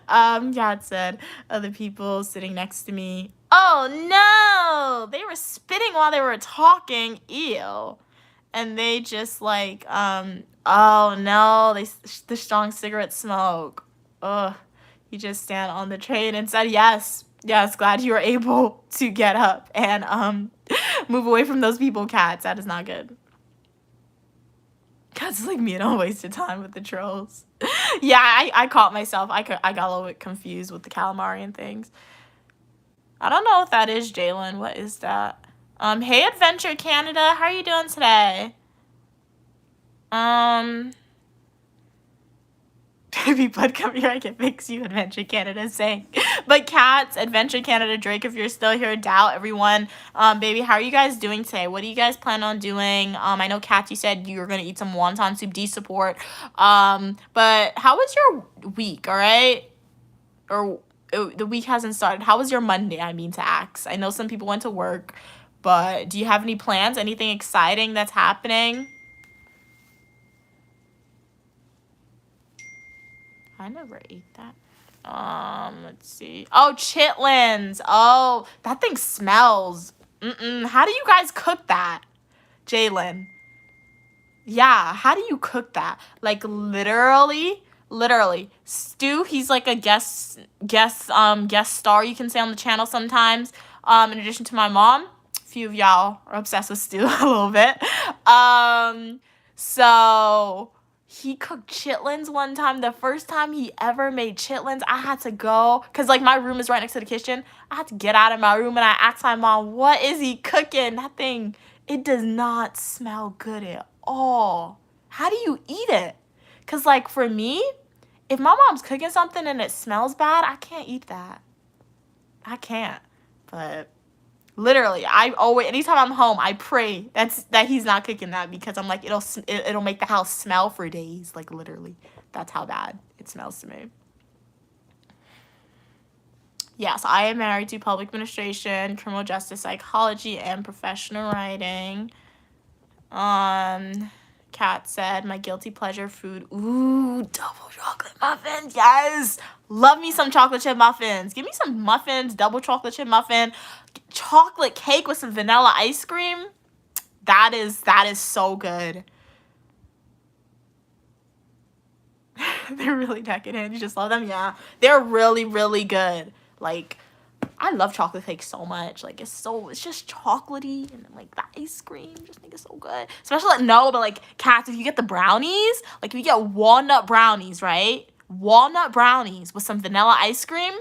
Kat said, other people sitting next to me, oh no, they were spitting while they were talking, ew. And they just like, oh no, the strong cigarette smoke. Ugh. He just stand on the train and said, yes, glad you were able to get up and move away from those people, Cats. That is not good. Cats like me, don't waste your time with the trolls. Yeah, I caught myself. I got a little bit confused with the calamari and things. I don't know if that is Jalen. What is that? Hey Adventure Canada, how are you doing today? Baby Bud, come here, I can fix you, Adventure Canada saying. But Cats, Adventure Canada, Drake, if you're still here, Doubt, everyone. Baby, how are you guys doing today? What do you guys plan on doing? I know, Cats, you said you were going to eat some wonton soup, D support. But how was your week, all right? Or the week hasn't started. How was your Monday, I mean to ask? I know some people went to work, but do you have any plans? Anything exciting that's happening? I never ate that. Let's see. Oh, chitlins. Oh, that thing smells. How do you guys cook that, Jalen? Yeah, how do you cook that? Like literally. Stu, he's like a guest star, you can say, on the channel sometimes. In addition to my mom, a few of y'all are obsessed with Stu a little bit. So he cooked chitlins one time. The first time he ever made chitlins, I had to go, because like my room is right next to the kitchen. I had to get out of my room and I asked my mom, what is he cooking? That thing, it does not smell good at all. How do you eat it? Because like for me, if my mom's cooking something and it smells bad, I can't eat that. I can't. But literally, anytime I'm home, I pray that he's not cooking that, because I'm like, it'll make the house smell for days. Like literally, that's how bad it smells to me. Yes, I am married to public administration, criminal justice psychology, and professional writing. Kat said, my guilty pleasure food. Ooh, double chocolate muffins. Yes. Love me some chocolate chip muffins. Give me some muffins, double chocolate chip muffin, chocolate cake with some vanilla ice cream. That is so good. They're really decadent. You just love them? Yeah. They're really, really good. Like, I love chocolate cake so much. Like, it's just chocolatey, and then like the ice cream just make it so good. Especially but Cats, if you get the brownies, like if you get walnut brownies, right? Walnut brownies with some vanilla ice cream.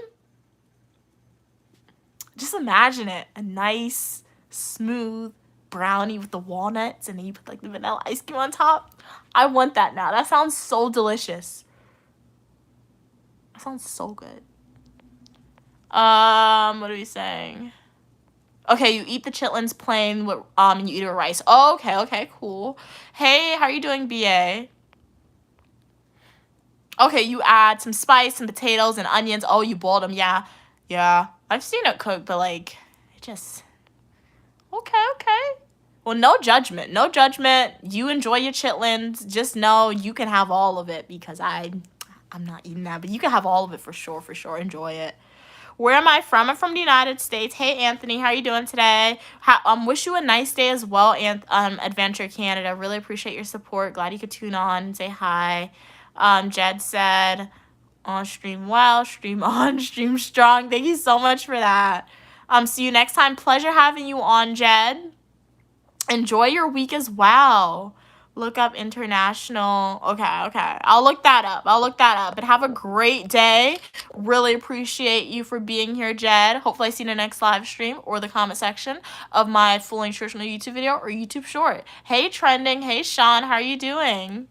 Just imagine it. A nice, smooth brownie with the walnuts, and then you put like the vanilla ice cream on top. I want that now. That sounds so delicious. That sounds so good. What are we saying? Okay, you eat the chitlins plain with and you eat it with rice. Oh, okay, cool. Hey, how are you doing, BA? Okay, you add some spice, some potatoes, and onions. Oh, you boiled them. Yeah. I've seen it cook, but like, it just okay. Well, no judgment. You enjoy your chitlins. Just know you can have all of it, because I'm not eating that, but you can have all of it for sure. Enjoy it. Where am I from? I'm from the United States. Hey, Anthony, how are you doing today? Wish you a nice day as well, Adventure Canada. Really appreciate your support. Glad you could tune on and say hi. Jed said, on stream well, stream on, stream strong. Thank you so much for that. See you next time. Pleasure having you on, Jed. Enjoy your week as well. Look up international. Okay. I'll look that up. But have a great day. Really appreciate you for being here, Jed. Hopefully I see you in the next live stream or the comment section of my full nutritional YouTube video or YouTube short. Hey, Trending. Hey, Sean. How are you doing?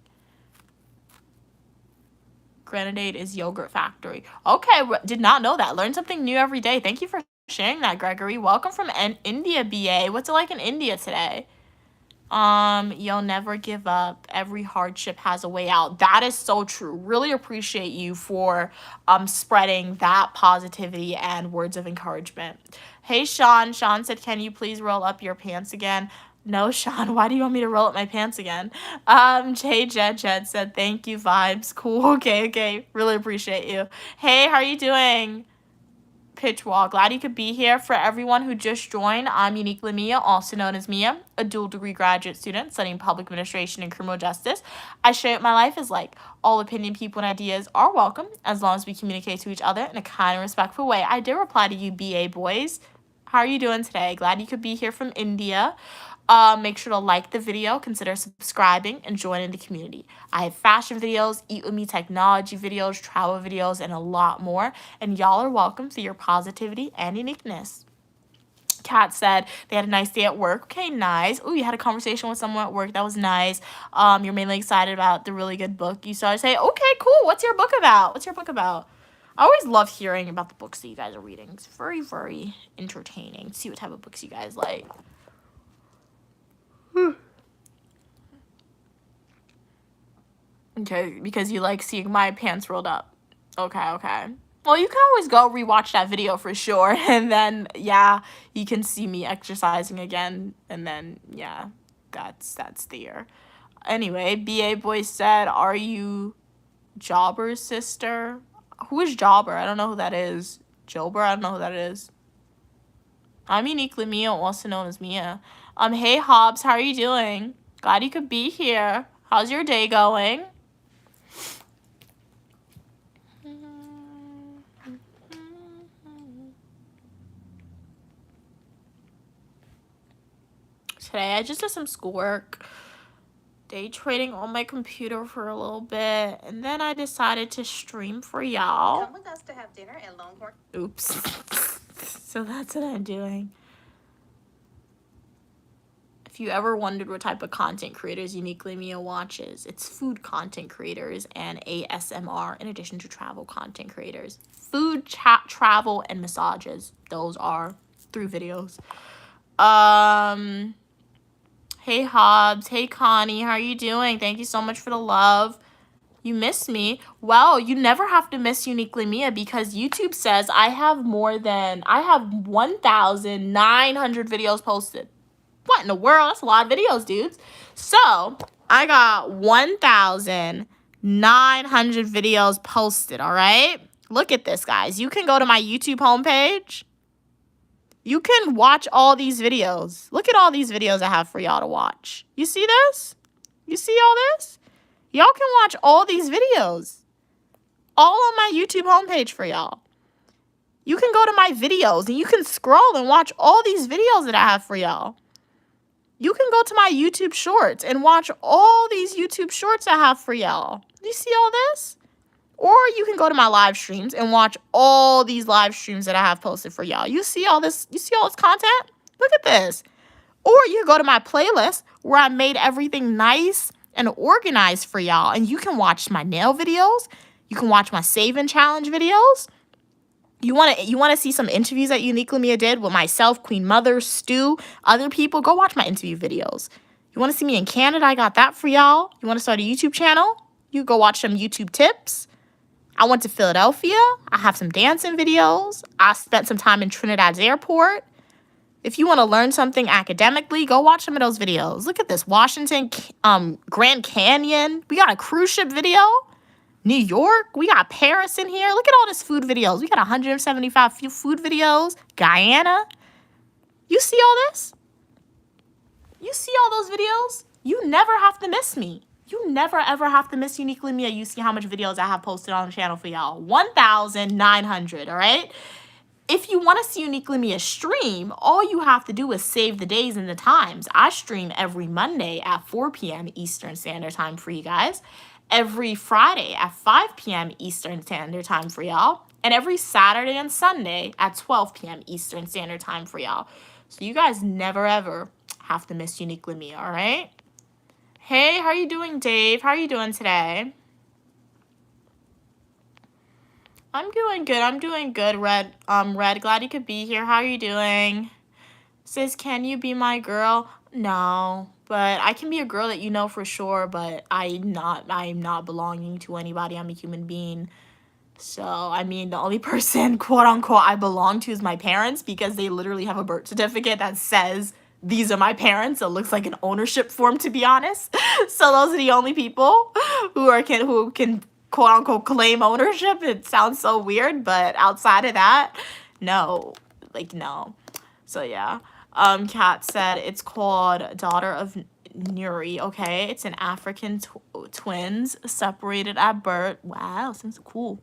Grenadine is Yogurt Factory. Okay, did not know that. Learn something new every day. Thank you for sharing that, Gregory. Welcome from India, BA. What's it like in India today? You'll never give up. Every hardship has a way out. That is so true. Really appreciate you for spreading that positivity and words of encouragement. Hey, Sean. Sean said, can you please roll up your pants again? No, Sean, why do you want me to roll up my pants again? Jay Jed said, thank you, vibes. Cool, okay. Really appreciate you. Hey, how are you doing? Pitchwall, glad you could be here. For everyone who just joined, I'm Uniquely Mia, also known as Mia, a dual degree graduate student studying public administration and criminal justice. I share what my life is like. All opinion, people, and ideas are welcome as long as we communicate to each other in a kind and respectful way. I did reply to you, BA boys. How are you doing today? Glad you could be here from India. Make sure to like the video, consider subscribing, and joining the community. I have fashion videos, Eat With Me technology videos, travel videos, and a lot more. And y'all are welcome for your positivity and uniqueness. Kat said they had a nice day at work. Okay, nice. Oh, you had a conversation with someone at work. That was nice. You're mainly excited about the really good book you started. Say, okay, cool. What's your book about? I always love hearing about the books that you guys are reading. It's very, very entertaining. See what type of books you guys like. Okay, because you like seeing my pants rolled up. Okay. Well, you can always go rewatch that video for sure. And then, yeah, you can see me exercising again. And then, yeah, that's there. Anyway, BA Boy said, are you Jobber's sister? Who is Jobber? I don't know who that is. Jobber? I don't know who that is. I'm Uniquely Mia, also known as Mia. Hey Hobbs, how are you doing? Glad you could be here. How's your day going? Today I just did some schoolwork, day trading on my computer for a little bit, and then I decided to stream for y'all. Come with us to have dinner at Longhorn. Oops. So that's what I'm doing. If you ever wondered what type of content creators Uniquely Mia watches, it's food content creators and ASMR in addition to travel content creators. Food, travel, and massages. Those are 3 videos. Hey Hobbs, hey Connie, how are you doing? Thank you so much for the love. You missed me. Well, you never have to miss Uniquely Mia because YouTube says I have 1,900 videos posted. What in the world? That's a lot of videos, dudes. So, I got 1,900 videos posted, all right? Look at this, guys. You can go to my YouTube homepage. You can watch all these videos. Look at all these videos I have for y'all to watch. You see this? You see all this? Y'all can watch all these videos. All on my YouTube homepage for y'all. You can go to my videos and you can scroll and watch all these videos that I have for y'all. You can go to my YouTube shorts and watch all these YouTube shorts I have for y'all. You see all this? Or you can go to my live streams and watch all these live streams that I have posted for y'all. You see all this? You see all this content? Look at this. Or you can go to my playlist where I made everything nice and organized for y'all. And you can watch my nail videos. You can watch my save and challenge videos. You want to see some interviews that Uniquely Mia did with myself, Queen Mother, Stu, other people? Go watch my interview videos. You want to see me in Canada? I got that for y'all. You want to start a YouTube channel? You go watch some YouTube tips. I went to Philadelphia. I have some dancing videos. I spent some time in Trinidad's airport. If you want to learn something academically, go watch some of those videos. Look at this. Washington, Grand Canyon. We got a cruise ship video. New York. We got Paris in here. Look at all this food videos. We got 175 food videos. Guyana. You see all this? You see all those videos? You never have to miss me. You never, ever have to miss Uniquely Mia. You see how much videos I have posted on the channel for y'all. 1,900, all right? If you want to see Uniquely Mia stream, all you have to do is save the days and the times. I stream every Monday at 4 p.m. Eastern Standard Time for you guys. Every Friday at 5 p.m. Eastern Standard Time for y'all. And every Saturday and Sunday at 12 p.m. Eastern Standard Time for y'all. So you guys never, ever have to miss Uniquely Mia, all right? Hey, how are you doing, Dave? How are you doing today? I'm doing good, Red. Red, glad you could be here. How are you doing? Says, can you be my girl? No, but I can be a girl that you know for sure, but I'm not belonging to anybody. I'm a human being. So, I mean, the only person, quote unquote, I belong to is my parents because they literally have a birth certificate that says these are my parents. It looks like an ownership form, to be honest. So those are the only people who can quote unquote claim ownership. It sounds so weird, but outside of that, no. Like, no. So yeah. Kat said it's called Daughter of Nuri. Okay, it's an African twins separated at birth. Wow, sounds cool.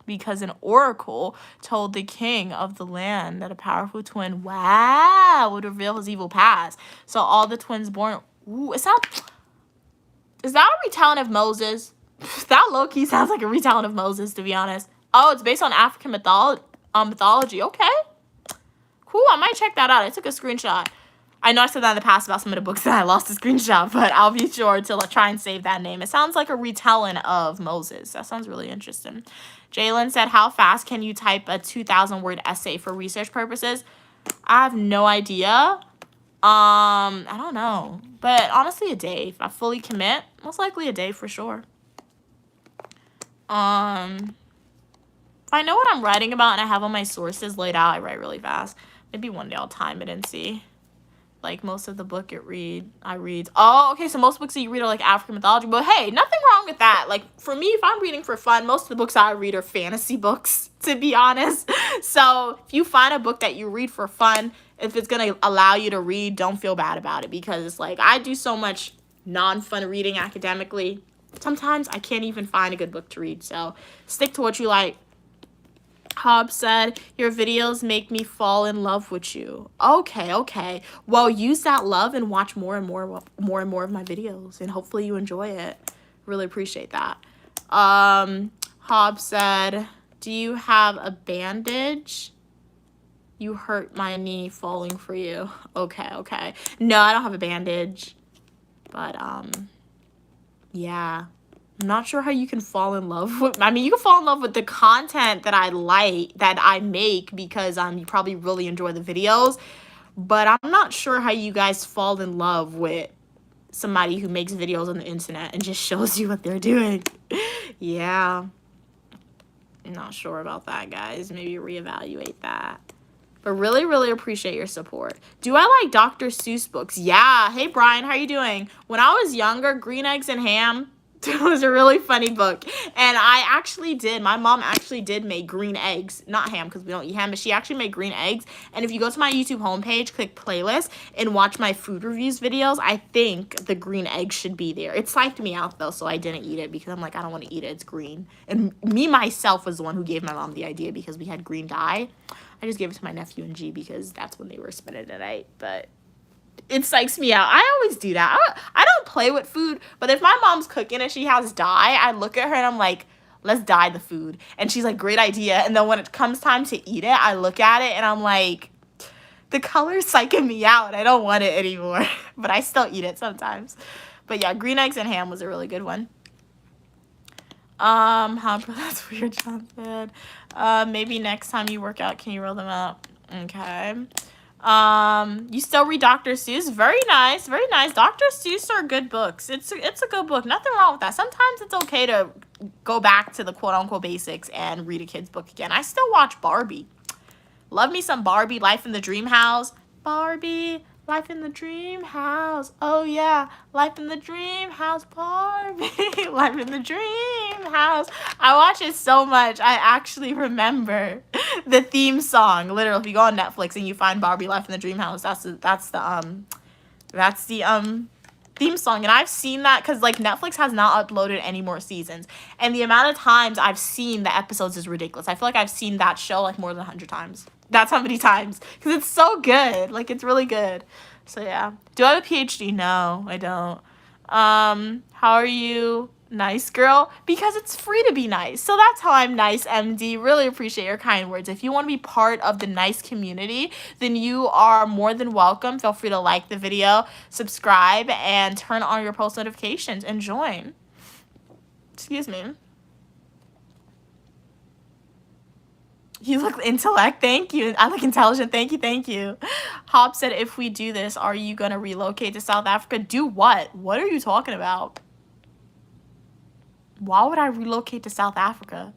Because an oracle told the king of the land that a powerful twin, wow, would reveal his evil past. So all the twins born. Ooh, is that a retelling of Moses? That low-key sounds like a retelling of Moses, to be honest. Oh, it's based on African mythology. Okay. Cool, I might check that out. I took a screenshot. I know I said that in the past about some of the books that I lost a screenshot, but I'll be sure to try and save that name. It sounds like a retelling of Moses. That sounds really interesting. Jalen said, how fast can you type a 2,000-word essay for research purposes? I have no idea. I don't know. But honestly, a day. If I fully commit, most likely a day for sure. If I know what I'm writing about and I have all my sources laid out, I write really fast. Maybe one day I'll time it and see. Like, most of the book I read. Oh, okay, so most books that you read are, like, African mythology. But, hey, nothing wrong with that. Like, for me, if I'm reading for fun, most of the books I read are fantasy books, to be honest. So, if you find a book that you read for fun, if it's going to allow you to read, don't feel bad about it. Because it's like, I do so much non-fun reading academically. Sometimes I can't even find a good book to read. So, stick to what you like. Hobbs said, your videos make me fall in love with you. Okay. Well, use that love and watch more and more of my videos, and hopefully you enjoy it. Really appreciate that. Hobbs said, do you have a bandage? You hurt my knee falling for you. Okay. No, I don't have a bandage. But, yeah. I'm not sure how you can fall in love with, I mean, you can fall in love with the content that I like, that I make, because you probably really enjoy the videos, but I'm not sure how you guys fall in love with somebody who makes videos on the internet and just shows you what they're doing. Yeah. I'm not sure about that, guys. Maybe reevaluate that. But really, really appreciate your support. Do I like Dr. Seuss books? Yeah. Hey, Brian, how you doing? When I was younger, Green Eggs and Ham, it was a really funny book. And my mom actually did make green eggs. Not ham, because we don't eat ham, but she actually made green eggs. And if you go to my YouTube homepage, click playlist, and watch my food reviews videos, I think the green egg should be there. It psyched me out, though, so I didn't eat it, because I'm like, I don't want to eat it. It's green. And me, myself, was the one who gave my mom the idea, because we had green dye. I just gave it to my nephew and G, because that's when they were spending the night. But it psychs me out. I always do that. I don't play with food, but if my mom's cooking and she has dye, I look at her and I'm like, let's dye the food. And she's like, great idea. And then when it comes time to eat it, I look at it and I'm like, the color's psyching me out. I don't want it anymore. But I still eat it sometimes. But yeah, Green Eggs and Ham was a really good one. That's weird, John said. Maybe next time you work out, can you roll them up? Okay. You still read Dr. Seuss? Very nice. Dr. Seuss are good books. It's a good book. Nothing wrong with that. Sometimes it's okay to go back to the quote-unquote basics and read a kid's book again. I still watch Barbie. Love me some Barbie, Life in the Dream House. Barbie, Life in the Dream House. Oh, yeah. Life in the Dream House, Barbie. Life in the Dream House. I watch it so much. I actually remember the theme song. Literally, if you go on Netflix and you find Barbie, Life in the Dream House, that's the theme song. And I've seen that because, like, Netflix has not uploaded any more seasons. And the amount of times I've seen the episodes is ridiculous. I feel like I've seen that show, like, more than 100 times. That's how many times. Because it's so good. Like, it's really good. So, yeah. Do I have a PhD? No, I don't. How are you? Nice, girl? Because it's free to be nice. So that's how I'm nice, MD. Really appreciate your kind words. If you want to be part of the nice community, then you are more than welcome. Feel free to like the video, subscribe, and turn on your post notifications and join. Excuse me. You look intellect. Thank you. I look intelligent. Thank you. Hob said, if we do this, are you going to relocate to South Africa? Do what? What are you talking about? Why would I relocate to South Africa?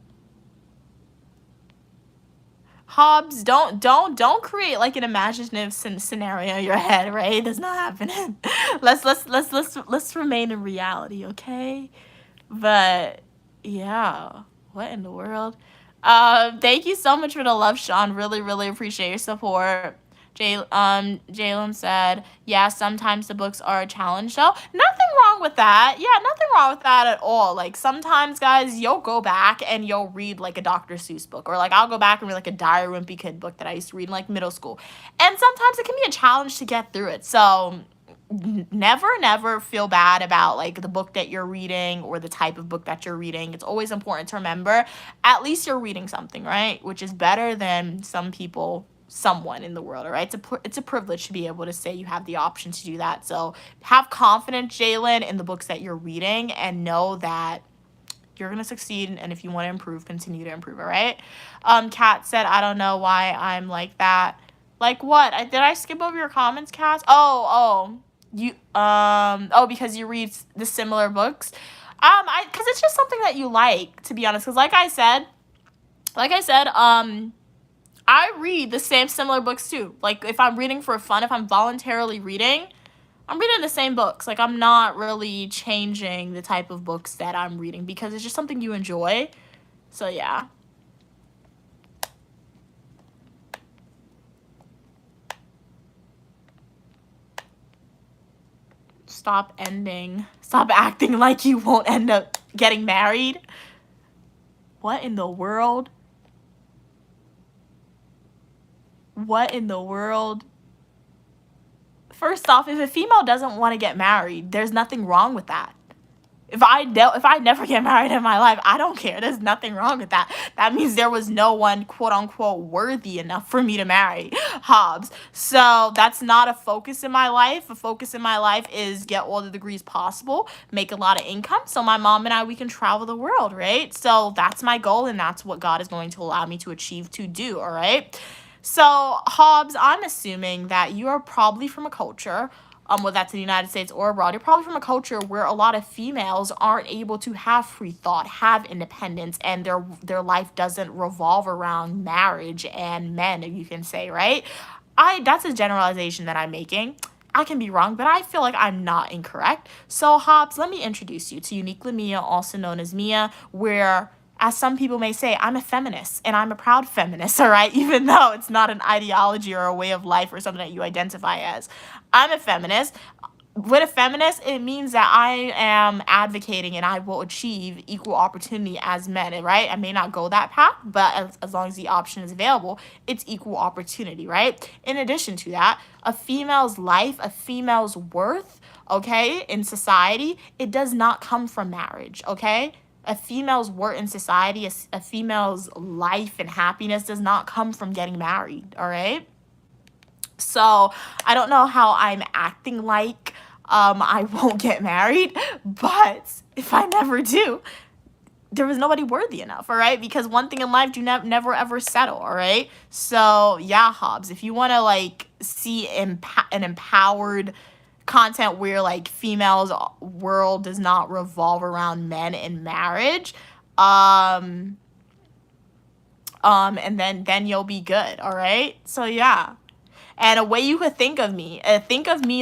Hobbs, don't create like an imaginative scenario in your head, right? That's not happening. Let's remain in reality, okay? But yeah, what in the world? Thank you so much for the love, Sean. Really appreciate your support. Jalen said, yeah, sometimes the books are a challenge though. Nothing wrong with that. Yeah, nothing wrong with that at all. Like sometimes, guys, you'll go back and you'll read like a Dr. Seuss book, or like I'll go back and read like a Diary Wimpy Kid book that I used to read in like middle school. And sometimes it can be a challenge to get through it. So never feel bad about like the book that you're reading or the type of book that you're reading. It's always important to remember at least you're reading something, right? Which is better than someone in the world, all right? It's a privilege to be able to say you have the option to do that. So have confidence, Jalen, in the books that you're reading, and know that you're gonna succeed. And if you want to improve, continue to improve, all right? Kat said, I don't know why I'm like that. Like what? Did I skip over your comments, Kat? Because you read the similar books. Because it's just something that you like, to be honest. Because like I said, I read the same similar books too. Like if I'm reading for fun, if I'm voluntarily reading, I'm reading the same books. Like I'm not really changing the type of books that I'm reading because it's just something you enjoy. So yeah. Stop acting like you won't end up getting married. What in the world? What in the world? First off, if a female doesn't want to get married, there's nothing wrong with that. If I never get married in my life, I don't care. There's nothing wrong with that. That means there was no one, quote unquote, worthy enough for me to marry Hobbs. So that's not a focus in my life. A focus in my life is get all the degrees possible, make a lot of income, so my mom and I, we can travel the world, right? So that's my goal, and that's what God is going to allow me to achieve to do, all right? So, Hobbs, I'm assuming that you are probably from a culture, whether that's in the United States or abroad, you're probably from a culture where a lot of females aren't able to have free thought, have independence, and their life doesn't revolve around marriage and men, you can say, right? That's a generalization that I'm making. I can be wrong, but I feel like I'm not incorrect. So, Hobbs, let me introduce you to Uniquely Mia, also known as Mia, where, as some people may say, I'm a feminist, and I'm a proud feminist, all right? Even though it's not an ideology or a way of life or something that you identify as. I'm a feminist. With a feminist, it means that I am advocating and I will achieve equal opportunity as men, right? I may not go that path, but as long as the option is available, it's equal opportunity, right? In addition to that, a female's life, a female's worth, okay, in society, it does not come from marriage, okay? A female's worth in society, a female's life and happiness does not come from getting married, all right? So I don't know how I'm acting like I won't get married, but if I never do, there was nobody worthy enough, all right? Because one thing in life, do never ever settle, all right? So yeah, Hobbs, if you want to like see an empowered content where like females world does not revolve around men in marriage, and then you'll be good, all right? So yeah. And a way you could think of me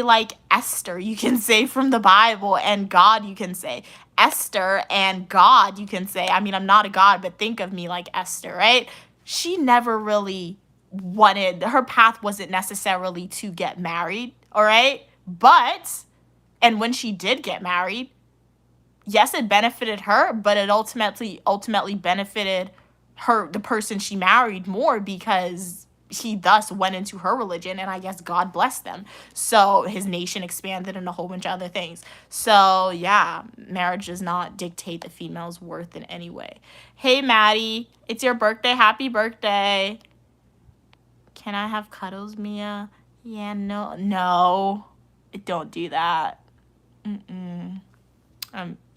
like Esther, you can say, from the Bible, and God, you can say. Esther and God, you can say. I mean, I'm not a god, but think of me like Esther, right? She never really her path wasn't necessarily to get married, all right? But, and when she did get married, yes, it benefited her, but it ultimately benefited the person she married more, because he thus went into her religion, and I guess God blessed them. So his nation expanded and a whole bunch of other things. So yeah, marriage does not dictate the female's worth in any way. Hey, Maddie, it's your birthday. Happy birthday. Can I have cuddles, Mia? Yeah, no, don't do that.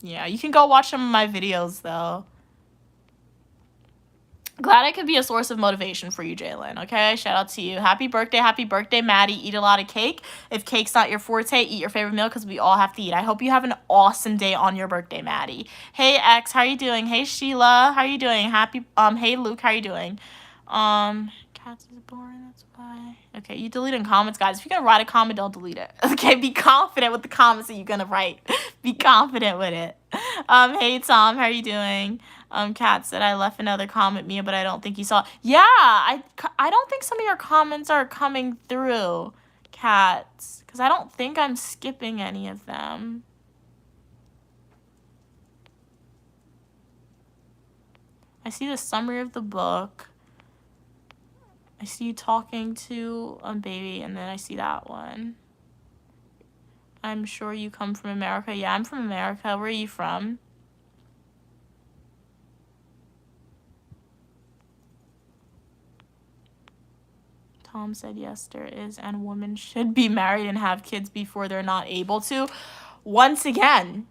Yeah, you can go watch some of my videos though. Glad I could be a source of motivation for you, Jalen, okay? Shout out to you. Happy birthday, Maddie. Eat a lot of cake. If cake's not your forte, eat your favorite meal, because we all have to eat. I hope you have an awesome day on your birthday, Maddie. Hey, X, how are you doing? Hey, Sheila, how are you doing? Hey, Luke, how are you doing? Cats is boring, that's why. Okay, you deleting comments, guys. If you're gonna write a comment, don't delete it. Okay, be confident with the comments that you're gonna write. Be confident with it. Hey Tom, how are you doing? Kat said I left another comment, Mia, but I don't think you saw it. Yeah, I don't think some of your comments are coming through, Cats, because I don't think I'm skipping any of them. I see the summary of the book. I see you talking to a baby, and then I see that one. I'm sure you come from America. Yeah, I'm from America. Where are you from? Tom said yes, there is, and women should be married and have kids before they're not able to. Once again,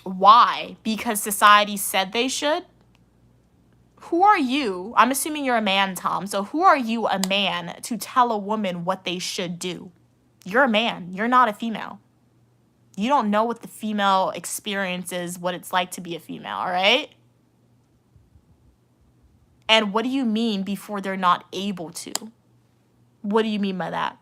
why? Because society said they should? Who are you? I'm assuming you're a man, Tom. So who are you, a man, to tell a woman what they should do? You're a man. You're not a female. You don't know what the female experience is, what it's like to be a female, all right? And what do you mean before they're not able to? What do you mean by that?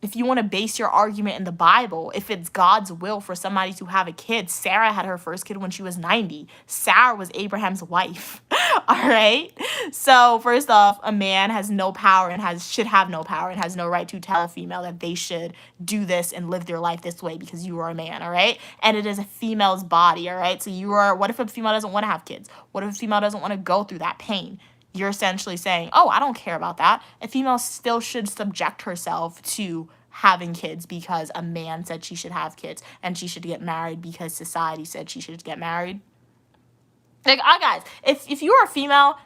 If you want to base your argument in the Bible, if it's God's will for somebody to have a kid, Sarah had her first kid when she was 90. Sarah was Abraham's wife. All right? So first off, a man has no power and should have no power and has no right to tell a female that they should do this and live their life this way because you are a man, all right? And it is a female's body, all right? So what if a female doesn't want to have kids? What if a female doesn't want to go through that pain? You're essentially saying, oh, I don't care about that. A female still should subject herself to having kids because a man said she should have kids, and she should get married because society said she should get married. Like, guys, if you are a female,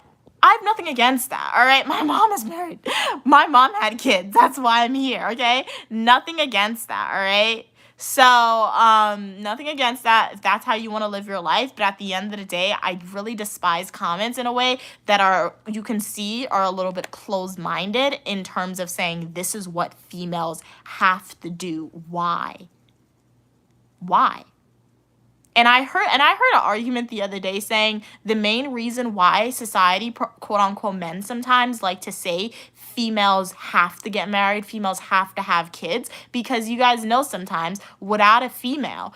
I have nothing against that, all right? My mom is married. My mom had kids. That's why I'm here, okay? Nothing against that, all right? So, nothing against that if that's how you want to live your life. But at the end of the day, I really despise comments in a way that you can see are a little bit closed-minded in terms of saying this is what females have to do. Why? Why? And I heard an argument the other day saying the main reason why society, quote unquote, men sometimes like to say females have to get married, females have to have kids, because you guys know sometimes without a female,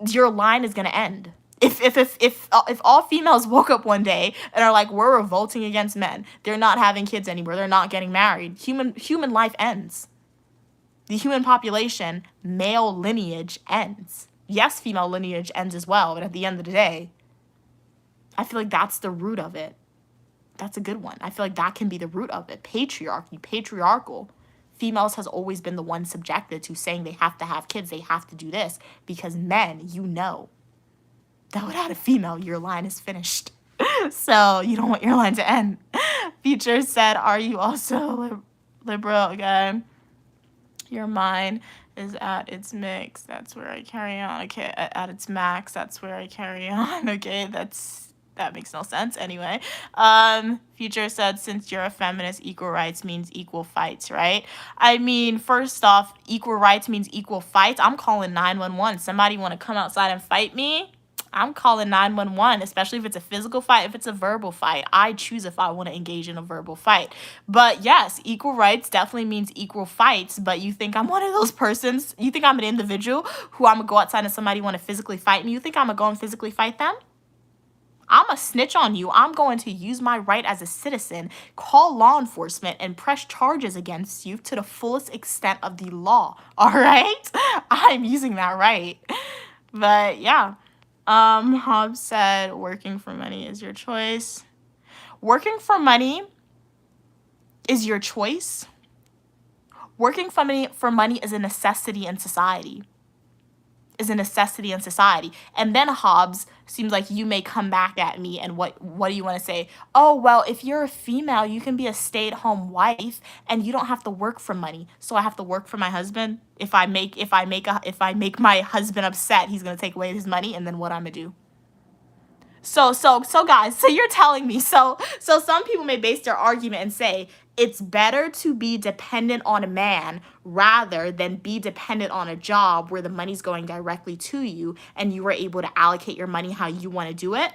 your line is going to end. If all females woke up one day and are like, we're revolting against men, they're not having kids anymore, they're not getting married, human life ends. The human population, male lineage ends. Yes, female lineage ends as well, but at the end of the day, I feel like that's the root of it. That's a good one. I feel like that can be the root of it. Patriarchy, patriarchal. Females has always been the one subjected to saying they have to have kids, they have to do this, because men, you know that without a female, your line is finished. So you don't want your line to end. Future said, are you also liberal again? Your mind is at its mix, that's where I carry on. Okay, at its max, that's where I carry on. Okay, that makes no sense. Anyway, Future said, since you're a feminist, equal rights means equal fights, right? I mean, first off, equal rights means equal fights. I'm calling 911. Somebody want to come outside and fight me? I'm calling 911, especially if it's a physical fight. If it's a verbal fight, I choose if I want to engage in a verbal fight. But yes, equal rights definitely means equal fights. But you think I'm one of those persons? You think I'm an individual who I'm going to go outside and somebody want to physically fight me? You think I'm going to go and physically fight them? I'm a snitch on you. I'm going to use my right as a citizen, call law enforcement, and press charges against you to the fullest extent of the law. All right? I'm using that right. But yeah. Hobbs said, working for money is your choice. Working for money is your choice. Working for money is a necessity in society. And then Hobbs, seems like you may come back at me, and what do you want to say? Oh, well, if you're a female, you can be a stay-at-home wife and you don't have to work for money. So I have to work for my husband. If I make my husband upset, he's going to take away his money, and then what I'm going to do? So guys, so you're telling me, so some people may base their argument and say it's better to be dependent on a man rather than be dependent on a job where the money's going directly to you and you are able to allocate your money how you want to do it.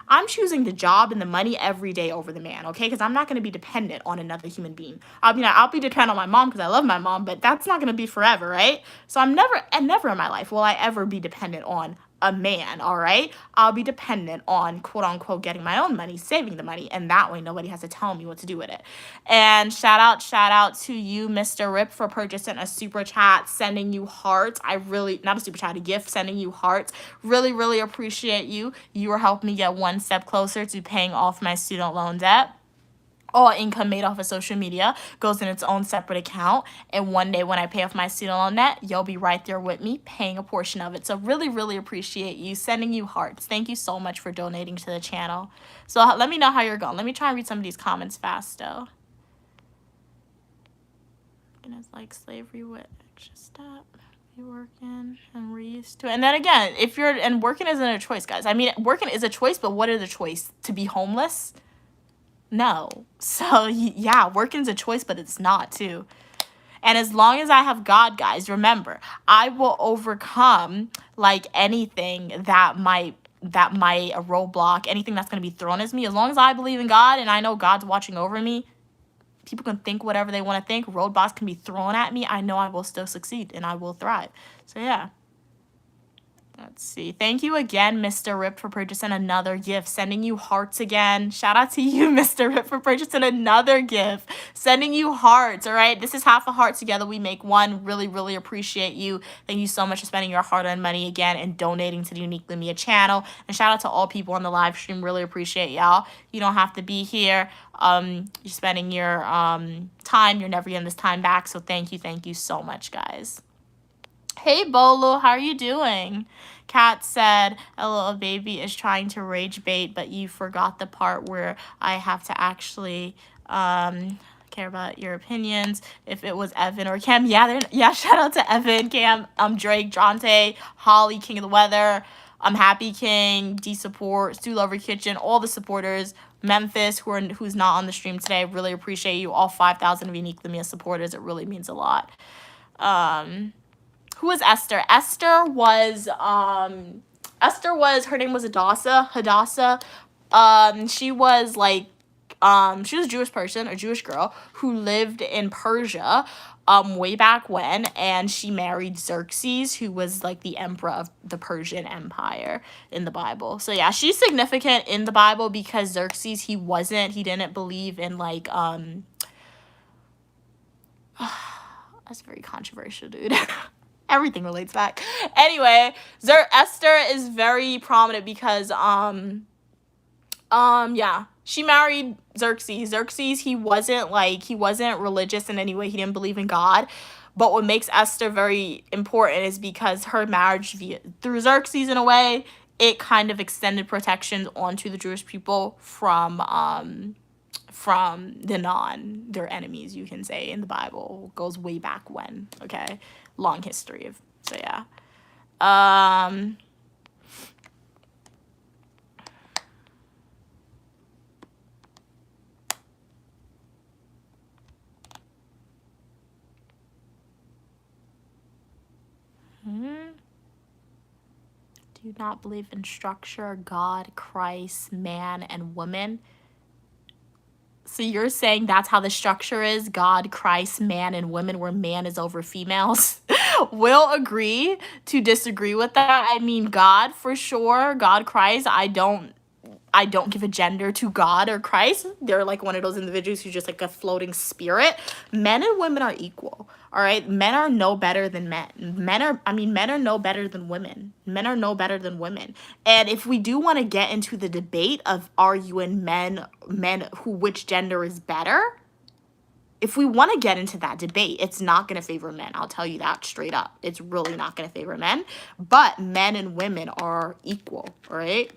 I'm choosing the job and the money every day over the man, okay? Because I'm not going to be dependent on another human being. I mean, I'll be dependent on my mom because I love my mom, but that's not going to be forever, right? So I'm never, and never in my life will I ever be dependent on a man, all right? I'll be dependent on, quote unquote, getting my own money, saving the money, and that way nobody has to tell me what to do with it. And shout out to you, Mr. Rip, for purchasing a super chat, sending you hearts. I really, not a super chat, a gift, sending you hearts. Really, really appreciate you. You are helping me get one step closer to paying off my student loan debt. All income made off of social media goes in its own separate account. And one day when I pay off my student loan debt, you'll be right there with me paying a portion of it. So really, really appreciate you. Sending you hearts. Thank you so much for donating to the channel. So let me know how you're going. Let me try and read some of these comments fast, though. And it's like slavery with extra step. Be working and we're used to it. And then again, and working isn't a choice, guys. I mean, working is a choice, but what is a choice? To be homeless? No. So, yeah, working's a choice, but it's not, too. And as long as I have God, guys, remember, I will overcome, like, anything that might a roadblock, anything that's going to be thrown at me. As long as I believe in God and I know God's watching over me, people can think whatever they want to think. Roadblocks can be thrown at me. I know I will still succeed and I will thrive. So, yeah. Let's see. Thank you again, Mr. Rip, for purchasing another gift. Sending you hearts again. Shout out to you, Mr. Rip, for purchasing another gift. Sending you hearts, all right? This is half a heart. Together we make one. Really, really appreciate you. Thank you so much for spending your hard-earned money again and donating to the Uniquely Mia channel. And shout out to all people on the live stream. Really appreciate y'all. You don't have to be here. You're spending your time. You're never getting this time back. So thank you so much, guys. Hey, Bolo, how are you doing? Kat said, a little baby is trying to rage bait, but you forgot the part where I have to actually care about your opinions. If it was Evan or Cam, yeah, shout out to Evan, Cam, Drake, Jonte, Holly, King of the Weather, Happy King, D Support, Stu Lover Kitchen, all the supporters, Memphis, who's not on the stream today. Really appreciate you, all 5,000 of Uniquely Mia supporters. It really means a lot. Who was Esther? Esther was, her name was Hadassah. She was like, she was a Jewish person, a Jewish girl who lived in Persia, way back when, and she married Xerxes, who was like the emperor of the Persian Empire in the Bible. So yeah, she's significant in the Bible because Xerxes, he didn't believe in like, that's very controversial, dude. Everything relates back. Anyway, Esther is very prominent because, yeah, she married Xerxes. Xerxes, he wasn't religious in any way. He didn't believe in God. But what makes Esther very important is because her marriage through Xerxes, in a way, it kind of extended protections onto the Jewish people from their enemies, you can say, in the Bible. It goes way back when, okay? Long history of, so yeah. Do you not believe in structure, God, Christ, man, and woman? So you're saying that's how the structure is? God, Christ, man, and women, where man is over females? We'll agree to disagree with that. I mean, God, for sure. God, Christ. I don't give a gender to God or Christ. They're like one of those individuals who's just like a floating spirit. Men and women are equal. All right. Men are no better than men. Men are no better than women. Men are no better than women. And if we do want to get into the debate of arguing men which gender is better, if we want to get into that debate, it's not going to favor men. I'll tell you that straight up. It's really not going to favor men. But men and women are equal. All right.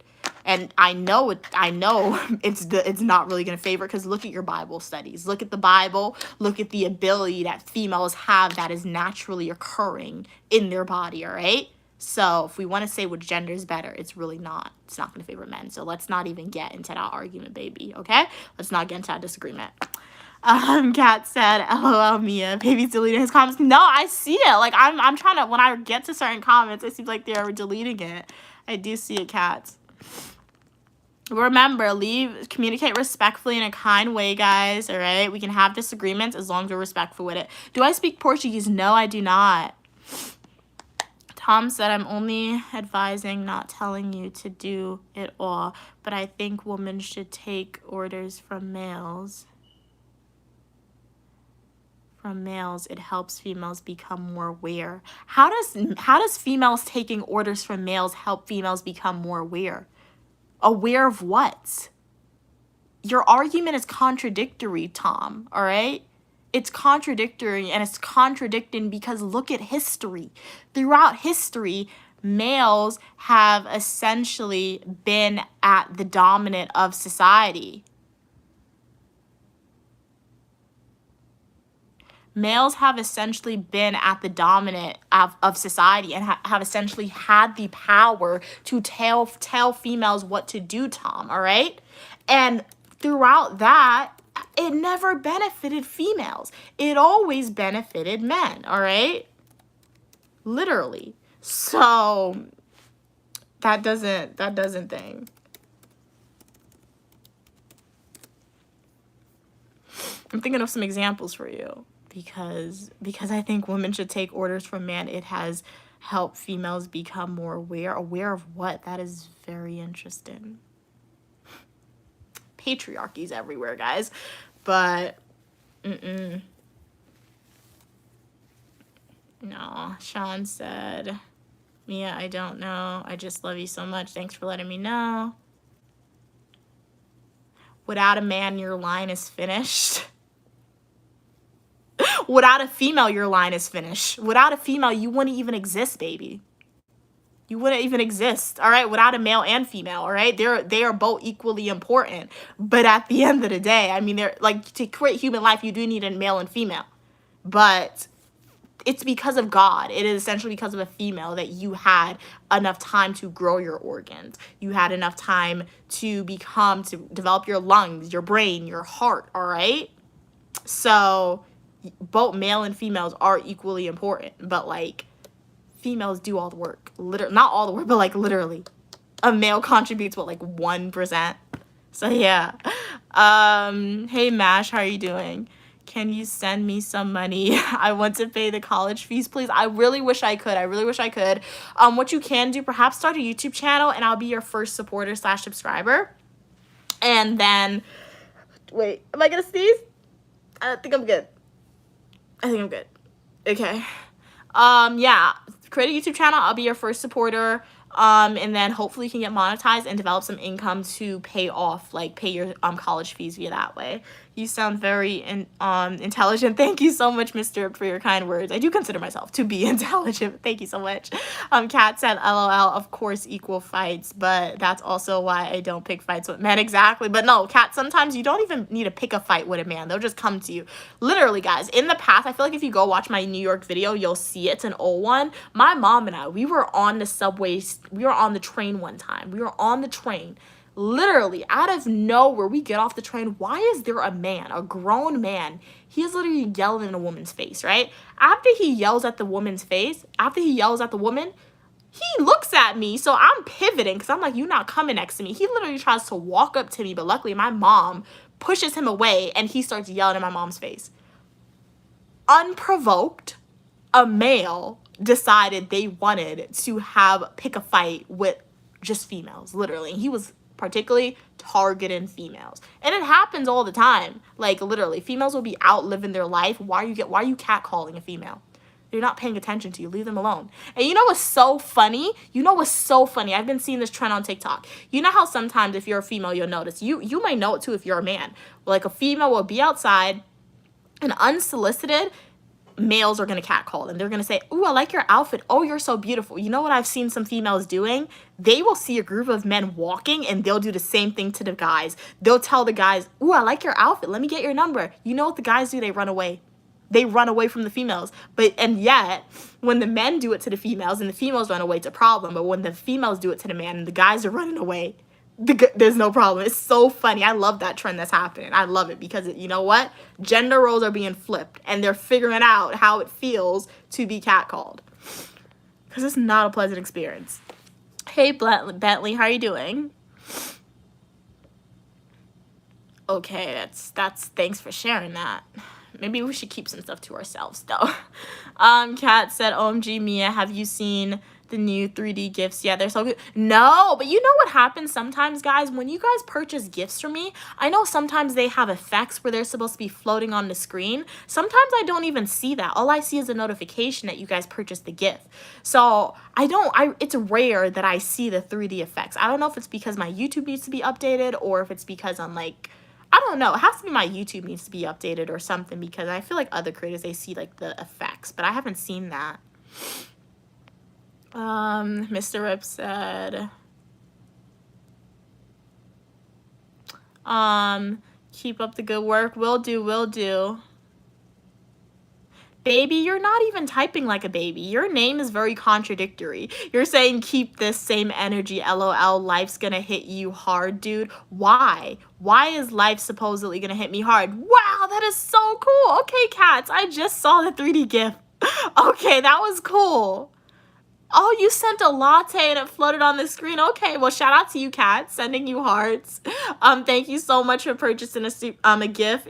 And I know it's not really going to favor, because look at your Bible studies. Look at the Bible. Look at the ability that females have that is naturally occurring in their body, all right? So if we want to say which gender is better, it's really not. It's not going to favor men. So let's not even get into that argument, baby, okay? Let's not get into that disagreement. Kat said, LOL, Mia, baby's deleting his comments. No, I see it. Like, I'm trying to, when I get to certain comments, it seems like they're deleting it. I do see it, Kat. Remember, communicate respectfully in a kind way, guys, all right? We can have disagreements as long as we're respectful with it. Do I speak Portuguese? No, I do not. Tom said, I'm only advising, not telling you to do it all, but I think women should take orders from males. From males, it helps females become more aware. How does females taking orders from males help females become more aware? Aware of what? Your argument is contradictory, Tom, all right? It's contradictory, and it's contradicting because look at history. Throughout history, males have essentially been at the dominant of society. Males have essentially been at the dominant of society and have essentially had the power to tell females what to do, Tom, all right? And throughout that, it never benefited females. It always benefited men, all right? Literally. So that doesn't thing. I'm thinking of some examples for you because I think women should take orders from men. It has helped females become more aware. Aware of what? That is very interesting. Patriarchy's everywhere, guys. But no. Sean said, Mia, I don't know. I just love you so much. Thanks for letting me know. Without a man, your line is finished. Without a female, your line is finished. Without a female, you wouldn't even exist, baby. You wouldn't even exist, all right? Without a male and female, all right? They are both equally important. But at the end of the day, I mean, they're like, to create human life, you do need a male and female. But it's because of God. It is essentially because of a female that you had enough time to grow your organs. You had enough time to develop your lungs, your brain, your heart, all right? So both male and females are equally important, but like females do all the work. Not all the work, but like literally. A male contributes what, like 1%? So yeah. Hey Mash, how are you doing? Can you send me some money? I want to pay the college fees, please. I really wish I could. What you can do, perhaps start a YouTube channel and I'll be your first supporter / subscriber. And then, wait, am I gonna sneeze? I think I'm good. Okay. Yeah, create a YouTube channel. I'll be your first supporter. And then hopefully you can get monetized and develop some income to pay your college fees via that way. You sound very intelligent. Thank you so much, Mr. for your kind words. I do consider myself to be intelligent. Thank you so much. Kat said, LOL, of course, equal fights, but that's also why I don't pick fights with men. Exactly. But no, Kat, sometimes you don't even need to pick a fight with a man. They'll just come to you. Literally, guys, in the past, I feel like if you go watch my New York video, you'll see it's an old one. My mom and I, we were on the subway. We were on the train one time. We were on the train. Literally, out of nowhere, we get off the train. Why is there a man, a grown man? He is literally yelling in a woman's face, right? After he yells at the woman, he looks at me. So I'm pivoting because I'm like, you're not coming next to me. He literally tries to walk up to me, but luckily my mom pushes him away and he starts yelling in my mom's face. Unprovoked, a male decided they wanted to pick a fight with just females, literally. He was particularly targeting females. And it happens all the time. Like literally, females will be out living their life. Why are you catcalling a female? They're not paying attention to you. Leave them alone. And you know what's so funny? I've been seeing this trend on TikTok. You know how sometimes if you're a female, you'll notice. You might know it too if you're a man. Like a female will be outside and unsolicited, males are going to catcall them. They're going to say, ooh, I like your outfit. Oh, you're so beautiful. You know what I've seen some females doing? They will see a group of men walking and they'll do the same thing to the guys. They'll tell the guys, ooh, I like your outfit. Let me get your number. You know what the guys do? They run away. They run away from the females. And yet, when the men do it to the females and the females run away, it's a problem. But when the females do it to the man and the guys are running away, there's no problem. It's so funny. I love that trend that's happening. I love it because you know what? Gender roles are being flipped and they're figuring out how it feels to be catcalled. Because it's not a pleasant experience. Hey, Bentley, how are you doing? Okay, that's thanks for sharing that. Maybe we should keep some stuff to ourselves though. Kat said, OMG Mia, have you seen the new 3D gifts? Yeah, they're so good. No, but you know what happens sometimes, guys? When you guys purchase gifts from me, I know sometimes they have effects where they're supposed to be floating on the screen. Sometimes I don't even see that. All I see is a notification that you guys purchased the gift. So it's rare that I see the 3D effects. I don't know if it's because my YouTube needs to be updated or if it's because I'm like, I don't know. It has to be my YouTube needs to be updated or something because I feel like other creators, they see like the effects, but I haven't seen that. Mr. Rip said, keep up the good work. Will do. Baby, you're not even typing like a baby. Your name is very contradictory. You're saying keep this same energy, LOL, life's gonna hit you hard, dude. Why? Why is life supposedly gonna hit me hard? Wow, that is so cool. Okay, cats, I just saw the 3D GIF. Okay, that was cool. Oh, you sent a latte and it floated on the screen. Okay, well, shout out to you, Kat, sending you hearts. Thank you so much for purchasing a gift.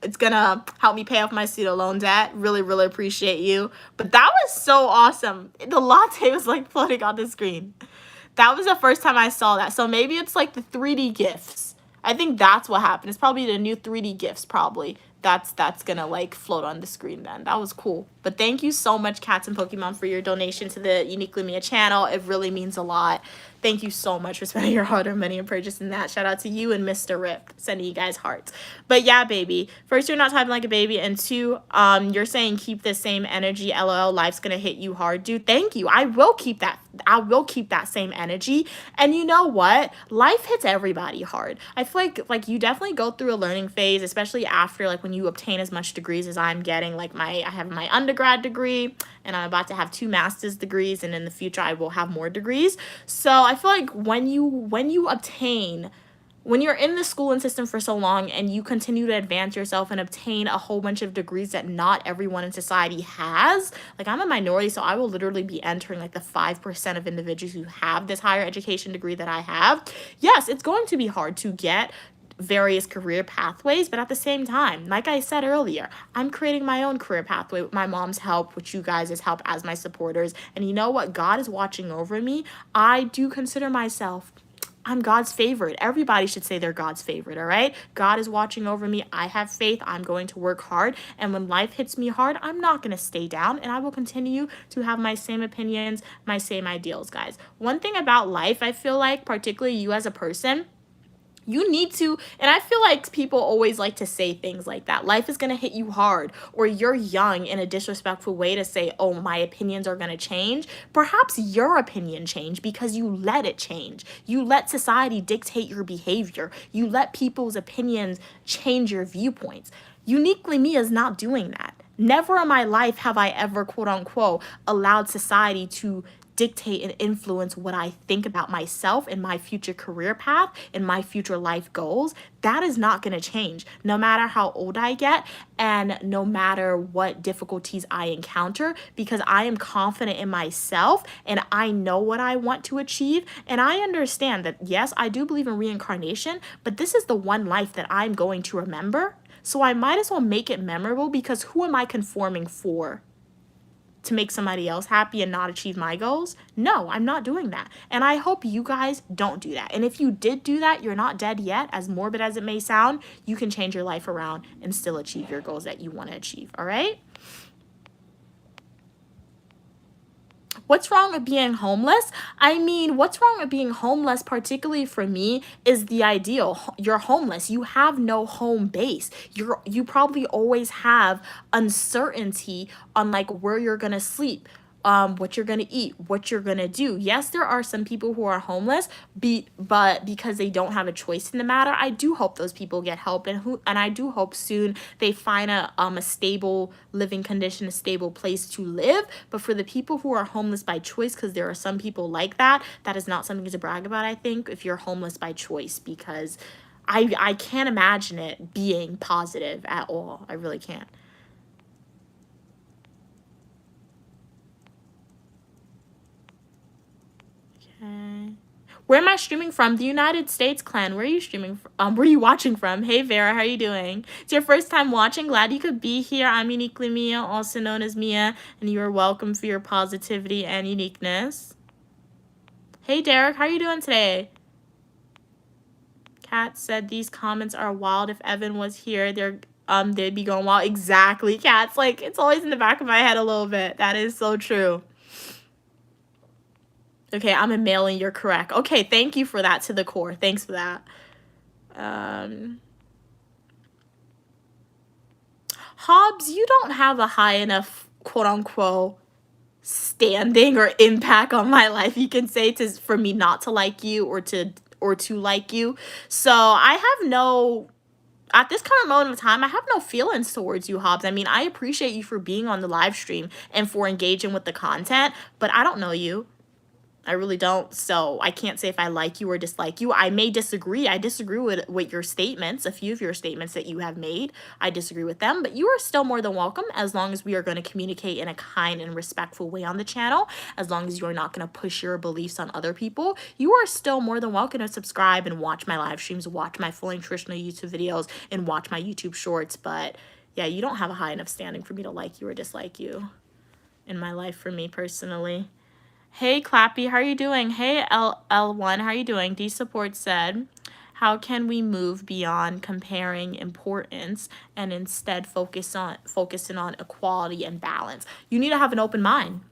It's gonna help me pay off my student loan debt. Really, really appreciate you. But that was so awesome. The latte was like floating on the screen. That was the first time I saw that. So maybe it's like the 3D gifts. I think that's what happened. It's probably the new 3D gifts probably. That's gonna like float on the screen then. That was cool. But thank you so much, Cats and Pokemon, for your donation to the Uniquely Mia channel. It really means a lot. Thank you so much for spending your hard-earned money and purchasing that. Shout out to you and Mr. Rip, sending you guys hearts. But yeah, baby. First, you're not typing like a baby, and two, you're saying keep the same energy. LOL, life's gonna hit you hard, dude. Thank you. I will keep that. I will keep that same energy. And you know what? Life hits everybody hard. I feel like you definitely go through a learning phase, especially after like when you obtain as much degrees as I'm getting. Like I have my undergrad degree, and I'm about to have 2 master's degrees, and in the future I will have more degrees. So I feel like when you obtain, when you're in the schooling system for so long and you continue to advance yourself and obtain a whole bunch of degrees that not everyone in society has, like I'm a minority, so I will literally be entering like the 5% of individuals who have this higher education degree that I have. Yes, it's going to be hard to get various career pathways, but at the same time, like I said earlier, I'm creating my own career pathway with my mom's help, with you guys' help as my supporters. And you know what? God is watching over me. I do consider myself, I'm God's favorite. Everybody should say they're God's favorite, all right? God is watching over me. I have faith. I'm going to work hard. And when life hits me hard, I'm not going to stay down, and I will continue to have my same opinions, my same ideals, guys. One thing about life, I feel like, particularly you as a person, you need to, and I feel like people always like to say things like that. Life is going to hit you hard, or you're young in a disrespectful way to say, oh, my opinions are going to change. Perhaps your opinion changed because you let it change. You let society dictate your behavior. You let people's opinions change your viewpoints. Uniquely Me is not doing that. Never in my life have I ever, quote unquote, allowed society to dictate and influence what I think about myself and my future career path and my future life goals. That is not going to change no matter how old I get and no matter what difficulties I encounter, because I am confident in myself and I know what I want to achieve. And I understand that, yes, I do believe in reincarnation, but this is the one life that I'm going to remember. So I might as well make it memorable, because who am I conforming for? To make somebody else happy and not achieve my goals? No, I'm not doing that. And I hope you guys don't do that. And if you did do that, you're not dead yet. As morbid as it may sound, you can change your life around and still achieve your goals that you want to achieve, all right? What's wrong with being homeless? I mean, what's wrong with being homeless, particularly for me, is the ideal. You're homeless. You have no home base. You probably always have uncertainty on like where you're gonna sleep, what you're gonna eat, what you're gonna do. Yes, there are some people who are homeless, but because they don't have a choice in the matter, I do hope those people get help, and I do hope soon they find a stable living condition, a stable place to live. But for the people who are homeless by choice, because there are some people like that, that is not something to brag about, I think, if you're homeless by choice, because I can't imagine it being positive at all. I really can't. Okay. Where am I streaming from? The United States, clan. Where are you streaming from? Where are you watching from? Hey, Vera, how are you doing? It's your first time watching. Glad you could be here. I'm Uniquely Mia, also known as Mia, and you are welcome for your positivity and uniqueness. Hey, Derek, how are you doing today? Kat said these comments are wild. If Evan was here, they'd be going wild. Exactly, Kat's like, it's always in the back of my head a little bit. That is so true. Okay, I'm a male and you're correct. Okay, thank you for that to the core. Thanks for that. Hobbs, you don't have a high enough quote-unquote standing or impact on my life, you can say, for me not to like you or to like you. So I have no, at this current moment of time, I have no feelings towards you, Hobbs. I mean, I appreciate you for being on the live stream and for engaging with the content, but I don't know you. I really don't. So I can't say if I like you or dislike you. I may disagree. I disagree with your statements, a few of your statements that you have made. I disagree with them, but you are still more than welcome as long as we are going to communicate in a kind and respectful way on the channel. As long as you are not going to push your beliefs on other people, you are still more than welcome to subscribe and watch my live streams, watch my full nutritional YouTube videos, and watch my YouTube shorts. But yeah, you don't have a high enough standing for me to like you or dislike you in my life, for me personally. Hey, Clappy, how are you doing? Hey, L1, how are you doing? D-Support said, how can we move beyond comparing importance and instead focusing on equality and balance? You need to have an open mind.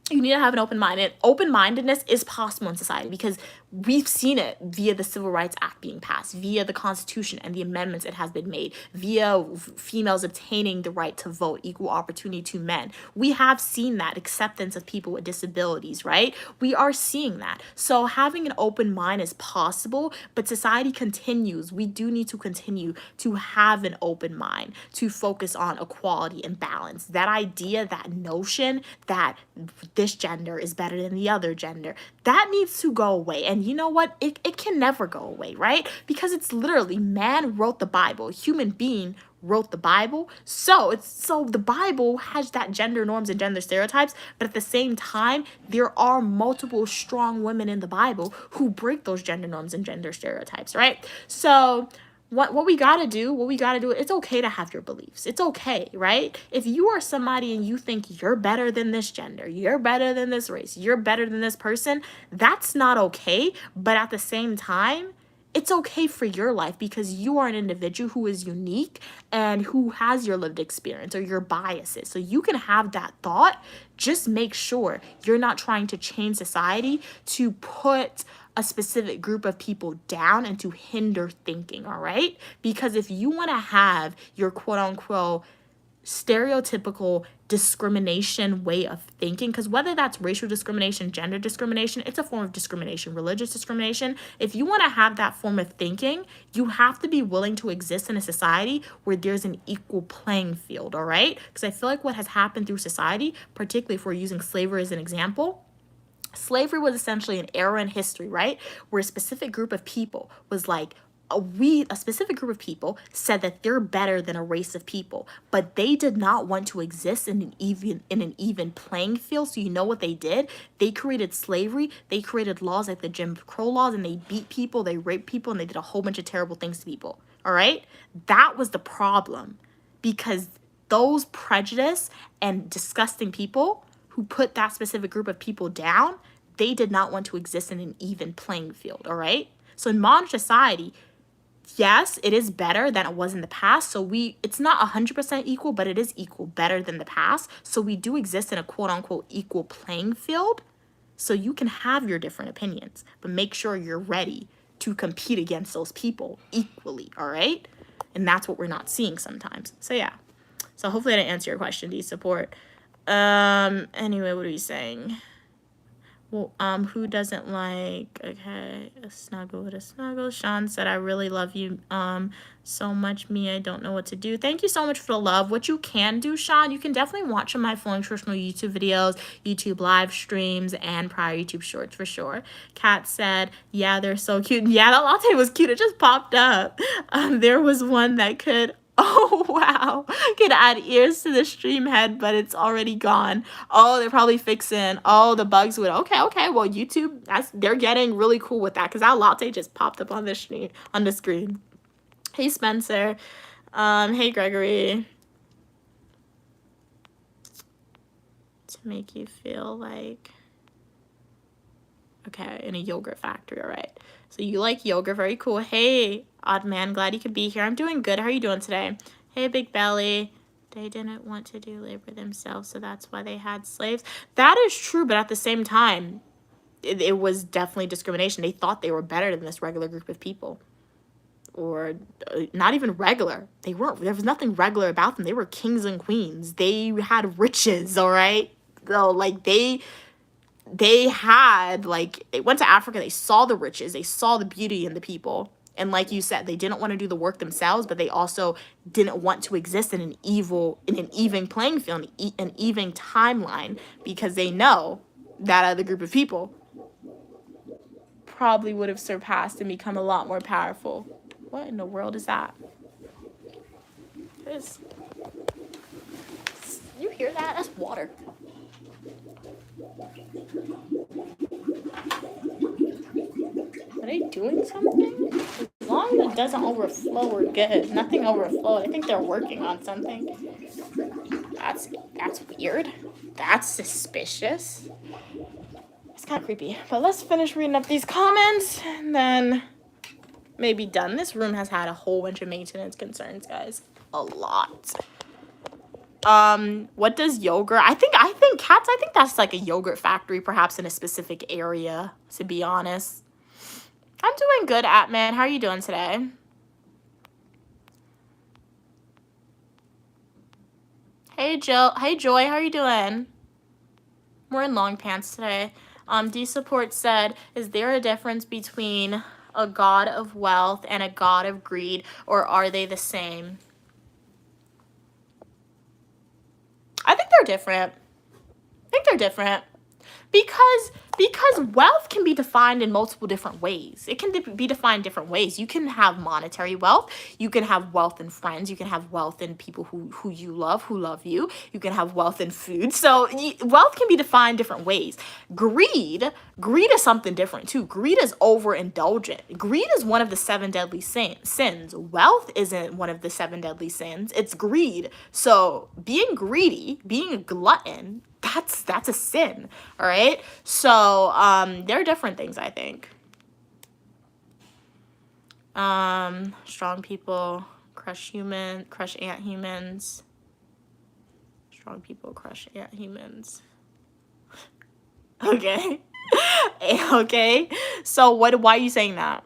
You need to have an open mind, and open-mindedness is possible in society because we've seen it via the Civil Rights Act being passed, via the Constitution and the amendments it has been made, via females obtaining the right to vote, equal opportunity to men. We have seen that acceptance of people with disabilities, right? We are seeing that. So having an open mind is possible, but society continues. We do need to continue to have an open mind, to focus on equality and balance. That idea, that notion that this gender is better than the other gender, that needs to go away. And you know what? It can never go away, right? Because it's literally, man wrote the Bible, human being wrote the Bible. So the Bible has that gender norms and gender stereotypes, but at the same time, there are multiple strong women in the Bible who break those gender norms and gender stereotypes, right? So what we gotta do, it's okay to have your beliefs. It's okay, right? If you are somebody and you think you're better than this gender, you're better than this race, you're better than this person, that's not okay. But at the same time, it's okay for your life because you are an individual who is unique and who has your lived experience or your biases. So you can have that thought. Just make sure you're not trying to change society to put a specific group of people down and to hinder thinking, all right? Because if you want to have your quote-unquote stereotypical discrimination way of thinking, because whether that's racial discrimination, gender discrimination, it's a form of discrimination, religious discrimination. If you want to have that form of thinking, you have to be willing to exist in a society where there's an equal playing field, all right? Because I feel like what has happened through society, particularly if we're using slavery as an example, slavery was essentially an era in history, right? Where a specific group of people was like, a specific group of people said that they're better than a race of people, but they did not want to exist in an even playing field. So you know what they did? They created slavery. They created laws like the Jim Crow laws, and they beat people, they raped people, and they did a whole bunch of terrible things to people. All right? That was the problem, because those prejudice and disgusting people who put that specific group of people down, they did not want to exist in an even playing field. All right? So in modern society, yes, it is better than it was in the past. So it's not 100% equal, but it is equal, better than the past. So we do exist in a quote-unquote equal playing field. So you can have your different opinions, but make sure you're ready to compete against those people equally, all right? And that's what we're not seeing sometimes. So yeah. So hopefully I didn't answer your question, D-Support. Anyway, what are we saying? Well, who doesn't like, okay, a snuggle with a snuggle. Sean said, I really love you so much, me. I don't know what to do. Thank you so much for the love. What you can do, Sean, you can definitely watch my full nutritional YouTube videos, YouTube live streams, and prior YouTube shorts for sure. Kat said, yeah, they're so cute. Yeah, that latte was cute. It just popped up. There was one that could, oh Wow. Can add ears to the stream head, but it's already gone. Oh, they're probably fixing. Oh, the bugs would. Okay, okay. Well, YouTube, they're getting really cool with that because that latte just popped up on the screen. Hey, Spencer. Hey, Gregory. To make you feel like, okay, in a yogurt factory. All right. So you like yogurt. Very cool. Hey, Odd Man. Glad you could be here. I'm doing good. How are you doing today? Hey, Big Belly. They didn't want to do labor themselves, so that's why they had slaves. That is true, but at the same time, it was definitely discrimination. They thought they were better than this regular group of people. Or not even regular. They weren't. There was nothing regular about them. They were kings and queens. They had riches, all right? So, like, they had, like, they went to Africa. They saw the riches. They saw the beauty in the people. And like you said, they didn't want to do the work themselves, but they also didn't want to exist in an even playing field, an even timeline, because they know that other group of people probably would have surpassed and become a lot more powerful. What in the world is that? You hear that? That's water. Are they doing something? As long as it doesn't overflow, we're good. Nothing overflowed. I think they're working on something. That's weird. That's suspicious. It's kind of creepy. But let's finish reading up these comments and then maybe done. This room has had a whole bunch of maintenance concerns, guys. A lot. What does yogurt? I think cats, I think that's like a yogurt factory, perhaps in a specific area, to be honest. I'm doing good, Atman. How are you doing today? Hey, Jill. Hey, Joy. How are you doing? We're in long pants today. D-Support said, is there a difference between a god of wealth and a god of greed, or are they the same? I think they're different. Because wealth can be defined in multiple different ways. It can be defined different ways. You can have monetary wealth. You can have wealth in friends. You can have wealth in people who you love, who love you. You can have wealth in food. So wealth can be defined different ways. Greed is something different too. Greed is overindulgent. Greed is one of the 7 deadly sins. Wealth isn't one of the 7 deadly sins. It's greed. So being greedy, being a glutton, that's a sin, all right? So they're different things, I think. Strong people crush ant humans. Strong people crush ant humans. Okay. Okay. So why are you saying that?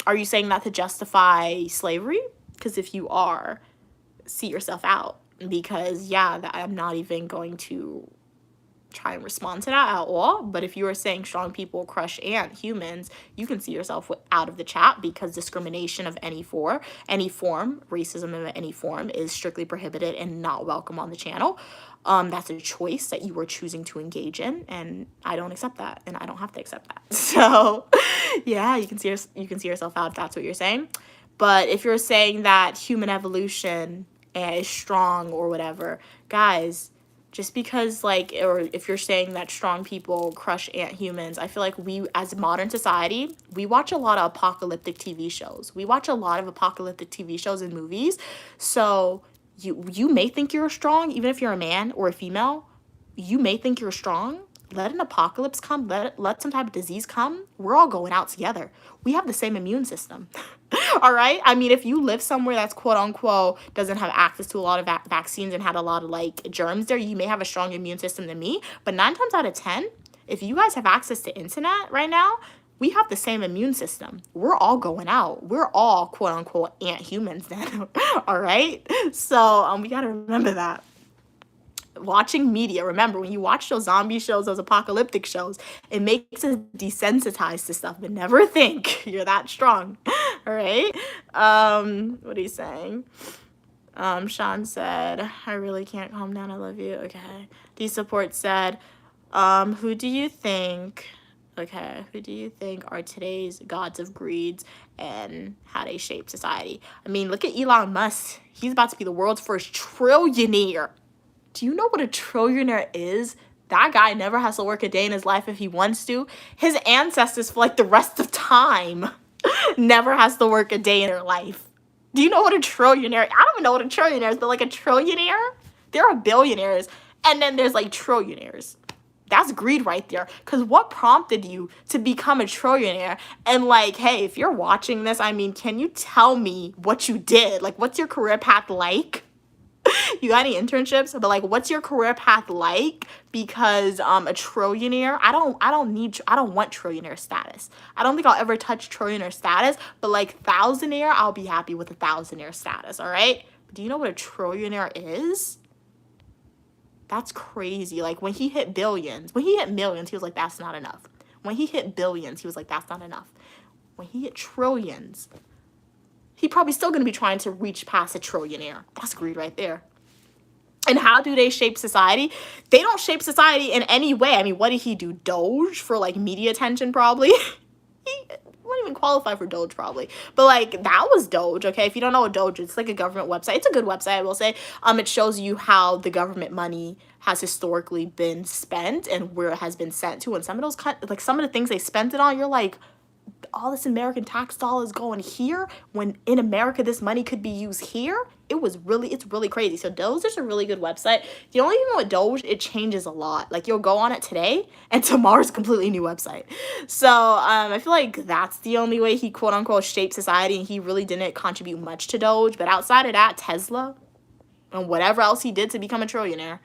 Are you saying that to justify slavery? Because if you are, see yourself out. Because, yeah, I'm not even going to try and respond to that at all. But if you are saying strong people crush ant humans, you can see yourself out of the chat, because discrimination of any form, racism of any form is strictly prohibited and not welcome on the channel. That's a choice that you are choosing to engage in, and I don't accept that, and I don't have to accept that. So, yeah, you can see yourself out if that's what you're saying. But if you're saying that human evolution is strong or whatever, guys, just because, like, or if you're saying that strong people crush ant humans, I feel like we, as a modern society, we watch a lot of apocalyptic TV shows. We watch a lot of apocalyptic TV shows and movies. So you may think you're strong, even if you're a man or a female. You may think you're strong. Let an apocalypse come, let some type of disease come, we're all going out together. We have the same immune system. All right? I mean, if you live somewhere that's quote unquote doesn't have access to a lot of vaccines and had a lot of like germs there, you may have a strong immune system than me. But 9 times out of 10, if you guys have access to internet right now, we have the same immune system. We're all going out. We're all quote unquote ant humans then. All right? So we got to remember that. Watching media, remember, when you watch those zombie shows, those apocalyptic shows, it makes us desensitized to stuff, but never think you're that strong. All right? What are you saying? Sean said, I really can't calm down, I love you. Okay. D-Support said, who do you think Okay, who do you think are today's gods of greed and how they shape society? I mean, look at Elon Musk. He's about to be the world's first trillionaire. Do you know what a trillionaire is? That guy never has to work a day in his life if he wants to. His ancestors, for like the rest of time, never has to work a day in their life. Do you know what a trillionaire? I don't even know what a trillionaire is, but like a trillionaire, there are billionaires, and then there's like trillionaires. That's greed right there. Because what prompted you to become a trillionaire? And like, hey, if you're watching this, I mean, can you tell me what you did? Like, what's your career path like? You got any internships? But like, what's your career path like? Because a trillionaire, I don't want trillionaire status. I don't think I'll ever touch trillionaire status. But like thousandaire, I'll be happy with a thousandaire status. All right. But do you know what a trillionaire is? That's crazy. Like when he hit billions, when he hit millions, he was like, that's not enough. When he hit billions, he was like, that's not enough. When he hit trillions, he probably still going to be trying to reach past a trillionaire. That's greed right there. And how do they shape society? They don't shape society in any way. I mean, what did he do? Doge for like media attention, probably. He wouldn't even qualify for Doge, probably. But like that was Doge. Okay, if you don't know what Doge is, it's like a government website. It's a good website, I will say. It shows you how the government money has historically been spent and where it has been sent to. And some of those like some of the things they spent it on, you're like, all this American tax dollars going here when in America this money could be used here. It's really crazy. So Doge is a really good website. The only thing with Doge, it changes a lot. Like you'll go on it today and tomorrow's a completely new website. So I feel like that's the only way he quote unquote shaped society, and he really didn't contribute much to Doge. But outside of that, Tesla and whatever else he did to become a trillionaire.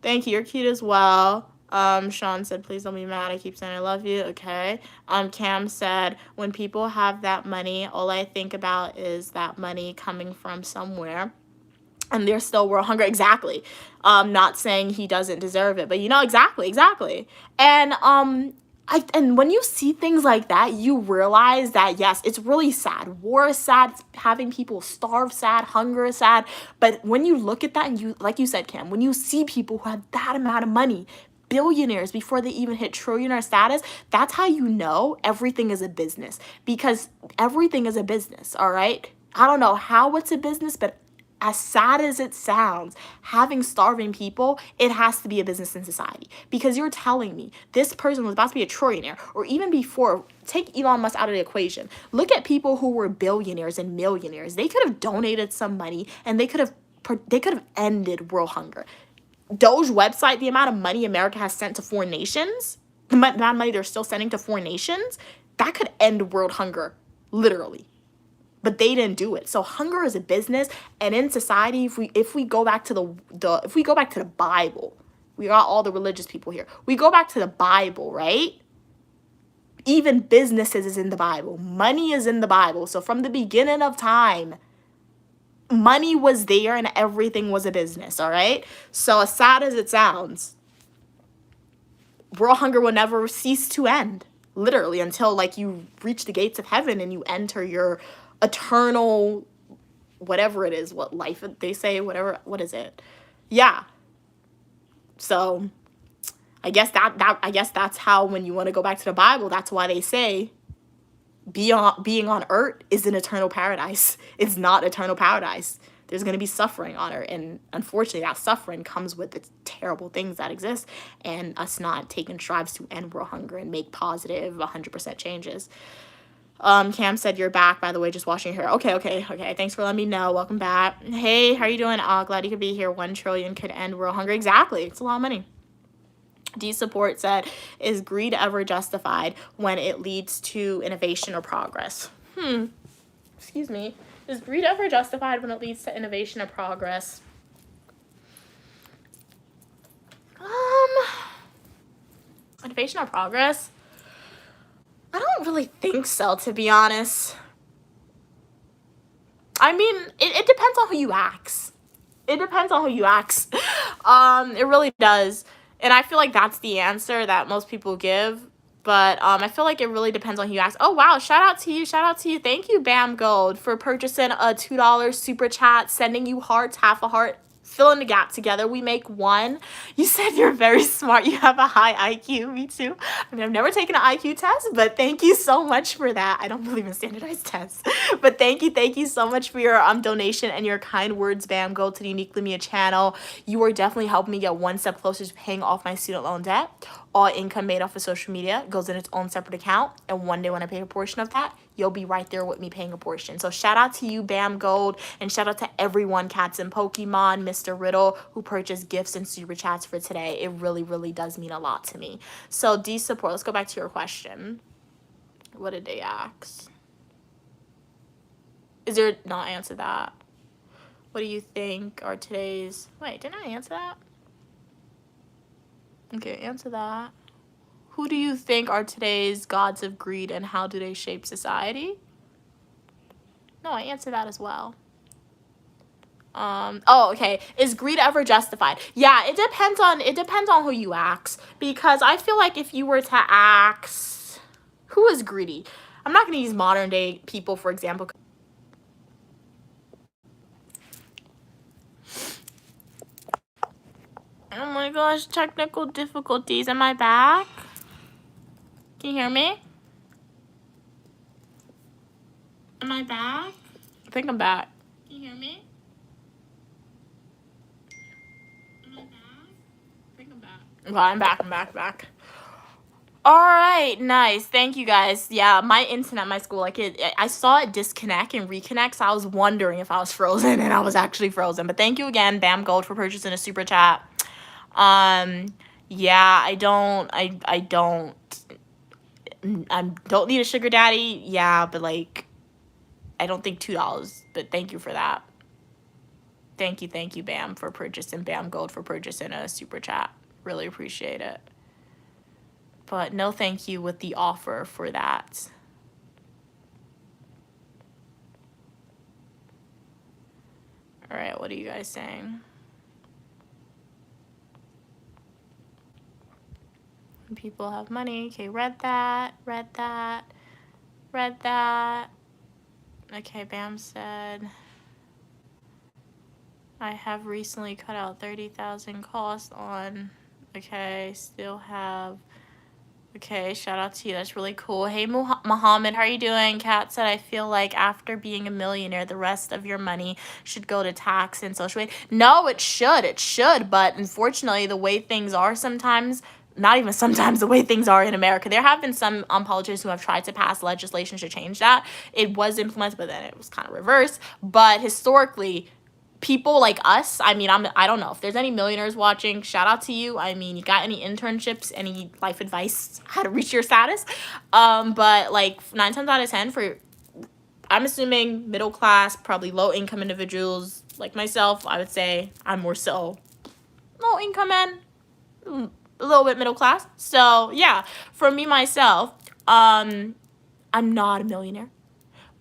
Thank you. You're cute as well. Sean said, please don't be mad. I keep saying I love you. Okay. Cam said, when people have that money, all I think about is that money coming from somewhere. And they're still world hunger. Exactly. Not saying he doesn't deserve it, but you know, exactly. And and when you see things like that, you realize that yes, it's really sad. War is sad, having people starve sad, hunger is sad. But when you look at that and you, like you said, Cam, when you see people who have that amount of money, billionaires before they even hit trillionaire status, that's how you know everything is a business, because everything is a business, all right? I don't know how it's a business, but as sad as it sounds, having starving people, it has to be a business in society. Because you're telling me this person was about to be a trillionaire, or even before, take Elon Musk out of the equation. Look at people who were billionaires and millionaires. They could have donated some money and they could have ended world hunger. Doge website, the amount of money America has sent to foreign nations, the amount of money they're still sending to foreign nations, that could end world hunger, literally. But they didn't do it. So hunger is a business, and in society, if we go back to the Bible, we got all the religious people here. We go back to the Bible, right? Even businesses is in the Bible. Money is in the Bible. So from the beginning of time, money was there and everything was a business, all right? So as sad as it sounds, world hunger will never cease to end, literally, until like you reach the gates of heaven and you enter your eternal, whatever it is, what life they say, whatever, what is it? Yeah. So I guess that's how, when you want to go back to the Bible, that's why they say being on earth is an eternal paradise. It's not eternal paradise. There's going to be suffering on earth, and unfortunately that suffering comes with the terrible things that exist, and us not taking strides to end world hunger and make positive 100% changes. Cam said you're back, by the way, just watching her. Okay. Thanks for letting me know. Welcome back. Hey, how are you doing? Glad you could be here. 1 trillion could end world hunger. Exactly. It's a lot of money. D Support said, is greed ever justified when it leads to innovation or progress? Excuse me. Is greed ever justified when it leads to innovation or progress? Innovation or progress? I don't really think so, to be honest. I mean, it depends on who you ask. It really does. And I feel like that's the answer that most people give. But I feel like it really depends on who you ask. Oh, wow. Shout out to you. Thank you, Bam Gold, for purchasing a $2 super chat, sending you hearts, half a heart fill in the gap together. We make one. You said you're very smart. You have a high IQ. Me too. I mean, I've never taken an IQ test, but thank you so much for that. I don't believe in standardized tests, but thank you so much for your donation and your kind words, Bam. Go to the Uniquely Mia channel. You are definitely helping me get one step closer to paying off my student loan debt. All income made off of social media goes in its own separate account, and one day when I pay a portion of that, you'll be right there with me paying a portion. So shout out to you, Bam Gold, and shout out to everyone, Cats and Pokemon, Mr. Riddle, who purchased gifts and super chats for today. It really, really does mean a lot to me. So D support, let's go back to your question. What did they ask? Is there not answer that? What do you think are today's, wait, didn't I answer that? Okay, answer that. Who do you think are today's gods of greed and how do they shape society? No, I answered that as well. Oh, okay. Is greed ever justified? Yeah, it depends on who you ask. Because I feel like if you were to ask, who is greedy? I'm not going to use modern day people, for example. Oh my gosh, technical difficulties. Am I back? Can you hear me? Am I back? I think I'm back. Can you hear me? Am I back? I think I'm back. Okay, I'm back. All right, nice. Thank you guys. Yeah, my internet, my school, like I saw it disconnect and reconnect, so I was wondering if I was frozen, and I was actually frozen. But thank you again, Bam Gold, for purchasing a super chat. Yeah, I don't need a sugar daddy. Yeah, but like, I don't think $2, but thank you for that. Thank you, Bam, for purchasing, Bam Gold, for purchasing a super chat. Really appreciate it. But no thank you with the offer for that. All right, what are you guys saying? People have money. Okay, read that. Okay, Bam said, I have recently cut out 30,000 costs on, okay, still have, okay, shout out to you. That's really cool. Hey, Muhammad, how are you doing? Kat said, I feel like after being a millionaire, the rest of your money should go to tax and social aid. No, it should, but unfortunately, the way things are sometimes, not even sometimes, the way things are in America, there have been some politicians who have tried to pass legislation to change that. It was implemented, but then it was kind of reversed. But historically, people like us, I mean, I don't know if there's any millionaires watching, shout out to you. I mean, you got any internships, any life advice, how to reach your status? But like 9 times out of 10 for, I'm assuming middle class, probably low income individuals like myself, I would say I'm more so low income and a little bit middle class. So yeah, for me, myself, I'm not a millionaire.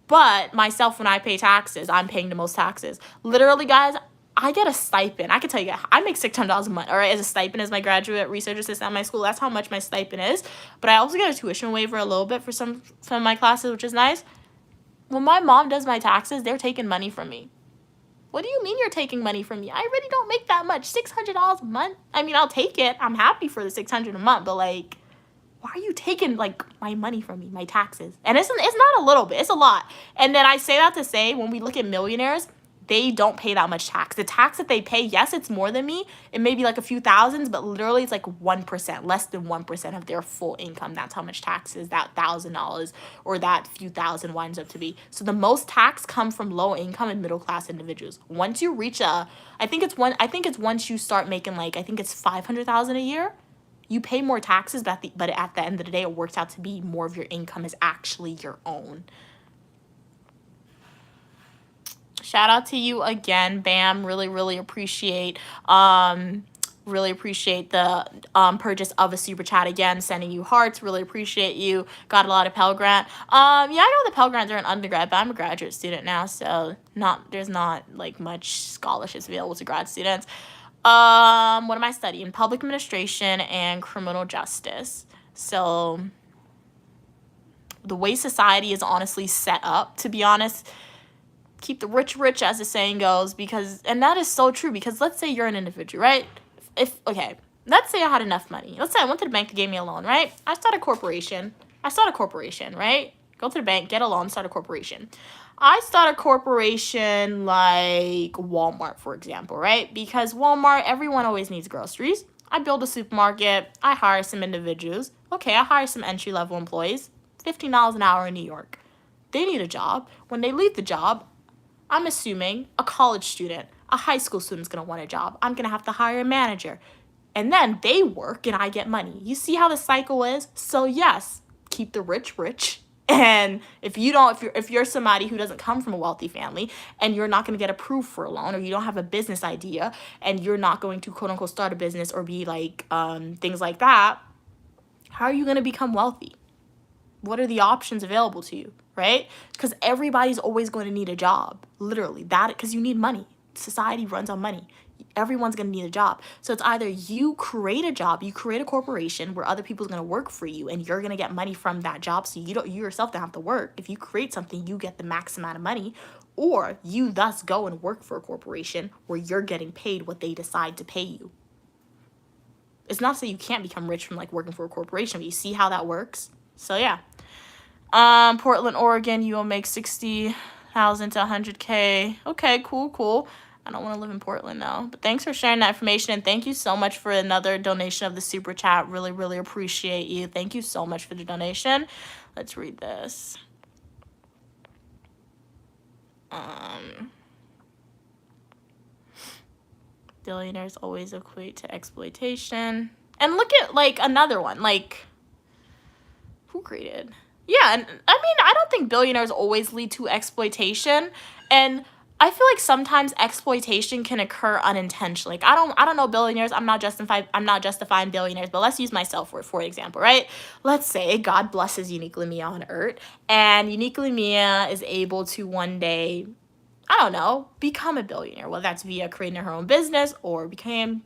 But myself, when I pay taxes, I'm paying the most taxes. Literally, guys, I get a stipend. I can tell you, I make $600 a month, all right, as a stipend as my graduate research assistant at my school. That's how much my stipend is. But I also get a tuition waiver a little bit for some of my classes, which is nice. When my mom does my taxes, they're taking money from me. What do you mean you're taking money from me? I really don't make that much. $600 a month? I mean, I'll take it. I'm happy for the $600 a month, but like, why are you taking like my money from me, my taxes? And it's not a little bit, it's a lot. And then I say that to say, when we look at millionaires, they don't pay that much tax. The tax that they pay, yes, it's more than me. It may be like a few thousands, but literally it's like 1%, less than 1% of their full income. That's how much taxes that $1,000 or that few thousand winds up to be. So the most tax come from low income and middle class individuals. Once you reach I think it's once you start making like, I think it's 500,000 a year, you pay more taxes, but at the end of the day, it works out to be more of your income is actually your own. Shout out to you again, Bam. Really appreciate the purchase of a super chat again, sending you hearts. Really appreciate you. Got a lot of Pell Grant. Yeah, I know the Pell Grants are an undergrad, but I'm a graduate student now, so there's not like much scholarships available to grad students. What am I studying? Public administration and criminal justice. So the way society is honestly set up, to be honest, keep the rich rich, as the saying goes, because, and that is so true, because let's say you're an individual, right? Okay, let's say I had enough money. Let's say I went to the bank, they gave me a loan, right? I start a corporation, right? Go to the bank, get a loan, start a corporation. I start a corporation like Walmart, for example, right? Because Walmart, everyone always needs groceries. I build a supermarket. I hire some individuals. Okay, I hire some entry-level employees. $15 an hour in New York. They need a job. When they leave the job, I'm assuming a college student, a high school student's going to want a job. I'm going to have to hire a manager. And then they work and I get money. You see how the cycle is? So yes, keep the rich rich. And if you're somebody who doesn't come from a wealthy family and you're not going to get approved for a loan, or you don't have a business idea and you're not going to quote unquote start a business or be like things like that, how are you going to become wealthy? What are the options available to you, right? Because everybody's always going to need a job, literally. Because you need money. Society runs on money. Everyone's going to need a job. So it's either you create a job, you create a corporation where other people's going to work for you and you're going to get money from that job, so you yourself don't have to work. If you create something, you get the max amount of money, or you thus go and work for a corporation where you're getting paid what they decide to pay you. It's not to say you can't become rich from like working for a corporation, but you see how that works? So yeah. Portland, Oregon, you will make 60,000 to 100K. Okay, cool. I don't want to live in Portland now. But thanks for sharing that information, and thank you so much for another donation of the super chat. Really, really appreciate you. Thank you so much for the donation. Let's read this. Billionaires always equate to exploitation. And look at like another one, like who created? Yeah, and I mean, I don't think billionaires always lead to exploitation, and I feel like sometimes exploitation can occur unintentionally. Like, I don't know billionaires. I'm not justifying billionaires, but let's use myself for example, right? Let's say God blesses Uniquely Mia on Earth, and Uniquely Mia is able to one day, I don't know, become a billionaire, whether that's via creating her own business or becoming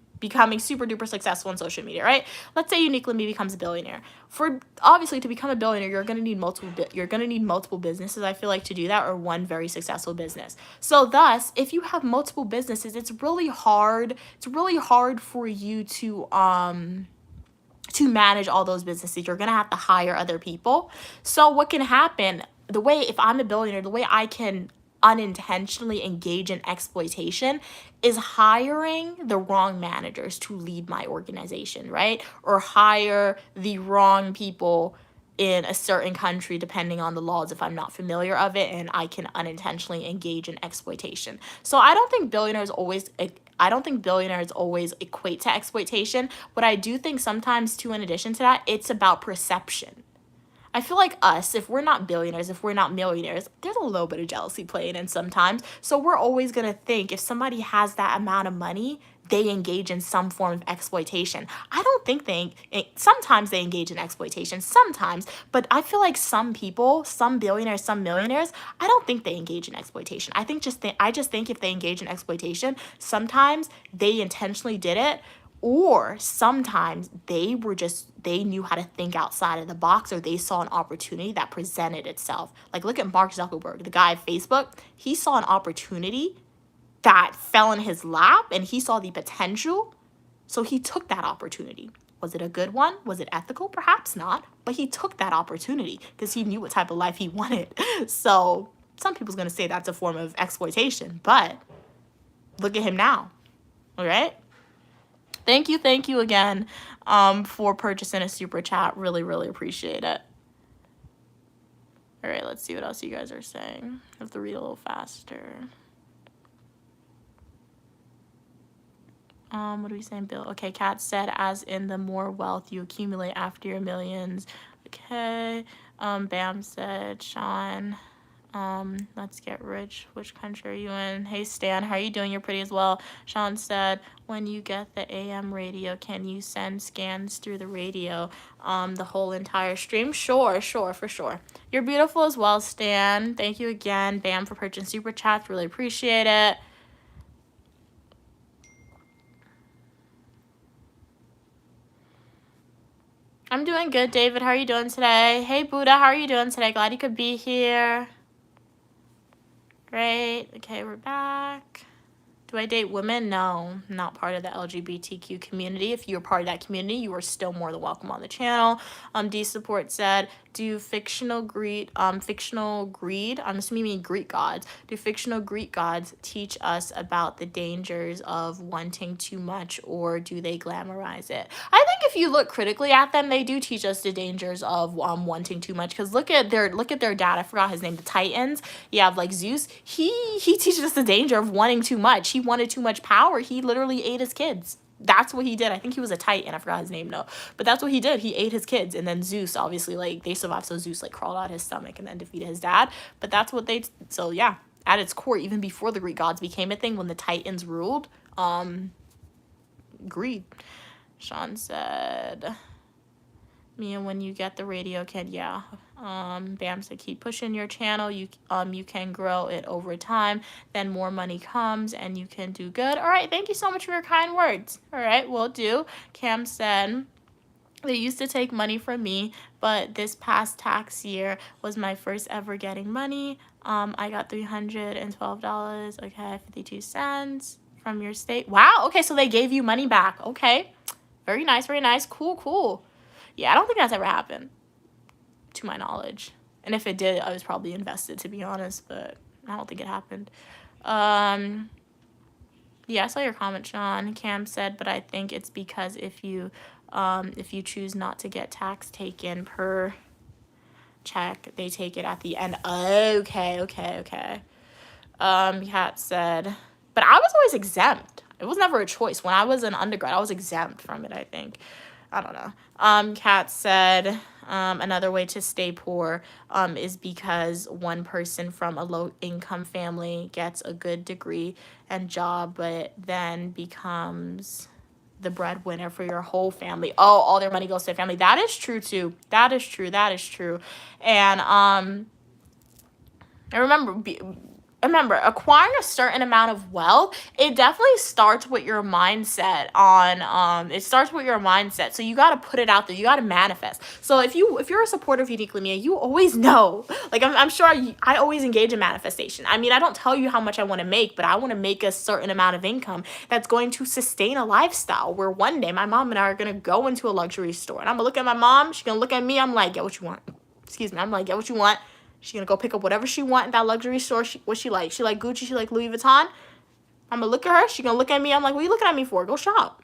super duper successful on social media, right? Let's say Uniquely Mia becomes a billionaire. For obviously to become a billionaire, you're gonna need multiple businesses, I feel like, to do that, or one very successful business. So thus, if you have multiple businesses, it's really hard for you to manage all those businesses. You're gonna have to hire other people. So what can happen, if I'm a billionaire, the way I can unintentionally engage in exploitation is hiring the wrong managers to lead my organization, right? Or hire the wrong people in a certain country, depending on the laws, if I'm not familiar of it, and I can unintentionally engage in exploitation. So I don't think billionaires always equate to exploitation, but I do think sometimes too, in addition to that, it's about perception. I feel like us, if we're not billionaires, if we're not millionaires, there's a little bit of jealousy playing in sometimes. So we're always going to think if somebody has that amount of money, they engage in some form of exploitation. I don't think sometimes they engage in exploitation, sometimes, but I feel like some people, some billionaires, some millionaires, I don't think they engage in exploitation. I just think if they engage in exploitation, sometimes they intentionally did it, or sometimes they knew how to think outside of the box, or they saw an opportunity that presented itself. Like, look at Mark Zuckerberg, the guy at Facebook. He saw an opportunity that fell in his lap, and he saw the potential, so he took that opportunity. Was it a good one? Was it ethical? Perhaps not, but he took that opportunity because he knew what type of life he wanted. So some people's going to say that's a form of exploitation, but look at him now, all right? Thank you again for purchasing a super chat. Really, really appreciate it. All right, let's see what else you guys are saying. I have to read a little faster. What are we saying, Bill? Okay, Kat said, as in the more wealth you accumulate after your millions. Okay. Bam said, Sean, let's get rich. Which country are you in? Hey, Stan, how are you doing? You're pretty as well. Sean said, when you get the AM radio, can you send scans through the radio, the whole entire stream? Sure, for sure. You're beautiful as well, Stan. Thank you again, Bam, for purchasing super chats. Really appreciate it. I'm doing good, David. How are you doing today? Hey, Buddha, how are you doing today? Glad you could be here. Great. Okay, we're back. Do I date women? No, not part of the LGBTQ community. If you're part of that community, you are still more than welcome on the channel. D Support said, do fictional greed, I'm assuming you mean Greek gods. Do fictional Greek gods teach us about the dangers of wanting too much, or do they glamorize it? I think if you look critically at them, they do teach us the dangers of wanting too much. Because look at their dad. I forgot his name. The Titans. You have like Zeus. He teaches us the danger of wanting too much. He wanted too much power. He literally ate his kids. That's what he did. I think he was a Titan. I forgot his name, no. But that's what he did. He ate his kids. And then Zeus, obviously, like, they survived. So Zeus, like, crawled out his stomach and then defeated his dad. But that's what so, yeah. At its core, even before the Greek gods became a thing, when the Titans ruled, greed. Sean said, Mia, when you get the radio kid, yeah. Bam said, keep pushing your channel. You can grow it over time. Then more money comes and you can do good. All right, thank you so much for your kind words. All right, will do. Cam said, they used to take money from me, but this past tax year was my first ever getting money. I got $312. Okay, 52 cents from your state. Wow, okay, so they gave you money back. Okay, very nice, very nice. Cool, cool. Yeah, I don't think that's ever happened, to my knowledge. And if it did, I was probably invested, to be honest, but I don't think it happened. Yeah, I saw your comment, Sean. Cam said, but I think it's because if you choose not to get tax taken per check, they take it at the end. Okay. Kat said, but I was always exempt. It was never a choice. When I was an undergrad, I was exempt from it, I think. I don't know. Kat said, another way to stay poor is because one person from a low-income family gets a good degree and job, but then becomes the breadwinner for your whole family. Oh, all their money goes to their family. That is true, too. That is true. And I remember acquiring a certain amount of wealth, it definitely starts with your mindset so you got to put it out there, you got to manifest. So if you're a supporter of Uniquely Mia, you always know, like, I'm sure I always engage in manifestation. I mean, I don't tell you how much I want to make, but I want to make a certain amount of income that's going to sustain a lifestyle where one day my mom and I are going to go into a luxury store and I'm gonna look at my mom, she's gonna look at me, I'm like, get what you want. I'm like, get what you want. She's going to go pick up whatever she wants in that luxury store. What she like? She like Gucci? She like Louis Vuitton? I'm going to look at her. She's going to look at me. I'm like, what are you looking at me for? Go shop.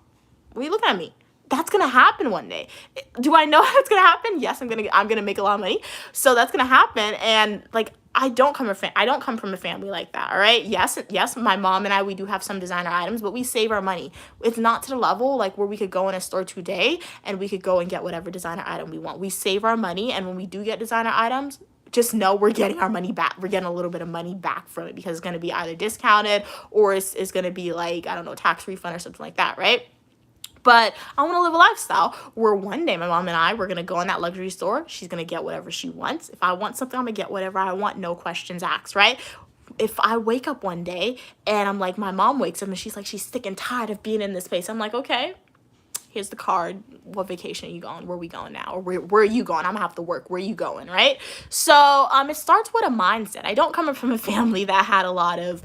What are you looking at me? That's going to happen one day. Do I know how it's going to happen? Yes, I'm going to make a lot of money. So that's going to happen. And like, I don't come from a family like that, all right? Yes, my mom and I, we do have some designer items, but we save our money. It's not to the level like where we could go in a store today and we could go and get whatever designer item we want. We save our money, and when we do get designer items, just know we're getting our money back. We're getting a little bit of money back from it because it's going to be either discounted or it's going to be like, I don't know, tax refund or something like that, right? But I want to live a lifestyle where one day my mom and I, we're going to go in that luxury store. She's going to get whatever she wants. If I want something, I'm going to get whatever I want. No questions asked, right? If I wake up one day and I'm like, my mom wakes up and she's like, she's sick and tired of being in this place. I'm like, okay, here's the card. What vacation are you going? Where are we going now? Or where are you going? I'm gonna have to work. Where are you going? Right? So it starts with a mindset. I don't come from a family that had a lot of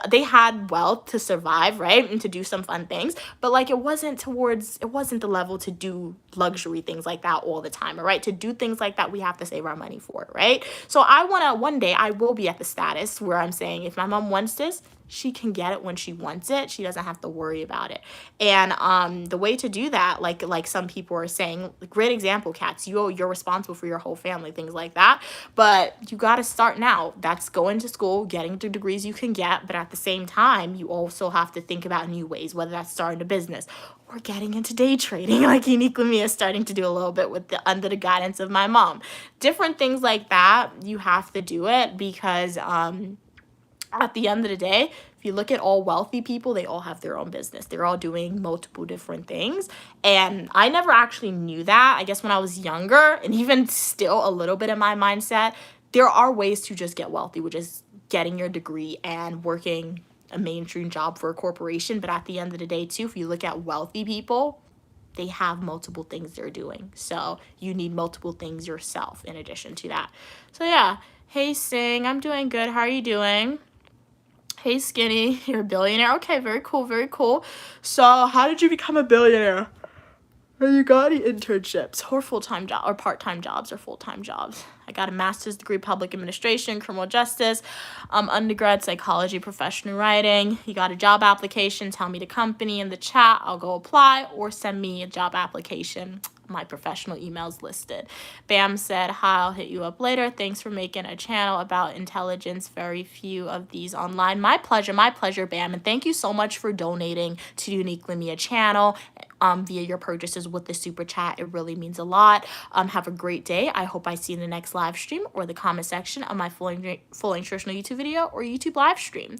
they had wealth to survive, right? And to do some fun things. But like it wasn't the level to do luxury things like that all the time, all right? To do things like that, we have to save our money for it, right? So one day I will be at the status where I'm saying, if my mom wants this, she can get it when she wants it. She doesn't have to worry about it. And the way to do that, like some people are saying, great example, Cats, you're responsible for your whole family, things like that. But you got to start now. That's going to school, getting the degrees you can get. But at the same time, you also have to think about new ways, whether that's starting a business or getting into day trading, like Uniquely Mia is starting to do a little bit under the guidance of my mom. Different things like that, you have to do it because at the end of the day, if you look at all wealthy people, they all have their own business. They're all doing multiple different things. And I never actually knew that. I guess when I was younger, and even still a little bit in my mindset, there are ways to just get wealthy, which is getting your degree and working a mainstream job for a corporation. But at the end of the day, too, if you look at wealthy people, they have multiple things they're doing. So you need multiple things yourself in addition to that. So yeah. Hey, Sing, I'm doing good. How are you doing? Hey, Skinny, you're a billionaire. Okay, very cool, very cool. So, how did you become a billionaire? Have you got any internships or full-time job or part-time jobs or full-time jobs? I got a master's degree, public administration, criminal justice, undergrad psychology, professional writing. You got a job application, tell me the company in the chat. I'll go apply, or send me a job application. My professional emails listed. Bam said, hi, I'll hit you up later. Thanks for making a channel about intelligence. Very few of these online. My pleasure, Bam. And thank you so much for donating to Uniquely Mia channel via your purchases with the super chat. It really means a lot. Have a great day. I hope I see you in the next live stream or the comment section of my full nutritional YouTube video or YouTube live stream.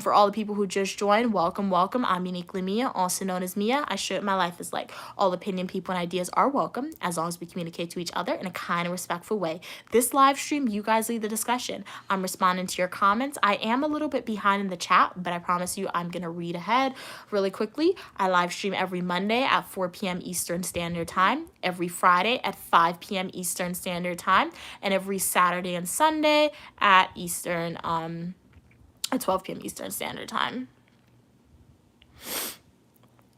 For all the people who just joined, welcome. I'm Uniquely Mia, also known as Mia. I share what my life is like. All opinion, people, and ideas are welcome as long as we communicate to each other in a kind and respectful way. This live stream, you guys lead the discussion. I'm responding to your comments. I am a little bit behind in the chat, but I promise you I'm going to read ahead really quickly. I live stream every Monday at 4 p.m. Eastern Standard Time, every Friday at 5 p.m. Eastern Standard Time, and every Saturday and Sunday at 12 p.m. Eastern Standard Time.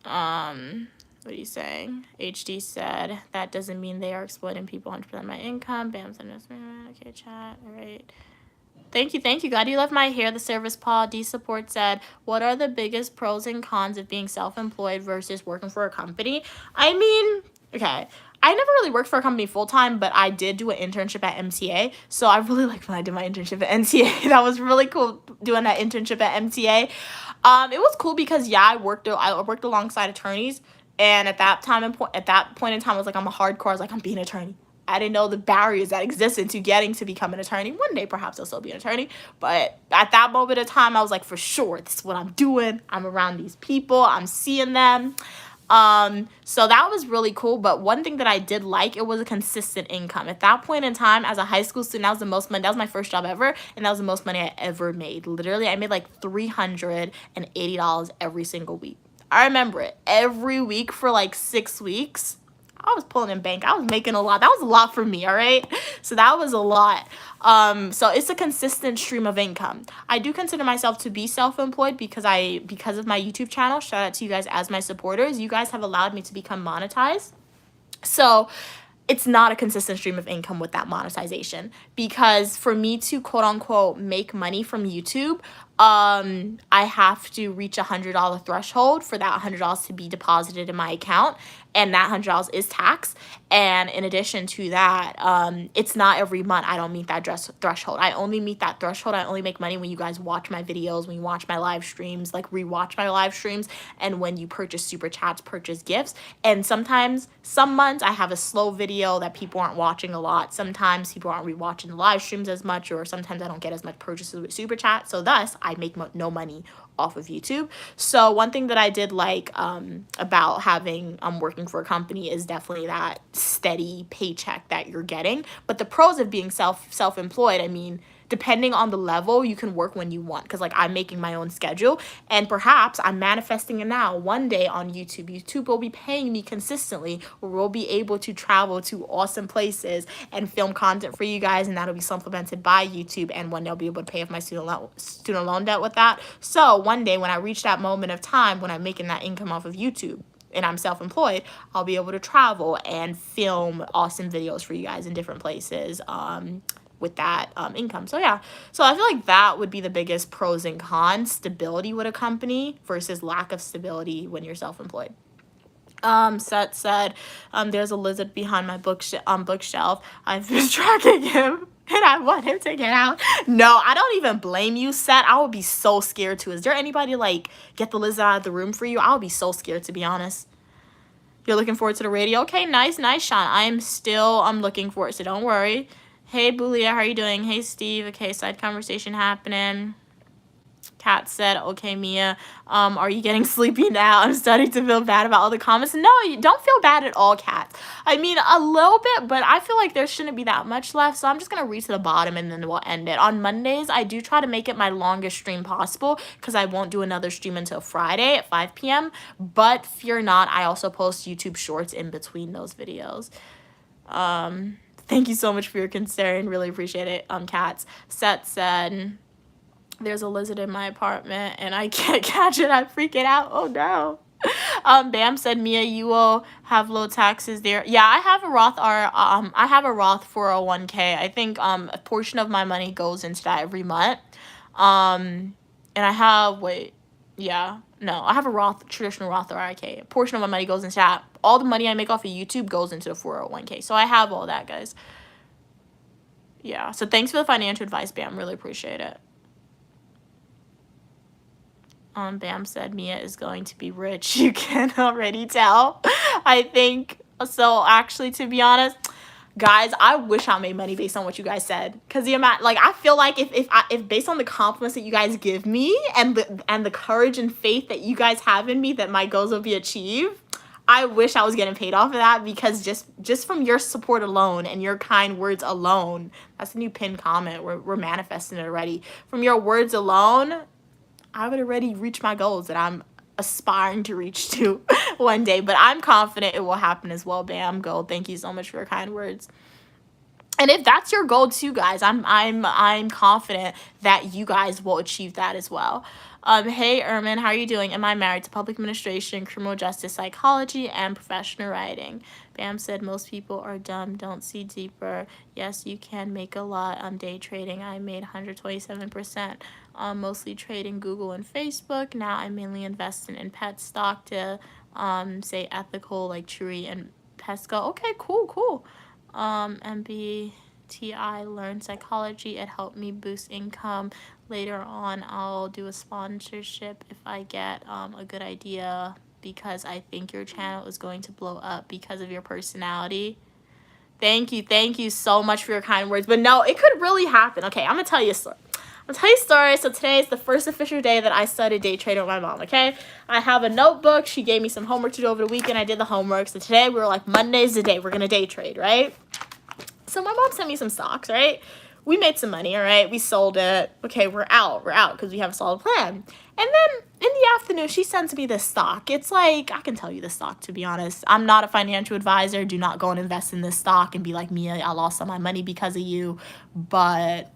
What are you saying? HD said, that doesn't mean they are exploiting people 100% of my income. Bam said, okay, chat, all right. Thank you. Glad you love my hair. The service Paul D support said, what are the biggest pros and cons of being self-employed versus working for a company? I mean, okay, I never really worked for a company full-time, but I did do an internship at MTA. So I really liked when I did my internship at MTA. That was really cool doing that internship at MTA. It was cool because, yeah, I worked alongside attorneys. And at that point in time, I was like, I'm a hardcore. I was like, I'm being an attorney. I didn't know the barriers that existed to getting to become an attorney. One day, perhaps I'll still be an attorney. But at that moment of time, I was like, for sure, this is what I'm doing. I'm around these people. I'm seeing them. So that was really cool. But one thing that I did like, it was a consistent income. At that point in time, as a high school student, that was the most money. That was my first job ever. And that was the most money I ever made. Literally, I made like $380 every single week. I remember it. Every week for like 6 weeks. I was pulling in bank. I was making a lot. That was a lot for me, all right? So that was a lot. So it's a consistent stream of income. I do consider myself to be self-employed because of my YouTube channel. Shout out to you guys as my supporters. You guys have allowed me to become monetized. So it's not a consistent stream of income with that monetization, because for me to quote unquote make money from YouTube, I have to reach $100 threshold for that $100 to be deposited in my account, and that $100 is tax. And in addition to that, it's not every month I don't meet that threshold. I only meet that threshold. I only make money when you guys watch my videos, when you watch my live streams, like rewatch my live streams, and when you purchase super chats, purchase gifts. And sometimes, some months I have a slow video that people aren't watching a lot. Sometimes people aren't rewatching the live streams as much, or sometimes I don't get as much purchases with super chat. So thus, I make no money off of YouTube. So one thing that I did like about having working for a company is definitely that steady paycheck that you're getting. But the pros of being self-employed, I mean, depending on the level, you can work when you want, because like I'm making my own schedule, and perhaps I'm manifesting it now. One day on YouTube will be paying me consistently, or we'll be able to travel to awesome places and film content for you guys, and that'll be supplemented by YouTube, and one day I'll be able to pay off my student loan debt with that. So one day when I reach that moment of time when I'm making that income off of YouTube and I'm self-employed, I'll be able to travel and film awesome videos for you guys in different places with that income. So yeah, so I feel like that would be the biggest pros and cons: stability with a company versus lack of stability when you're self-employed. Seth said, there's a lizard behind my bookshelf. I've been tracking him and I want him to get out. No, I don't even blame you, Seth. I would be so scared too. Is there anybody like get the lizard out of the room for you? I would be so scared, to be honest. You're looking forward to the radio? Okay, nice, Sean. I'm looking forward, so don't worry. Hey, Bulia, how are you doing? Hey, Steve. Okay, side conversation happening. Kat said, okay, Mia, are you getting sleepy now? I'm starting to feel bad about all the comments. No, you don't feel bad at all, Kat. I mean, a little bit, but I feel like there shouldn't be that much left, so I'm just going to read to the bottom and then we'll end it. On Mondays, I do try to make it my longest stream possible because I won't do another stream until Friday at 5 p.m., but fear not, I also post YouTube shorts in between those videos. Thank you so much for your concern. Really appreciate it. Cats. Set said, there's a lizard in my apartment and I can't catch it. I'm freaking out. Oh no. Bam said, Mia, you will have low taxes there. Yeah, I have a I have a Roth 401k. I think a portion of my money goes into that every month. And I have I have a traditional Roth IRA. A portion of my money goes into that. All the money I make off of YouTube goes into the 401k. So I have all that, guys. Yeah. So thanks for the financial advice, Bam. Really appreciate it. Bam said Mia is going to be rich. You can already tell. I think so. Actually, to be honest, guys, I wish I made money based on what you guys said. Cause the amount, like, I feel like if based on the compliments that you guys give me and the courage and faith that you guys have in me that my goals will be achieved, I wish I was getting paid off of that, because just from your support alone and your kind words alone, that's a new pinned comment. We're manifesting it already. From your words alone, I would already reach my goals that I'm aspiring to reach to one day, but I'm confident it will happen as well. Bam, Gold. Thank you so much for your kind words. And if that's your goal too, guys, I'm confident that you guys will achieve that as well. Hey, Ermin, how are you doing? Am I married to public administration, criminal justice psychology, and professional writing? Bam said, most people are dumb, don't see deeper. Yes, you can make a lot. Day trading, I made 127%. Mostly trading Google and Facebook. Now I'm mainly investing in pet stock to say ethical, like Chewy and Pesco. Okay, cool. MBTI learned psychology. It helped me boost income. Later on, I'll do a sponsorship if I get a good idea, because I think your channel is going to blow up because of your personality. Thank you so much for your kind words. But no, it could really happen. Okay, I'm gonna tell you a story. So today is the first official day that I started day trading with my mom, okay? I have a notebook. She gave me some homework to do over the weekend. I did the homework. So today we were like, Monday's the day. We're going to day trade, right? So my mom sent me some stocks, right? We made some money, all right? We sold it. Okay, we're out because we have a solid plan. And then in the afternoon, she sends me this stock. It's like, I can tell you the stock, to be honest. I'm not a financial advisor. Do not go and invest in this stock and be like, Mia, I lost all my money because of you. But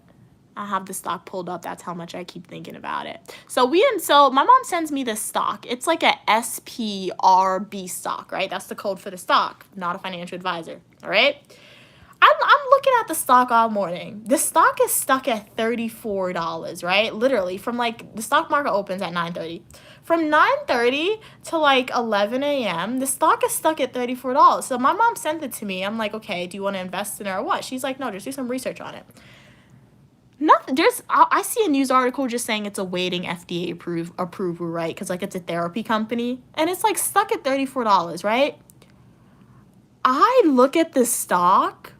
I have the stock pulled up. That's how much I keep thinking about it. So my mom sends me this stock. It's like a SPRB stock, right? That's the code for the stock. Not a financial advisor, all right? I'm looking at the stock all morning. The stock is stuck at $34, right? Literally, from like the stock market opens at 9:30. From 9:30 to like 11 a.m., the stock is stuck at $34. So my mom sent it to me. I'm like, okay, do you want to invest in it or what? She's like, no, just do some research on it. Nothing. I see a news article just saying it's awaiting FDA approval, right? Because like it's a therapy company, and it's like stuck at $34, right? I look at the stock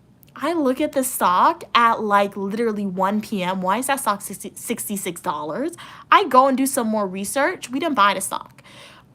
at like literally 1 p.m. Why is that stock $66? I go and do some more research. We didn't buy the stock.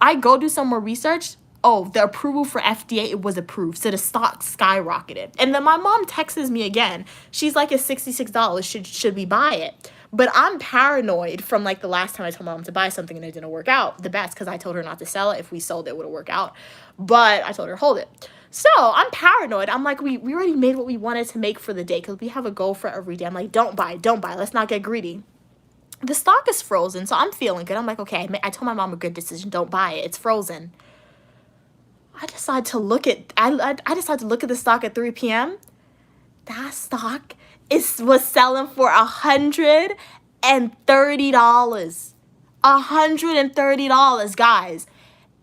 I go do some more research. Oh, the approval for FDA, it was approved. So the stock skyrocketed. And then my mom texts me again. She's like, it's $66. Should we buy it? But I'm paranoid from like the last time I told my mom to buy something and it didn't work out the best, because I told her not to sell it. If we sold it, it would have worked out. But I told her, hold it. So I'm paranoid. I'm like, we already made what we wanted to make for the day, because we have a goal for every day. I'm like, don't buy. Let's not get greedy. The stock is frozen, so I'm feeling good. I'm like, okay, I told my mom a good decision. Don't buy it. It's frozen. I decided to look at the stock at 3 p.m. That stock was selling for $130. $130, guys.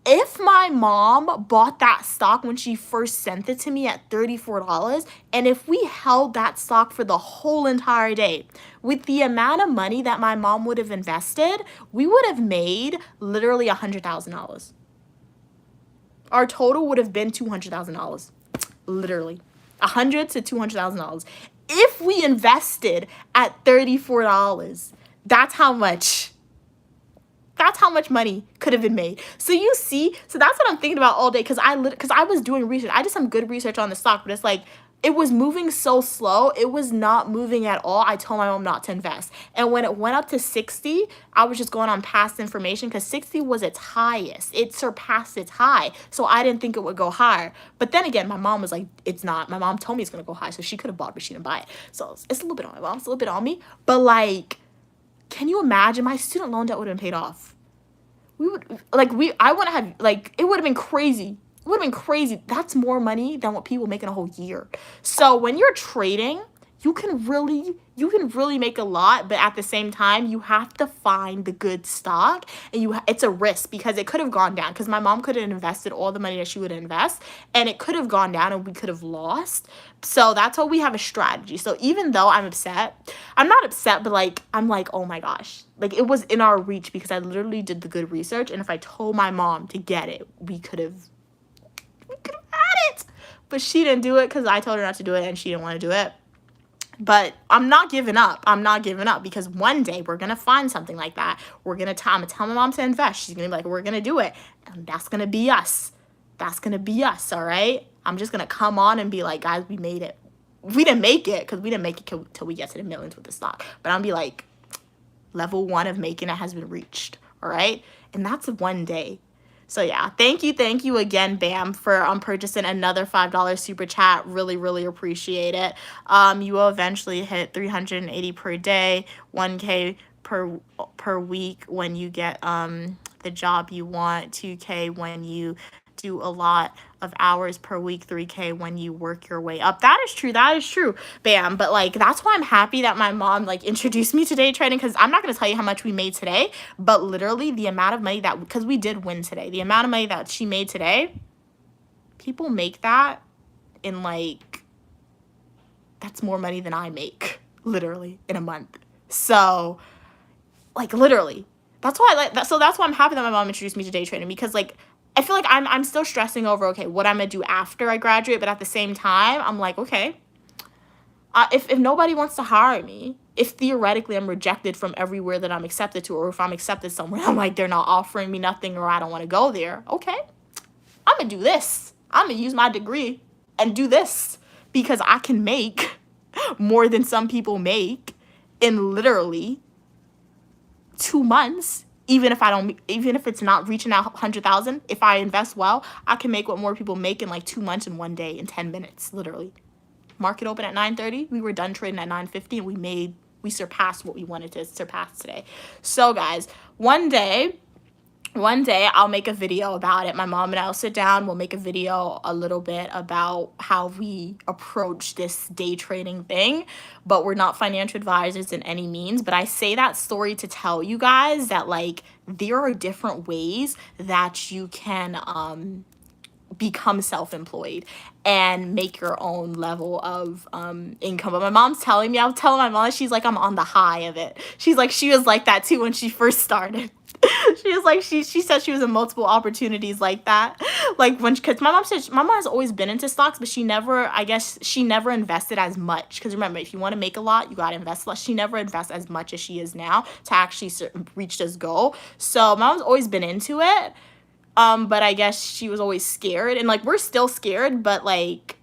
If my mom bought that stock when she first sent it to me at $34, and if we held that stock for the whole entire day, with the amount of money that my mom would have invested, we would have made literally $100,000. Our total would have been $200,000. Literally. $100,000 to $200,000. If we invested at $34, that's how much money could have been made. So you see, so that's what I'm thinking about all day, because I was doing research. I did some good research on the stock, but it's like it was moving so slow. It was not moving at all. I told my mom not to invest. And when it went up to 60, I was just going on past information because 60 was its highest. It surpassed its high. So I didn't think it would go higher. But then again, my mom was like, it's not. My mom told me it's going to go high. So she could have bought it, but she didn't buy it. So it's a little bit on my mom. It's a little bit on me. But like, can you imagine my student loan debt would have been paid off? I wouldn't have, like, it would have been crazy. It would have been crazy. That's more money than what people make in a whole year. So when you're trading, you can really make a lot, but at the same time, you have to find the good stock, and it's a risk because it could have gone down, because my mom could have invested all the money that she would invest, and it could have gone down and we could have lost. So that's why we have a strategy. So even though I'm upset, I'm not upset, but like, I'm like, oh my gosh, like it was in our reach because I literally did the good research, and if I told my mom to get it, we could have had it, but she didn't do it because I told her not to do it and she didn't want to do it. But I'm not giving up. I'm not giving up because one day we're going to find something like that. I'm going to tell my mom to invest. She's going to be like, we're going to do it. And that's going to be us. That's going to be us, all right? I'm just going to come on and be like, guys, we made it. We didn't make it because we didn't make it till we get to the millions with the stock. But I'll be like, level 1 of making it has been reached, all right? And that's one day. So yeah, thank you again, Bam, for purchasing another $5 super chat. Really appreciate it. You will eventually hit 380 per day, 1K per week when you get the job you want, 2K when you do a lot of hours per week, 3K when you work your way up. That is true, Bam. But like, that's why I'm happy that my mom like introduced me to day trading, because I'm not going to tell you how much we made today, but literally the amount of money that, because we did win today, the amount of money that she made today, people make that in like, that's more money than I make literally in a month. So like literally, that's why I like that. So that's why I'm happy that my mom introduced me to day trading, because like, I feel like I'm still stressing over, okay, what I'm going to do after I graduate. But at the same time, I'm like, okay, if nobody wants to hire me, if theoretically I'm rejected from everywhere that I'm accepted to, or if I'm accepted somewhere, I'm like, they're not offering me nothing, or I don't want to go there. Okay, I'm going to do this. I'm going to use my degree and do this because I can make more than some people make in literally 2 months. Even if it's not reaching out 100,000, if I invest well, I can make what more people make in like 2 months in 1 day, in 10 minutes, literally. Market open at 9:30. We were done trading at 9:50, and we surpassed what we wanted to surpass today. So guys, one day I'll make a video about it. My mom and I'll sit down. We'll make a video a little bit about how we approach this day trading thing. But we're not financial advisors in any means. But I say that story to tell you guys that like there are different ways that you can become self-employed and make your own level of income. But my mom's telling me, I'm telling my mom, she's like, I'm on the high of it. She's like, she was like that too when she first started. She was like, she said she was in multiple opportunities like that. Like because my mom said, my mom has always been into stocks, but she never invested as much. Because remember, if you want to make a lot, you got to invest less. She never invests as much as she is now to actually reach this goal. So my mom's always been into it. But I guess she was always scared, and like, we're still scared, but like,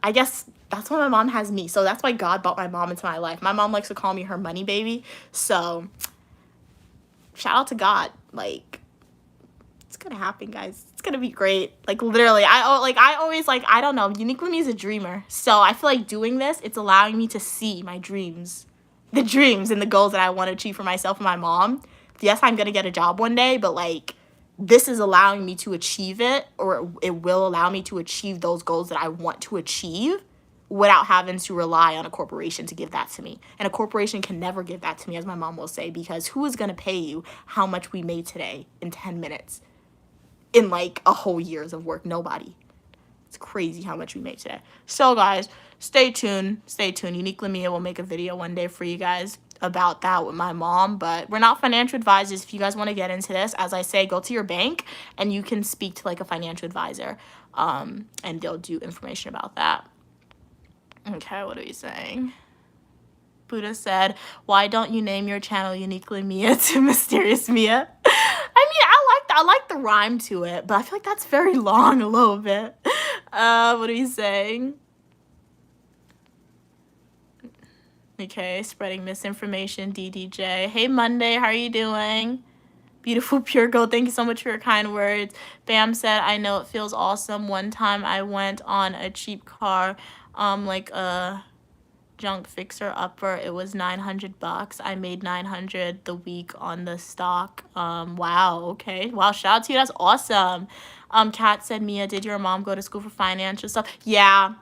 I guess that's why my mom has me. So that's why God brought my mom into my life. My mom likes to call me her money baby. So shout out to God. Like, it's gonna happen, guys. It's gonna be great. Like literally, I don't know, Uniquely Me is a dreamer. So I feel like doing this, it's allowing me to see my dreams, the dreams and the goals that I want to achieve for myself and my mom. Yes, I'm gonna get a job one day, but like, this is allowing me to achieve it, or it will allow me to achieve those goals that I want to achieve without having to rely on a corporation to give that to me. And a corporation can never give that to me, as my mom will say, because who is going to pay you how much we made today in 10 minutes in like a whole year's of work? Nobody. It's crazy how much we made today. So guys, stay tuned. Uniquely Mia will make a video one day for you guys about that with my mom, but we're not financial advisors. If you guys want to get into this, as I say, go to your bank and you can speak to like a financial advisor, and they'll do information about that. Okay, what are we saying? Buddha said, why don't you name your channel Uniquely Mia to Mysterious Mia? I mean, I like the rhyme to it, but I feel like that's very long a little bit. What are we saying? Okay, spreading misinformation, DDJ. Hey, Monday, how are you doing? Beautiful pure gold, thank you so much for your kind words. Bam said, I know it feels awesome. One time I went on a cheap car, like a junk fixer upper. It was $900. I made 900 the week on the stock. Wow, okay. Wow, shout out to you. That's awesome. Kat said, Mia, did your mom go to school for financial stuff? Yeah.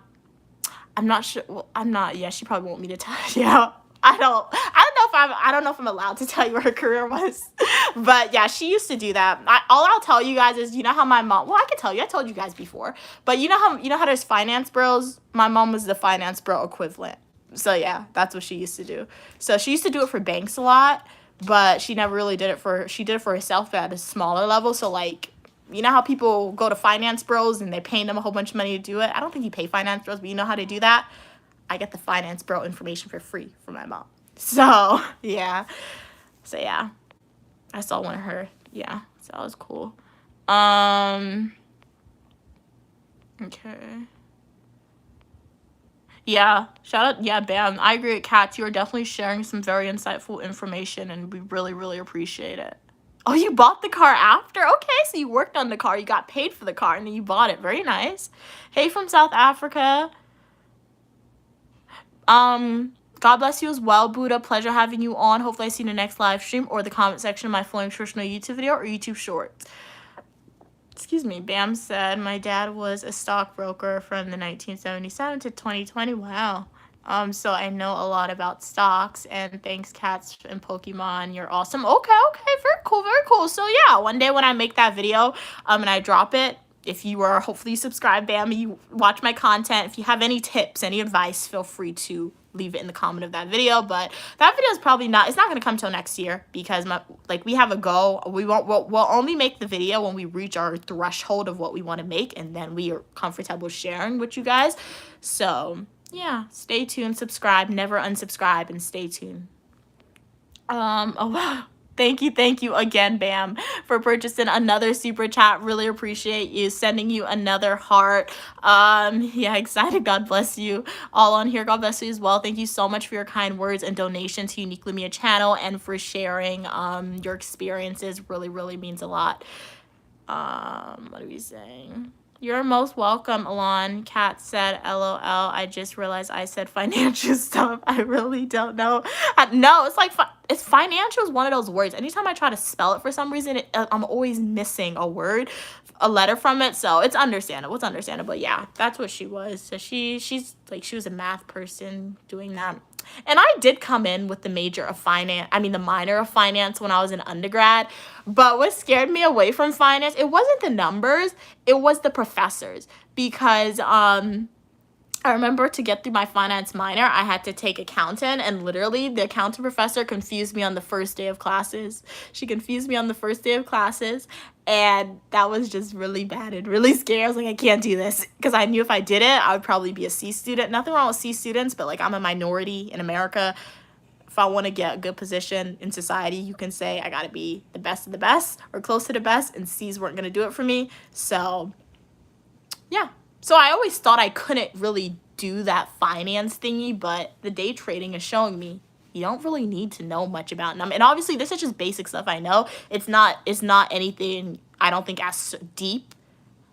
I'm not sure. Well, I'm not. Yeah, she probably won't me to tell you. Yeah. I don't know if I'm allowed to tell you what her career was, but yeah, she used to do that. All I'll tell you guys is, you know how my mom. Well, I can tell you. I told you guys before, but you know how there's finance bros. My mom was the finance bro equivalent. So yeah, that's what she used to do. So she used to do it for banks a lot, but she never really did it for. She did it for herself at a smaller level. So like, you know how people go to finance bros and they're paying them a whole bunch of money to do it? I don't think you pay finance bros, but you know how to do that? I get the finance bro information for free from my mom. So, yeah. So, yeah. I saw one of her. Yeah. So, that was cool. Okay. Yeah. Shout out. Yeah, Bam. I agree with Kat. You're definitely sharing some very insightful information, and we really, really appreciate it. Oh, you bought the car after? Okay, so you worked on the car. You got paid for the car, and then you bought it. Very nice. Hey, from South Africa. God bless you as well, Buddha. Pleasure having you on. Hopefully I see you in the next live stream or the comment section of my Flow Nutritional YouTube video or YouTube Shorts. Excuse me. Bam said, my dad was a stockbroker from the 1977 to 2020. Wow. So I know a lot about stocks, and thanks, Cats and Pokemon. You're awesome. Okay, very cool, very cool. So yeah, one day when I make that video, and I drop it, if you are hopefully subscribed, Bam, you watch my content. If you have any tips, any advice, feel free to leave it in the comment of that video. But that video is probably not, it's not going to come till next year because we have a goal. We'll only make the video when we reach our threshold of what we want to make, and then we are comfortable sharing with you guys. So yeah, stay tuned, subscribe, never unsubscribe, and stay tuned. Oh wow. Thank you again, Bam, for purchasing another super chat. Really appreciate you. Sending you another heart. Yeah, excited. God bless you all on here. God bless you as well. Thank you so much for your kind words and donation to Uniquely Mia channel and for sharing your experiences. Really, really means a lot. What are we saying? You're most welcome, Alon. Kat said, LOL. I just realized I said financial stuff. I really don't know. No, it's like, it's financial is one of those words. Anytime I try to spell it for some reason, I'm always missing a word, a letter from it. So it's understandable. It's understandable. Yeah, that's what she was. So she's like, she was a math person doing that. And I did come in with the major of finance, the minor of finance when I was an undergrad. But what scared me away from finance, it wasn't the numbers, it was the professors. Because I remember to get through my finance minor, I had to take accountant, and literally the accountant professor confused me on the first day of classes. She confused me on the first day of classes, and that was just really bad and really scary. I was like, I can't do this, because I knew if I did it, I would probably be a C student. Nothing wrong with C students, but like I'm a minority in America. If I want to get a good position in society, you can say I got to be the best of the best or close to the best, and C's weren't going to do it for me. So yeah. So I always thought I couldn't really do that finance thingy, but the day trading is showing me you don't really need to know much about numbers. And obviously this is just basic stuff I know. It's not anything, I don't think, as deep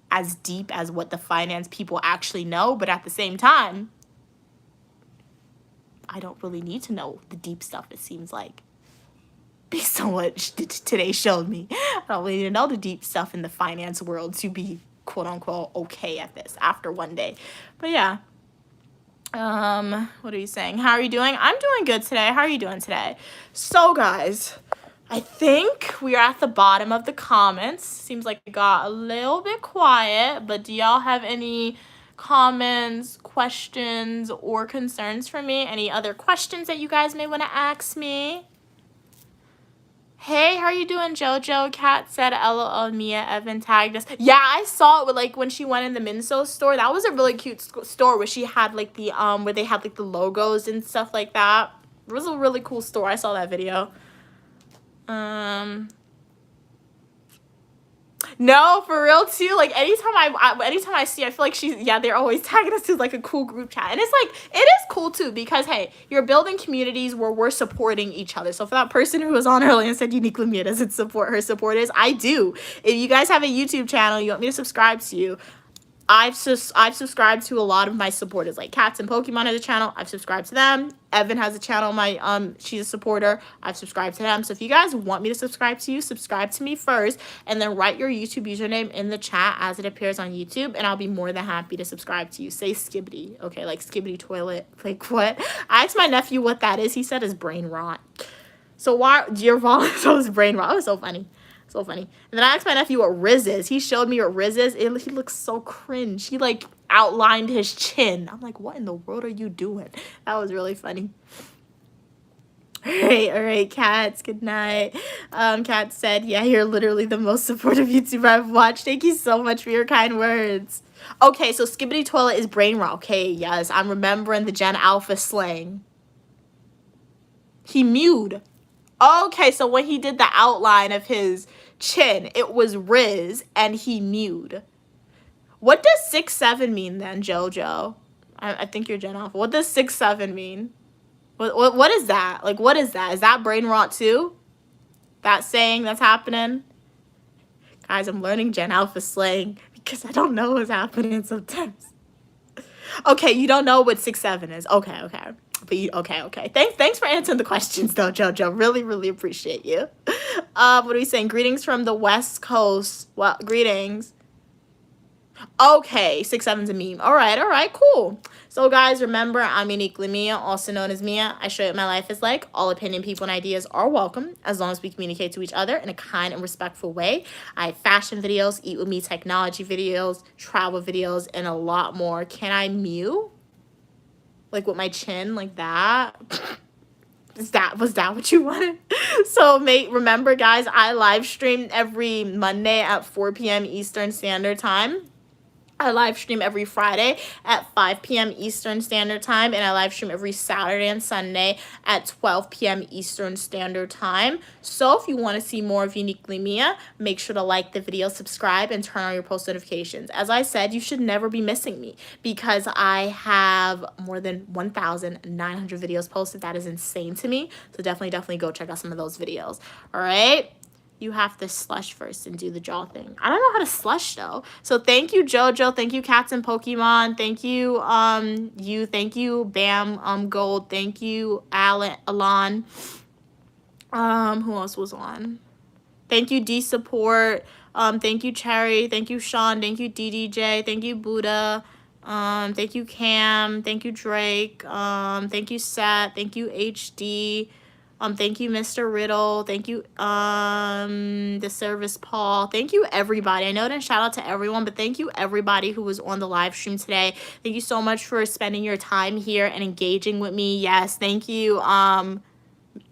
as what the finance people actually know, but at the same time, I don't really need to know the deep stuff, it seems like, based on what today showed me. I don't really need to know the deep stuff in the finance world to be quote unquote okay at this after one day. But yeah, what are you saying? How are you doing? I'm doing good today. How are you doing today? So guys, I think we are at the bottom of the comments. Seems like it got a little bit quiet, but do y'all have any comments, questions, or concerns for me? Any other questions that you guys may want to ask me? Hey, how are you doing, Jojo? Kat said, LOL, Mia, Evan tagged us. Yeah, I saw it with, like, when she went in the Minso store. That was a really cute store where she had, like, the, where they had, like, the logos and stuff like that. It was a really cool store. I saw that video. No, for real too. Like anytime I see, I feel like they're always tagging us to like a cool group chat, and it's like it is cool too because hey, you're building communities where we're supporting each other. So for that person who was on earlier and said Unique Lamia doesn't support her supporters, I do. If you guys have a YouTube channel, you want me to subscribe to you. I've subscribed to a lot of my supporters, like Cats and Pokemon has a channel. I've subscribed to them. Evan has a channel. She's a supporter. I've subscribed to them. So if you guys want me to subscribe to you, subscribe to me first, and then write your YouTube username in the chat as it appears on YouTube, and I'll be more than happy to subscribe to you. Say Skibbity, okay, like Skibbity toilet. Like what? I asked my nephew what that is. He said it's brain rot. So why your volunteers brain rot? It was so funny. So funny. And then I asked my nephew what Riz is. He showed me what Riz is. He looks so cringe. He like outlined his chin. I'm like, what in the world are you doing? That was really funny. All right, Cats, good night. Cat said, yeah, you're literally the most supportive YouTuber I've watched. Thank you so much for your kind words. Okay, so Skibbity Toilet is brain rot. Okay, yes, I'm remembering the Gen Alpha slang. He mewed. Okay, so when he did the outline of his chin, it was Riz, and he mewed. What does 6'7" mean then, JoJo? I think you're Gen Alpha. What does 6'7" mean? What is that? Like, what is that? Is that brain rot too? That saying that's happening? Guys, I'm learning Gen Alpha slang because I don't know what's happening sometimes. Okay, you don't know what 6'7" is. Okay. But okay. Thanks for answering the questions though, JoJo. Really appreciate you. What are we saying? Greetings from the West Coast. Well, greetings. Okay, 6'7's a meme. All right, cool. So guys, remember, I'm Unique Lamia, also known as Mia. I show you what my life is like. All opinion, people, and ideas are welcome as long as we communicate to each other in a kind and respectful way. I have fashion videos, eat with me technology videos, travel videos, and a lot more. Can I mew? Like with my chin, like that? Was that what you wanted? So remember guys, I live stream every Monday at 4 p.m. Eastern Standard Time. I live stream every Friday at 5 p.m. Eastern Standard Time, and I live stream every Saturday and Sunday at 12 p.m. Eastern Standard Time. So if you want to see more of Unique Lamia, make sure to like the video, subscribe, and turn on your post notifications. As I said, you should never be missing me because I have more than 1,900 videos posted. That is insane to me. So definitely go check out some of those videos. All right? You have to slush first and do the jaw thing. I don't know how to slush though. So thank you, JoJo. Thank you, Cats and Pokemon. Thank you, Thank you, Bam, Gold. Thank you, Alon. Who else was on? Thank you, D Support. Thank you, Cherry. Thank you, Sean. Thank you, DDJ. Thank you, Buddha. Thank you, Cam. Thank you, Drake. Thank you, Seth. Thank you, HD. Thank you, Mr. Riddle. Thank you, the service Paul. Thank you, everybody. I know I didn't shout out to everyone, but thank you, everybody who was on the live stream today. Thank you so much for spending your time here and engaging with me. Yes, thank you,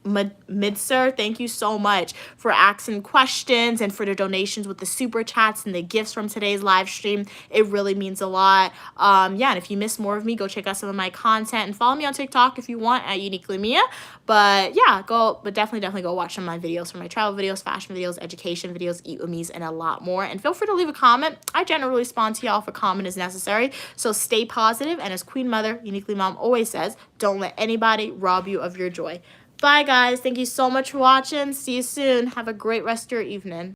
Midser, thank you so much for asking questions and for the donations with the super chats and the gifts from today's live stream. It really means a lot. Yeah, and if you miss more of me, go check out some of my content and follow me on TikTok if you want at Unique Lamia. But yeah, definitely go watch some of my videos, from my travel videos, fashion videos, education videos, eat with me's, and a lot more. And feel free to leave a comment. I generally respond to y'all if a comment is necessary. So stay positive, and as Queen Mother, Uniquely Mom always says, don't let anybody rob you of your joy. Bye, guys. Thank you so much for watching. See you soon. Have a great rest of your evening.